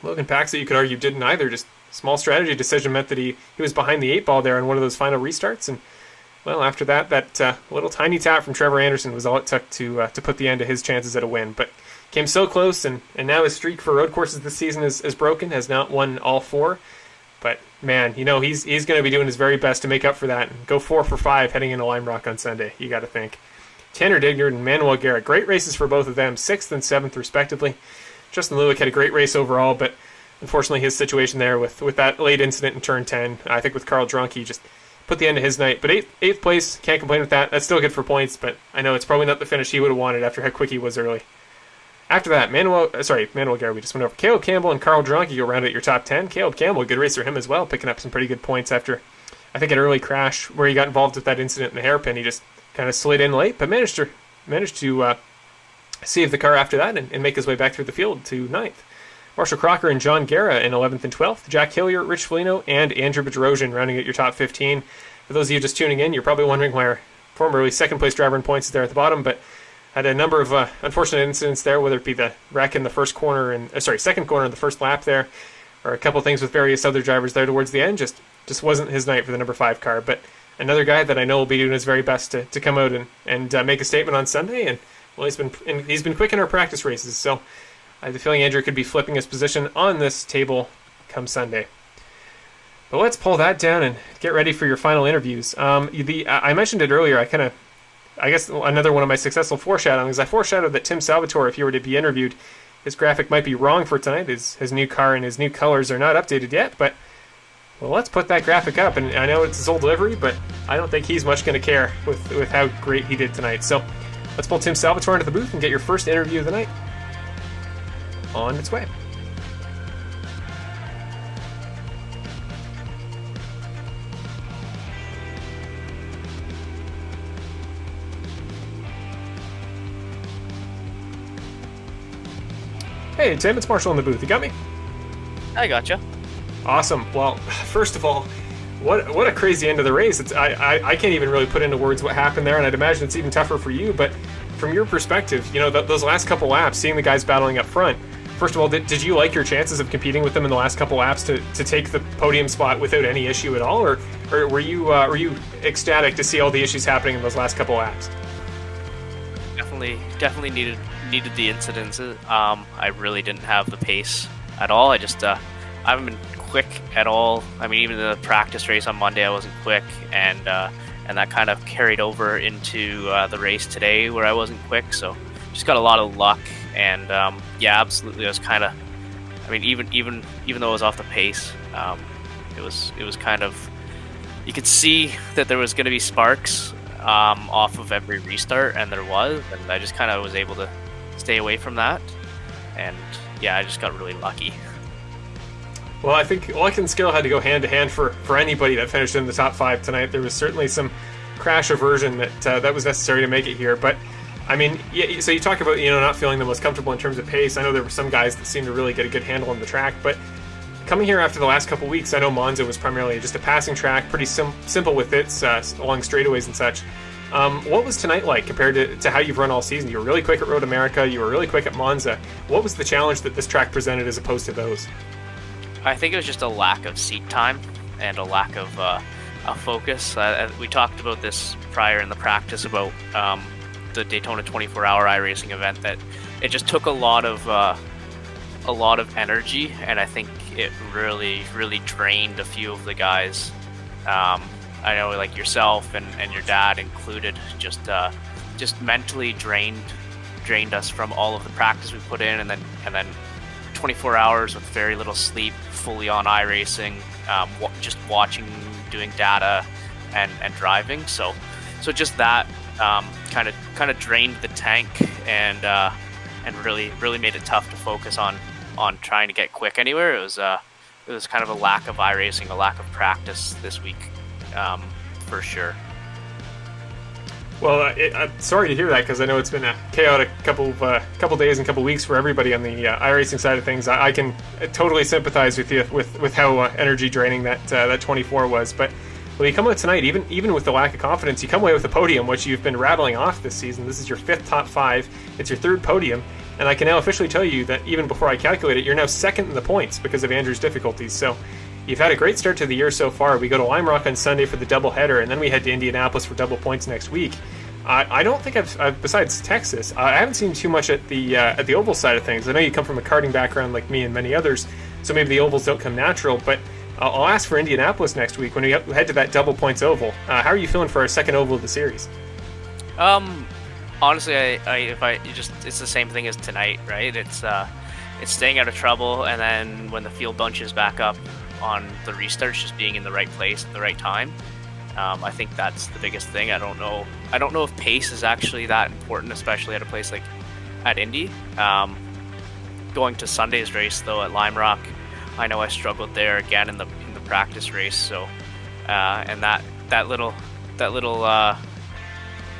Logan Pacza, you could argue, didn't either. Just small strategy decision meant that he was behind the 8 ball there on one of those final restarts, and well, after that little tiny tap from Trevor Anderson was all it took to put the end to his chances at a win. But came so close, and now his streak for road courses this season is broken, has not won all 4. But, man, he's going to be doing his very best to make up for that and go 4 for 5 heading into Lime Rock on Sunday, you got to think. Tanner Dignard and Manuel Garrett, great races for both of them, 6th and 7th respectively. Justin Lewick had a great race overall, but unfortunately his situation there with that late incident in turn 10, I think with Carl Drunk, he just put the end to his night. But 8th place, can't complain with that. That's still good for points, but I know it's probably not the finish he would have wanted after how quick he was early. After that, Manuel Garrett, we just went over. Caleb Campbell and Carl Drunk, you go around at your top 10. Caleb Campbell, a good racer him as well, picking up some pretty good points after, I think, an early crash where he got involved with that incident in the hairpin. He just kind of slid in late, but managed to save the car after that and make his way back through the field to 9th. Marshall Crocker and John Guerra in 11th and 12th. Jack Hillier, Rich Foligno, and Andrew Bedrossian rounding out your top 15. For those of you just tuning in, you're probably wondering why our formerly second-place driver in points is there at the bottom, but had a number of unfortunate incidents there, whether it be the wreck in the second corner in the first lap there, or a couple things with various other drivers there towards the end. Just wasn't his night for the number 5 car. But another guy that I know will be doing his very best to come out and make a statement on Sunday. And well, he's been quick in our practice races, so I have the feeling Andrew could be flipping his position on this table come Sunday. But let's pull that down and get ready for your final interviews. I mentioned it earlier. I guess another one of my successful foreshadowings. I foreshadowed that Tim Salvatore, if he were to be interviewed, his graphic might be wrong for tonight. His new car and his new colors are not updated yet. But well, let's put that graphic up. And I know it's his old livery, but I don't think he's much going to care with how great he did tonight. So let's pull Tim Salvatore into the booth and get your first interview of the night on its way. Hey Tim, it's Marshall in the booth. You got me? I gotcha. Awesome. Well, first of all, what a crazy end of the race. I can't even really put into words what happened there, and I'd imagine it's even tougher for you. But from your perspective, those last couple laps, seeing the guys battling up front, first of all, did you like your chances of competing with them in the last couple laps to take the podium spot without any issue at all, or were you ecstatic to see all the issues happening in those last couple laps? Definitely needed the incidences. I really didn't have the pace at all. I haven't been quick at all. I mean, even the practice race on Monday, I wasn't quick, and that kind of carried over into the race today where I wasn't quick. So just got a lot of luck, and yeah, absolutely. I was kind of, I mean, even though I was off the pace, it was kind of, you could see that there was going to be sparks off of every restart, and there was, and I just kind of was able to stay away from that, and yeah, I just got really lucky. Well, I think luck and skill had to go hand to hand for anybody that finished in the top 5 tonight. There was certainly some crash aversion that was necessary to make it here, but I mean, yeah, so you talk about, not feeling the most comfortable in terms of pace. I know there were some guys that seemed to really get a good handle on the track, but coming here after the last couple weeks, I know Monza was primarily just a passing track, pretty simple with its long straightaways and such. What was tonight like compared to how you've run all season? You were really quick at Road America, you were really quick at Monza. What was the challenge that this track presented as opposed to those? I think it was just a lack of seat time and a lack of focus. We talked about this prior in the practice about the Daytona 24-hour iRacing event, that it just took a lot of energy, and I think it really drained a few of the guys. I know, like yourself and your dad included, just mentally drained us from all of the practice we put in, and then 24 hours with very little sleep, fully on iRacing, just watching, doing data, and driving. So just that kind of drained the tank, and really made it tough to focus on trying to get quick anywhere. It was kind of a lack of iRacing, a lack of practice this week, for sure. Well, I'm sorry to hear that, because I know it's been a chaotic couple days and couple weeks for everybody on the iRacing side of things. I can totally sympathize with you with how energy draining that 24 was. But well, you come out tonight, even with the lack of confidence, you come away with a podium, which you've been rattling off this season. This is your 5th top 5. It's your 3rd podium, and I can now officially tell you that even before I calculate it, you're now 2nd in the points because of Andrew's difficulties. So you've had a great start to the year so far. We go to Lime Rock on Sunday for the doubleheader, and then we head to Indianapolis for double points next week. I don't think I've besides Texas, I haven't seen too much at the oval side of things. I know you come from a karting background like me and many others, so maybe the ovals don't come natural, but I'll ask for Indianapolis next week when we head to that double points oval. How are you feeling for our 2nd oval of the series? Honestly, it's the same thing as tonight, right? It's staying out of trouble, and then when the field bunches back up on the restarts, just being in the right place at the right time. I think that's the biggest thing. I don't know if pace is actually that important, especially at a place like at Indy. Going to Sunday's race though at Lime Rock, I know I struggled there again in the practice race. So and that little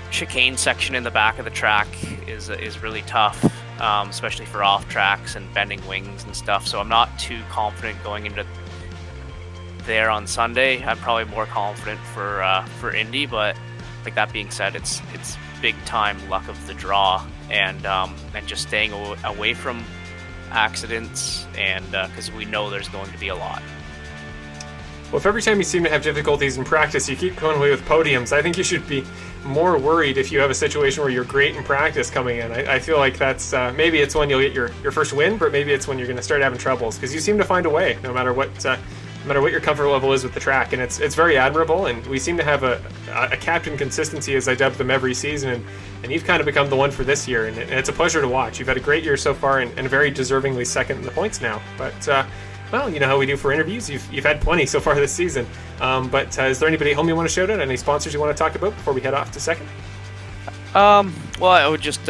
chicane section in the back of the track is really tough, especially for off tracks and bending wings and stuff. So I'm not too confident going into there on Sunday. I'm probably more confident for Indy, but like that being said, it's big time luck of the draw, and just staying away from accidents, and because we know there's going to be a lot. Well, if every time you seem to have difficulties in practice, you keep going away with podiums, I think you should be more worried if you have a situation where you're great in practice coming in. I feel like that's maybe it's when you'll get your first win, but maybe it's when you're going to start having troubles, because you seem to find a way no matter what your comfort level is with the track, and it's very admirable. And we seem to have a captain consistency, as I dub them, every season, and you've kind of become the one for this year, and it's a pleasure to watch. You've had a great year so far, and very deservingly 2nd in the points now. But well, you know how we do for interviews. You've had plenty so far this season. But is there anybody at home you want to shout out? Any sponsors you want to talk about before we head off to 2nd? Well, I would just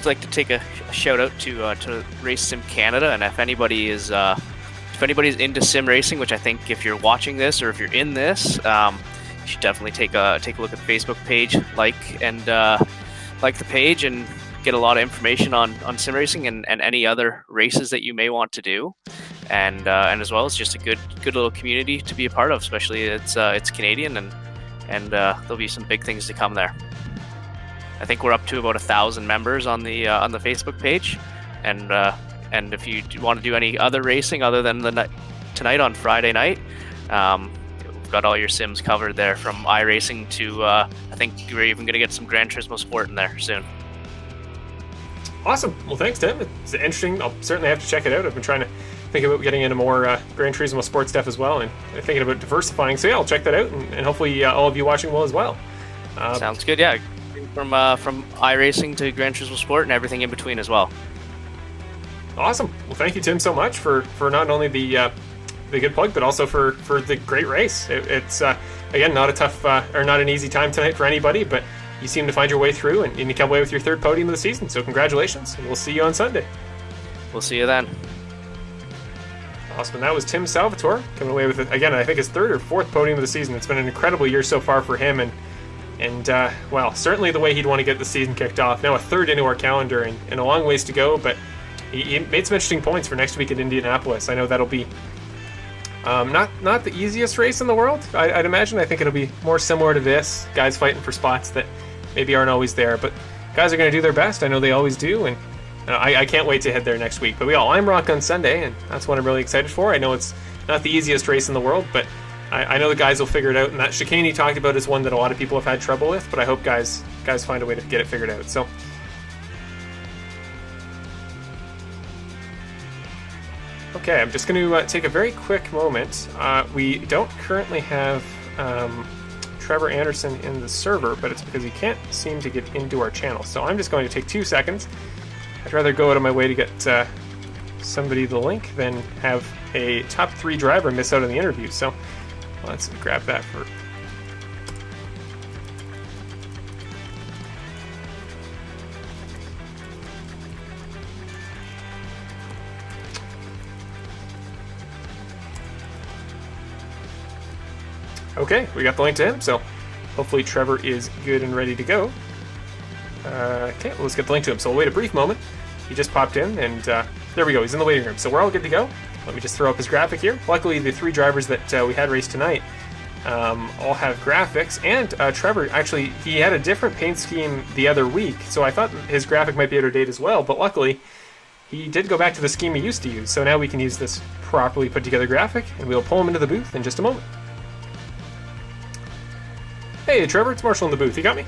like to take a shout out to Race Sim Canada, and if anybody is anybody's into sim racing, which I think if you're watching this or if you're in this, you should definitely take a look at the Facebook page, like the page, and get a lot of information on sim racing and any other races that you may want to do, and as well as just a good little community to be a part of, especially it's Canadian, and there'll be some big things to come there. I think we're up to about 1,000 members on the Facebook page, and And if you want to do any other racing other than tonight on Friday night, we've got all your sims covered there, from iRacing to I think we're even going to get some Gran Turismo Sport in there soon. Awesome. Well, thanks, Tim. It's interesting. I'll certainly have to check it out. I've been trying to think about getting into more Gran Turismo Sport stuff as well, and thinking about diversifying. So yeah, I'll check that out, and hopefully all of you watching will as well. Sounds good. Yeah, from iRacing to Gran Turismo Sport and everything in between as well. Awesome. Well, thank you, Tim, so much for not only the good plug, but also for the great race. It's again, not a tough or not an easy time tonight for anybody, but you seem to find your way through, and you come away with your third podium of the season. So congratulations, and we'll see you on Sunday. We'll see you then. Awesome. And that was Tim Salvatore coming away with, again, I think his third or fourth podium of the season. It's been an incredible year so far for him, and well, certainly the way he'd want to get the season kicked off. Now a third into our calendar, and a long ways to go, but he made some interesting points for next week at Indianapolis. I know that'll be not the easiest race in the world, I'd imagine. I think it'll be more similar to this, guys fighting for spots that maybe aren't always there, but guys are going to do their best. I know they always do, and I can't wait to head there next week. But we all IMROC on Sunday, and that's what I'm really excited for. I know it's not the easiest race in the world, but I know the guys will figure it out, and that chicane he talked about is one that a lot of people have had trouble with, but I hope guys find a way to get it figured out. So okay, I'm just going to take a very quick moment. We don't currently have Trevor Anderson in the server, but it's because he can't seem to get into our channel. So I'm just going to take 2 seconds. I'd rather go out of my way to get somebody the link than have a top 3 driver miss out on the interview. So let's grab that for... Okay, we got the link to him, so hopefully Trevor is good and ready to go. Okay, well, let's get the link to him. So we'll wait a brief moment. He just popped in, and there we go. He's in the waiting room. So we're all good to go. Let me just throw up his graphic here. Luckily, the 3 drivers that we had race tonight all have graphics. And Trevor, actually, he had a different paint scheme the other week, so I thought his graphic might be out of date as well. But luckily, he did go back to the scheme he used to use. So now we can use this properly put together graphic, and we'll pull him into the booth in just a moment. Hey, Trevor, it's Marshall in the booth. You got me?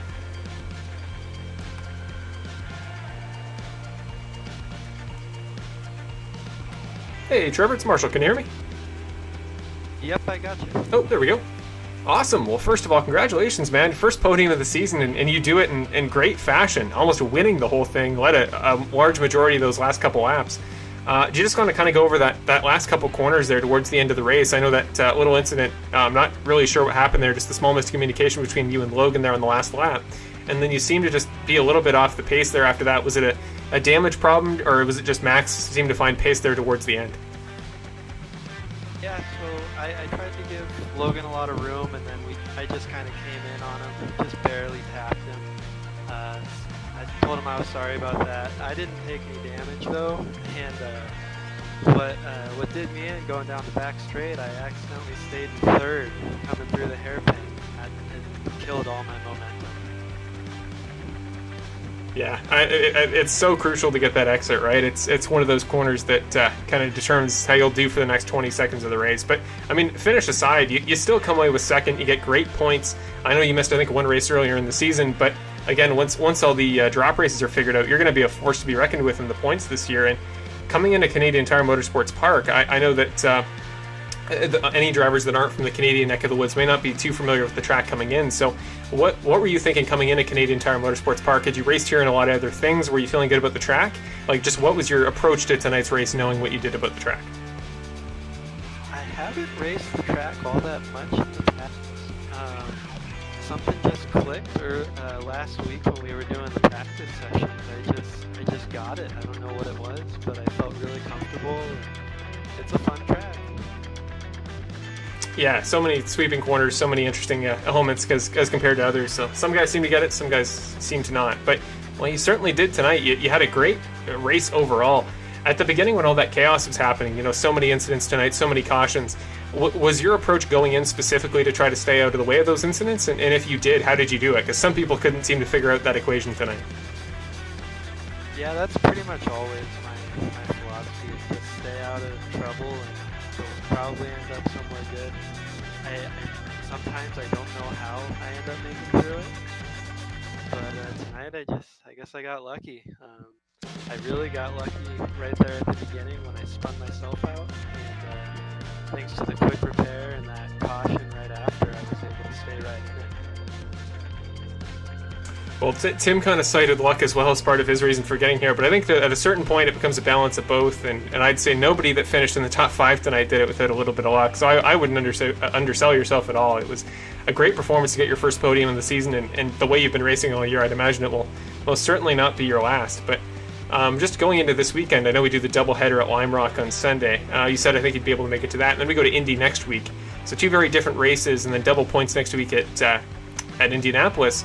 Hey, Trevor, it's Marshall. Can you hear me? Yep, I got you. Oh, there we go. Awesome. Well, first of all, congratulations, man. First podium of the season, and you do it in great fashion, almost winning the whole thing. Led a large majority of those last couple laps. Do you just want to kind of go over that last couple corners there towards the end of the race? I know that little incident, I'm not really sure what happened there, just the small miscommunication between you and Logan there on the last lap. And then you seem to just be a little bit off the pace there after that. Was it a damage problem, or was it just Max seemed to find pace there towards the end? Yeah, so I tried to give Logan a lot of room, and then I just kind of came in on him, just barely tapped him. I told him I was sorry about that. I didn't take any damage though, and what did me in going down the back straight, I accidentally stayed in third coming through the hairpin, and it killed all my momentum. Yeah, it's so crucial to get that exit right. It's one of those corners that kind of determines how you'll do for the next 20 seconds of the race. But, I mean, finish aside, you still come away with second. You get great points. I know you missed, I think, one race earlier in the season, but, again, once all the drop races are figured out, you're going to be a force to be reckoned with in the points this year. And coming into Canadian Tire Motorsports Park, I know that any drivers that aren't from the Canadian neck of the woods may not be too familiar with the track coming in. So what were you thinking coming into Canadian Tire Motorsports Park? Had you raced here in a lot of other things? Were you feeling good about the track? Like, just what was your approach to tonight's race, knowing what you did about the track? I haven't raced the track all that much in the past. Something just clicked last week when we were doing the practice sessions. I just got it. I don't know what it was, but I felt really comfortable. It's a fun track. Yeah, so many sweeping corners, so many interesting elements as compared to others. So some guys seem to get it, some guys seem to not. But, well, you certainly did tonight. You had a great race overall. At the beginning when all that chaos was happening, so many incidents tonight, so many cautions, was your approach going in specifically to try to stay out of the way of those incidents? And if you did, how did you do it? Because some people couldn't seem to figure out that equation tonight. Yeah, that's pretty much always my philosophy. lot of trouble and will probably end up somewhere good. Sometimes I don't know how I end up making through it, but tonight I guess I got lucky. I really got lucky right there at the beginning when I spun myself out, and thanks to the quick repair and that caution right after, I was able to stay right in it. Well, Tim kind of cited luck as well as part of his reason for getting here, but I think that at a certain point it becomes a balance of both, and I'd say nobody that finished in the top 5 tonight did it without a little bit of luck, so I wouldn't undersell yourself at all. It was a great performance to get your first podium in the season, and the way you've been racing all year, I'd imagine it will most certainly not be your last. But just going into this weekend, I know we do the doubleheader at Lime Rock on Sunday. You said I think you'd be able to make it to that, and then we go to Indy next week. So 2 very different races, and then double points next week at Indianapolis.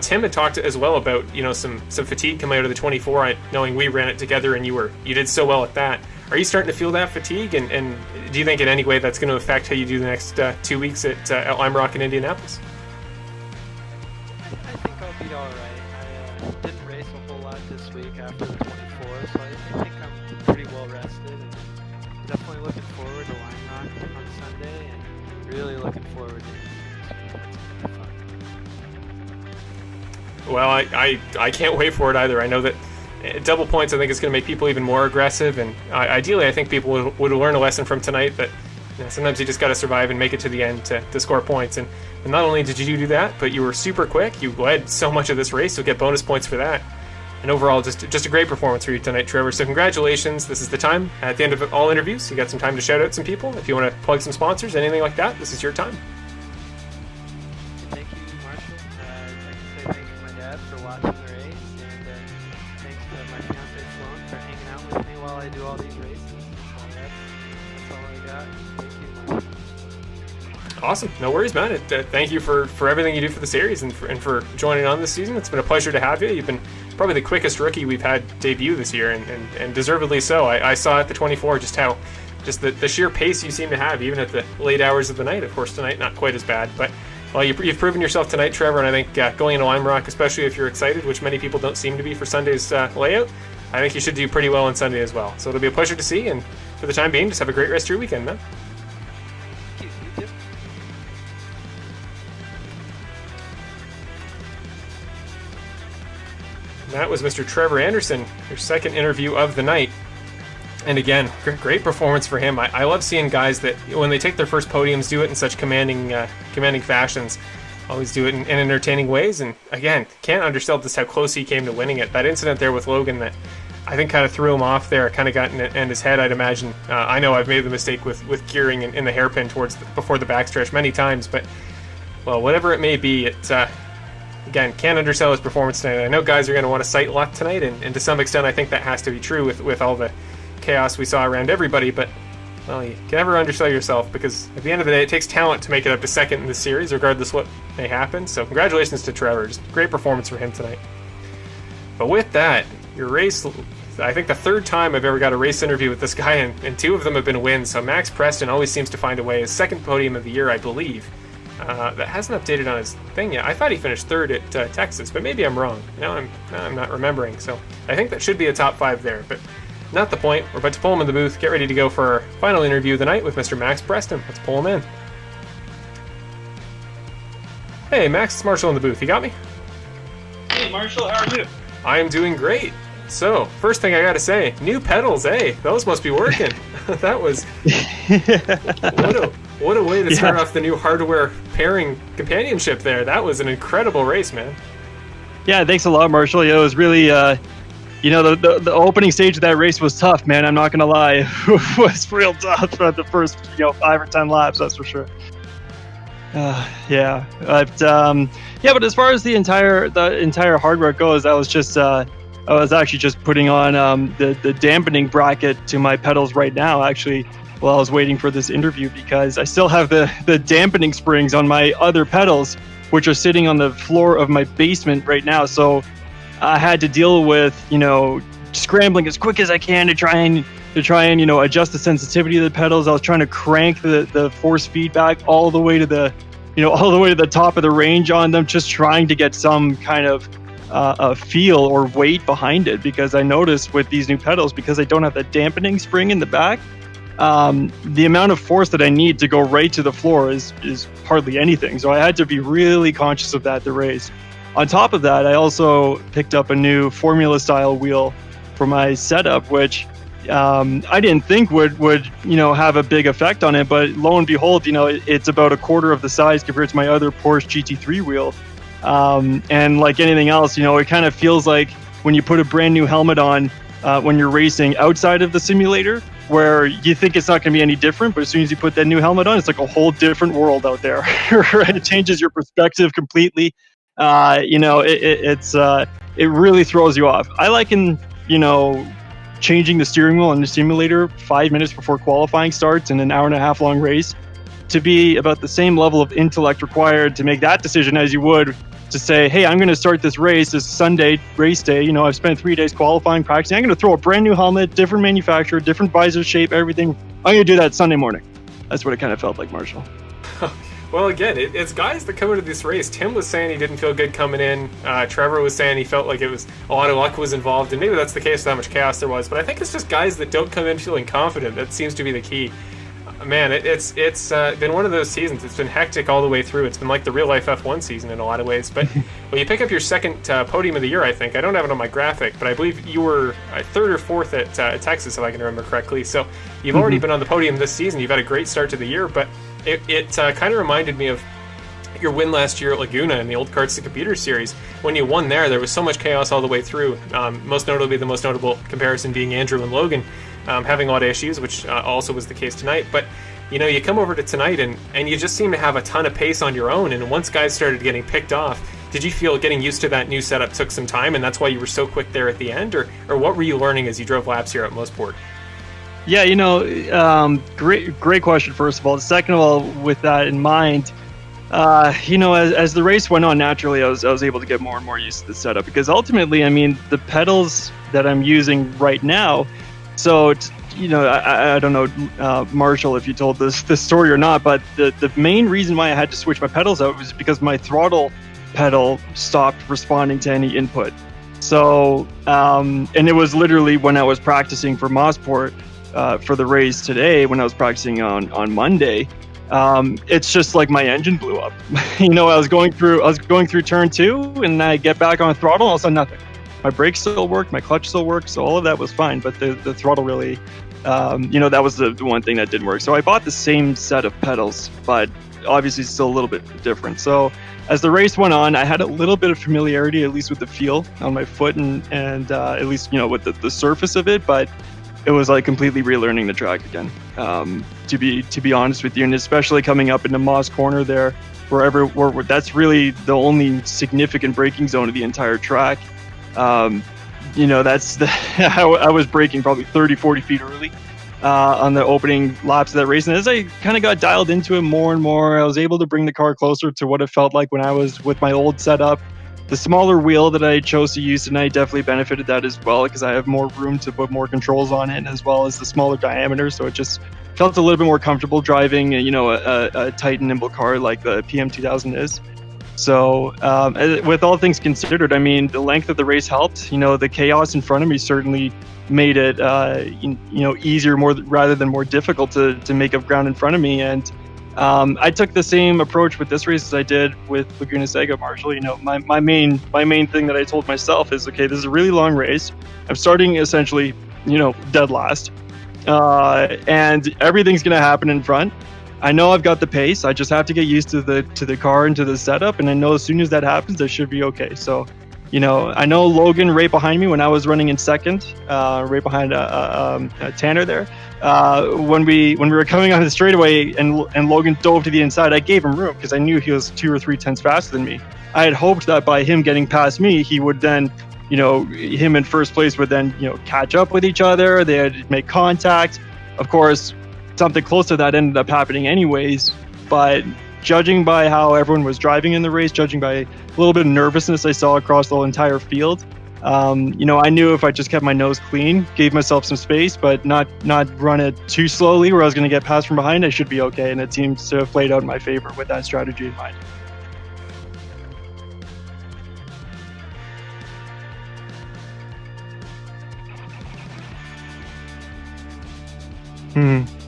Tim had talked as well about some fatigue coming out of the 24, knowing we ran it together and you did so well at that. Are you starting to feel that fatigue, and do you think in any way that's going to affect how you do the next 2 weeks at Lime Rock in Indianapolis? I think I'll be all right. I didn't race a whole lot this week after the 24, so I think I'm pretty well rested, and definitely looking forward to Lime Rock on Sunday, and really looking forward to Well, I can't wait for it either. I know that double points, I think, is going to make people even more aggressive, and ideally I think people would learn a lesson from tonight that sometimes you just got to survive and make it to the end to score points. And not only did you do that, but you were super quick. You led so much of this race, so get bonus points for that. And overall, just a great performance for you tonight, Trevor. So congratulations. This is the time at the end of all interviews. You got some time to shout out some people. If you want to plug some sponsors, anything like that, this is your time. Watching the race, and thanks to my fiance Sloan for hanging out with me while I do all these races. So that's all I got. Thank you, Marshall. Awesome. No worries, man. Thank you for everything you do for the series and for joining on this season. It's been a pleasure to have you. You've been probably the quickest rookie we've had debut this year, and deservedly so. I saw at the 24 just the sheer pace you seem to have, even at the late hours of the night. Of course, tonight not quite as bad, but well, you've proven yourself tonight, Trevor, and I think going into Lime Rock, especially if you're excited, which many people don't seem to be for Sunday's layout, I think you should do pretty well on Sunday as well. So it'll be a pleasure to see, and for the time being, just have a great rest of your weekend, man. Thank you. That was Mr. Trevor Anderson, your second interview of the night. And again, great performance for him. I love seeing guys that, when they take their first podiums, do it in such commanding fashions. Always do it in entertaining ways. And again, can't undersell just how close he came to winning it. That incident there with Logan that I think kind of threw him off there, kind of got in his head, I'd imagine. I know I've made the mistake with gearing in the hairpin before the backstretch many times, but well, whatever it may be, again, can't undersell his performance tonight. I know guys are going to want to cite luck tonight, and to some extent I think that has to be true with all the chaos we saw around everybody, but well, you can never undersell yourself, because at the end of the day it takes talent to make it up to second in this series, regardless what may happen. So congratulations to Trevor. Just great performance for him tonight. But with that, your race, I think the third time I've ever got a race interview with this guy, and 2 of them have been wins. So Max Preston always seems to find a way. His second podium of the year, I believe. That hasn't updated on his thing yet. I thought he finished 3rd at Texas, but maybe I'm wrong. Now I'm not remembering. So I think that should be a top 5 there, but not the point. We're about to pull him in the booth. Get ready to go for our final interview of the night with Mr. Max Preston. Let's pull him in. Hey, Max, it's Marshall in the booth. You got me? Hey, Marshall, how are you? I am doing great. So, first thing I gotta say, new pedals, eh? Those must be working. That was... What a way to start off the new hardware pairing companionship there. That was an incredible race, man. Yeah, thanks a lot, Marshall. Yeah, it was really... the opening stage of that race was tough, man. I'm not gonna lie, it was real tough for the first 5 or 10 laps, that's for sure. But as far as the entire hardware goes, I was actually just putting on the dampening bracket to my pedals right now, actually, while I was waiting for this interview, because I still have the dampening springs on my other pedals, which are sitting on the floor of my basement right now. So I had to deal with, scrambling as quick as I can to try and adjust the sensitivity of the pedals. I was trying to crank the force feedback all the way to the top of the range on them, just trying to get some kind of a feel or weight behind it, because I noticed with these new pedals, because I don't have the dampening spring in the back, the amount of force that I need to go right to the floor is hardly anything. So I had to be really conscious of that the race. On top of that, I also picked up a new Formula style wheel for my setup, which I didn't think would have a big effect on it, but lo and behold, it's about a quarter of the size compared to my other Porsche GT3 wheel. And like anything else, it kind of feels like when you put a brand new helmet on when you're racing outside of the simulator, where you think it's not going to be any different, but as soon as you put that new helmet on, it's like a whole different world out there. It changes your perspective completely. It really throws you off. I liken, changing the steering wheel in the simulator 5 minutes before qualifying starts in an hour and a half long race to be about the same level of intellect required to make that decision as you would to say, hey, I'm going to start this race this Sunday race day. I've spent 3 days qualifying, practicing. I'm going to throw a brand new helmet, different manufacturer, different visor shape, everything. I'm going to do that Sunday morning. That's what it kind of felt like, Marshall. Well, again, it's guys that come into this race. Tim was saying he didn't feel good coming in. Trevor was saying he felt like it was a lot of luck was involved, and maybe that's the case with how much chaos there was. But I think it's just guys that don't come in feeling confident. That seems to be the key. Man, it's been one of those seasons. It's been hectic all the way through. It's been like the real-life F1 season in a lot of ways. But well, you pick up your second podium of the year, I think. I don't have it on my graphic, but I believe you were third or fourth at Texas, if I can remember correctly. So you've already been on the podium this season. You've had a great start to the year, but it kind of reminded me of your win last year at Laguna in the Old Carts to Computers series. When you won there was so much chaos all the way through. Most notably, the most notable comparison being Andrew and Logan having a lot of issues, which also was the case tonight. But you come over to tonight and you just seem to have a ton of pace on your own. And once guys started getting picked off, did you feel getting used to that new setup took some time, and that's why you were so quick there at the end, or what were you learning as you drove laps here at Mosport? Yeah, great question, first of all. Second of all, with that in mind, as the race went on, naturally, I was able to get more and more used to the setup, because ultimately, the pedals that I'm using right now, so, I don't know, Marshall, if you told this story or not, but the main reason why I had to switch my pedals out was because my throttle pedal stopped responding to any input. So, and it was literally when I was practicing for Mosport, for the race today, when I was practicing on Monday, it's just like my engine blew up. I was going through turn 2, and I get back on throttle, and all of a sudden nothing. My brakes still worked, my clutch still worked, so all of that was fine. But the throttle really, that was the one thing that didn't work. So I bought the same set of pedals, but obviously still a little bit different. So as the race went on, I had a little bit of familiarity, at least with the feel on my foot, and at least with the surface of it, but it was like completely relearning the track again, to be honest with you, and especially coming up into Moss Corner there, where that's really the only significant braking zone of the entire track. That's I was braking probably 30-40 feet early on the opening laps of that race, and as I kind of got dialed into it more and more, I was able to bring the car closer to what it felt like when I was with my old setup. The smaller wheel that I chose to use tonight definitely benefited that as well, because I have more room to put more controls on it, as well as the smaller diameter. So it just felt a little bit more comfortable driving, a tight and nimble car like the PM2000 is. So with all things considered, the length of the race helped. The chaos in front of me certainly made it, easier rather than more difficult to make up ground in front of me. And I took the same approach with this race as I did with Laguna Seca, Marshall. My main thing that I told myself is, okay, this is a really long race. I'm starting essentially, dead last, and everything's going to happen in front. I know I've got the pace. I just have to get used to the car and to the setup, and I know as soon as that happens, I should be okay. So, I know Logan right behind me when I was running in second, right behind Tanner there. When we were coming on the straightaway and Logan dove to the inside, I gave him room because I knew he was 2 or 3 tenths faster than me. I had hoped that by him getting past me, he would then, him in first place would then, catch up with each other. They'd make contact. Of course, something close to that ended up happening anyways, but judging by how everyone was driving in the race, judging by a little bit of nervousness I saw across the entire field, I knew if I just kept my nose clean, gave myself some space, but not run it too slowly where I was going to get passed from behind, I should be okay. And it seems to have played out in my favor with that strategy in mind.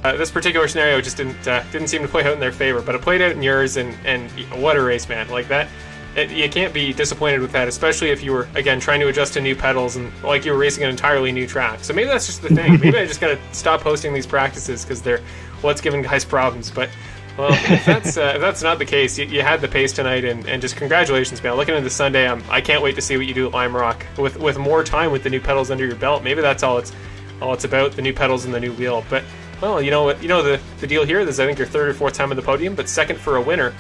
This particular scenario just didn't seem to play out in their favor, but it played out in yours, and what a race, man! Like that, you can't be disappointed with that, especially if you were again trying to adjust to new pedals and like you were racing an entirely new track. So maybe that's just the thing. Maybe I just gotta stop posting these practices because they're what's giving guys problems. But well, if that's not the case, you had the pace tonight, and just congratulations, man. Looking into Sunday, I can't wait to see what you do at Lime Rock with more time with the new pedals under your belt. Maybe that's all it's about, the new pedals and the new wheel. But well, you know what? You know the deal here. This is, I think, your third or fourth time on the podium, but second for a winner.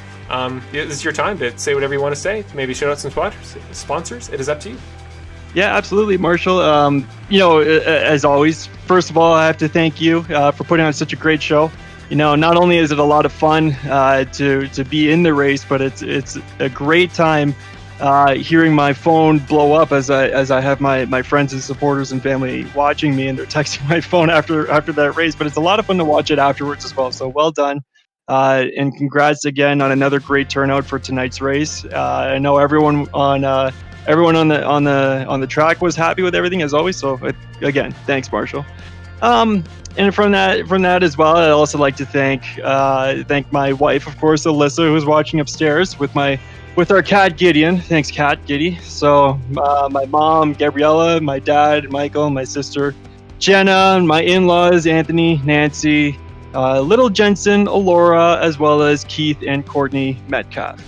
This is your time to say whatever you want to say. Maybe shout out some sponsors. It is up to you. Yeah, absolutely, Marshall. As always, first of all, I have to thank you for putting on such a great show. Not only is it a lot of fun to be in the race, but it's a great time hearing my phone blow up as I have my friends and supporters and family watching me, and they're texting my phone after that race. But it's a lot of fun to watch it afterwards as well. So well done, and congrats again on another great turnout for tonight's race. I know everyone on the track was happy with everything as always. So again, thanks, Marshall. And from that as well, I'd also like to thank my wife, of course, Alyssa, who's watching upstairs with our cat Gideon. Thanks, cat Giddy. So my mom Gabriella, my dad Michael, my sister Jenna, my in-laws Anthony, Nancy, little Jensen, Alora, as well as Keith and Courtney Metcalf.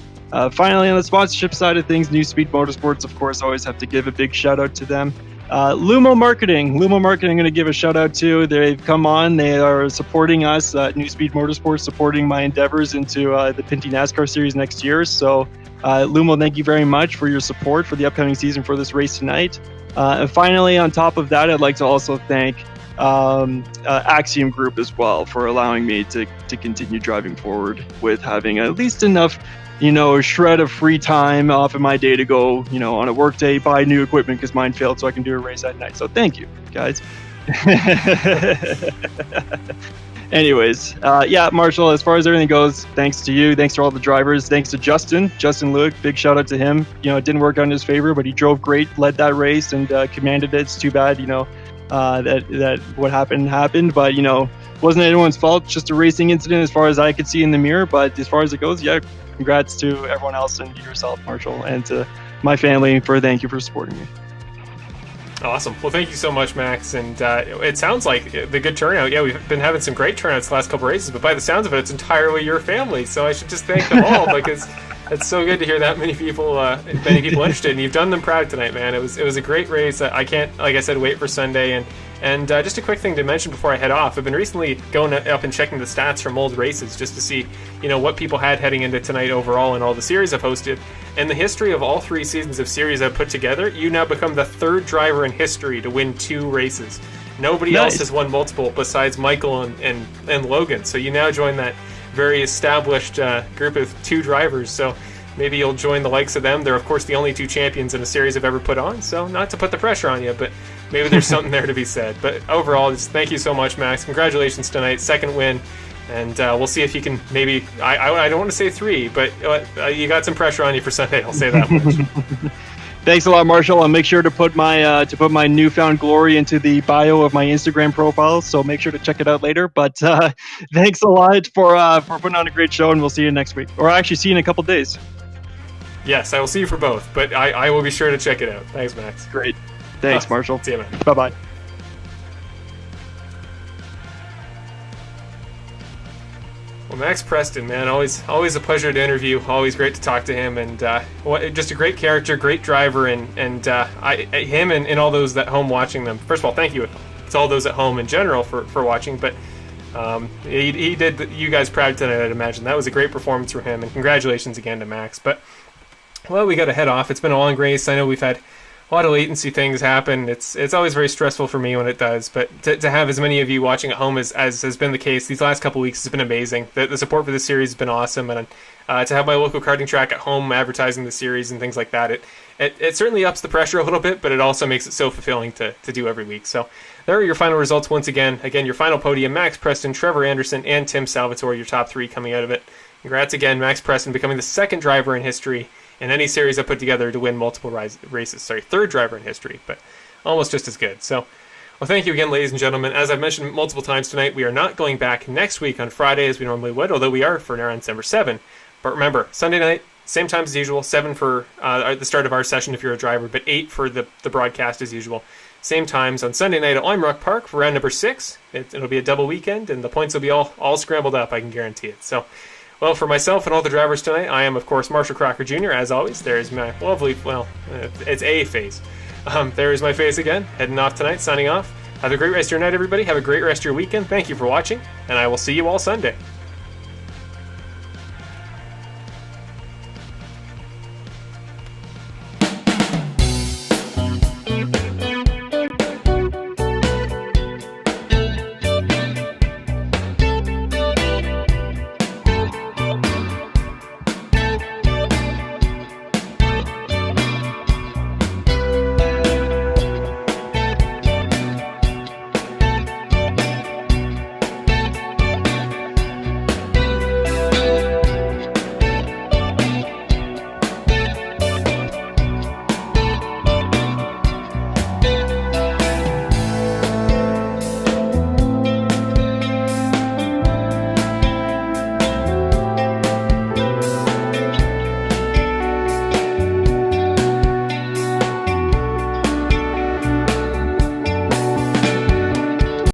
Finally, on the sponsorship side of things, New Speed Motorsports, of course, always have to give a big shout out to them. Lumo Marketing, I'm going to give a shout out to. They've come on. They are supporting us, New Speed Motorsports, supporting my endeavors into the Pinty NASCAR Series next year. So, Lumo, thank you very much for your support for the upcoming season for this race tonight. And finally, on top of that, I'd like to also thank Axiom Group as well for allowing me to continue driving forward with having at least enough a shred of free time off of my day to go, on a work day, buy new equipment because mine failed so I can do a race at night. So thank you, guys. Anyways, Marshall, as far as everything goes, thanks to you. Thanks to all the drivers. Thanks to Justin Lewick. Big shout out to him. It didn't work out in his favor, but he drove great, led that race, and commanded it. It's too bad, that what happened. But, wasn't anyone's fault. Just a racing incident as far as I could see in the mirror. But as far as it goes, congrats to everyone else and yourself, Marshall, and to my family thank you for supporting me. Awesome. Well, thank you so much, Max. And it sounds like the good turnout. Yeah, we've been having some great turnouts the last couple races, but by the sounds of it, it's entirely your family. So I should just thank them all because it's so good to hear that many people interested. And you've done them proud tonight, man. It was a great race. I can't, like I said, wait for Sunday. And just a quick thing to mention before I head off. I've been recently going up and checking the stats from old races just to see, what people had heading into tonight overall in all the series I've hosted. In the history of all 3 seasons of series I've put together, you now become the 3rd driver in history to win 2 races. Nobody else has won multiple besides Michael and Logan. So you now join that very established group of 2 drivers. So maybe you'll join the likes of them. They're, of course, the only 2 champions in a series I've ever put on. So not to put the pressure on you, but maybe there's something there to be said. But overall, just thank you so much, Max. Congratulations tonight. 2nd win. And we'll see if you can maybe... I don't want to say 3, but you got some pressure on you for Sunday. I'll say that much. Thanks a lot, Marshall. I'll make sure to put my newfound glory into the bio of my Instagram profile, so make sure to check it out later. But thanks a lot for putting on a great show, and we'll see you next week. Or actually see you in a couple days. Yes, I will see you for both, but I will be sure to check it out. Thanks, Max. Great. Thanks, Marshall. See you, man. Bye-bye. Well, Max Preston, man, always a pleasure to interview. Always great to talk to him, and just a great character, great driver, and him and all those at home watching them. First of all, thank you to all those at home in general for watching, but he did you guys proud tonight, I'd imagine. That was a great performance for him, and congratulations again to Max. But, well, we got to head off. It's been a long race. I know we've had a lot of latency things happen. It's always very stressful for me when it does, but to have as many of you watching at home as has been the case these last couple weeks has been amazing. The support for this series has been awesome, and to have my local karting track at home advertising the series and things like that, it certainly ups the pressure a little bit, but it also makes it so fulfilling to do every week. So there are your final results once again. Again, your final podium: Max Preston, Trevor Anderson, and Tim Salvatore, your top 3 coming out of it. Congrats again, Max Preston, becoming the 2nd driver in history in any series I put together to win multiple races. Sorry, 3rd driver in history, but almost just as good. So, Well, thank you again, ladies and gentlemen. As I've mentioned multiple times tonight, we are not going back next week on Friday as we normally would, although we are for around December 7. But remember, Sunday night, same time as usual, 7 for the start of our session if you're a driver, but 8 for the broadcast as usual. Same times on Sunday night at Lime Park for round number 6. It'll be a double weekend, and the points will be all scrambled up, I can guarantee it. So, well, for myself and all the drivers tonight, I am, of course, Marshall Crocker Jr., as always. There's my lovely, it's a face. There is my face again, heading off tonight, signing off. Have a great rest of your night, everybody. Have a great rest of your weekend. Thank you for watching, and I will see you all Sunday.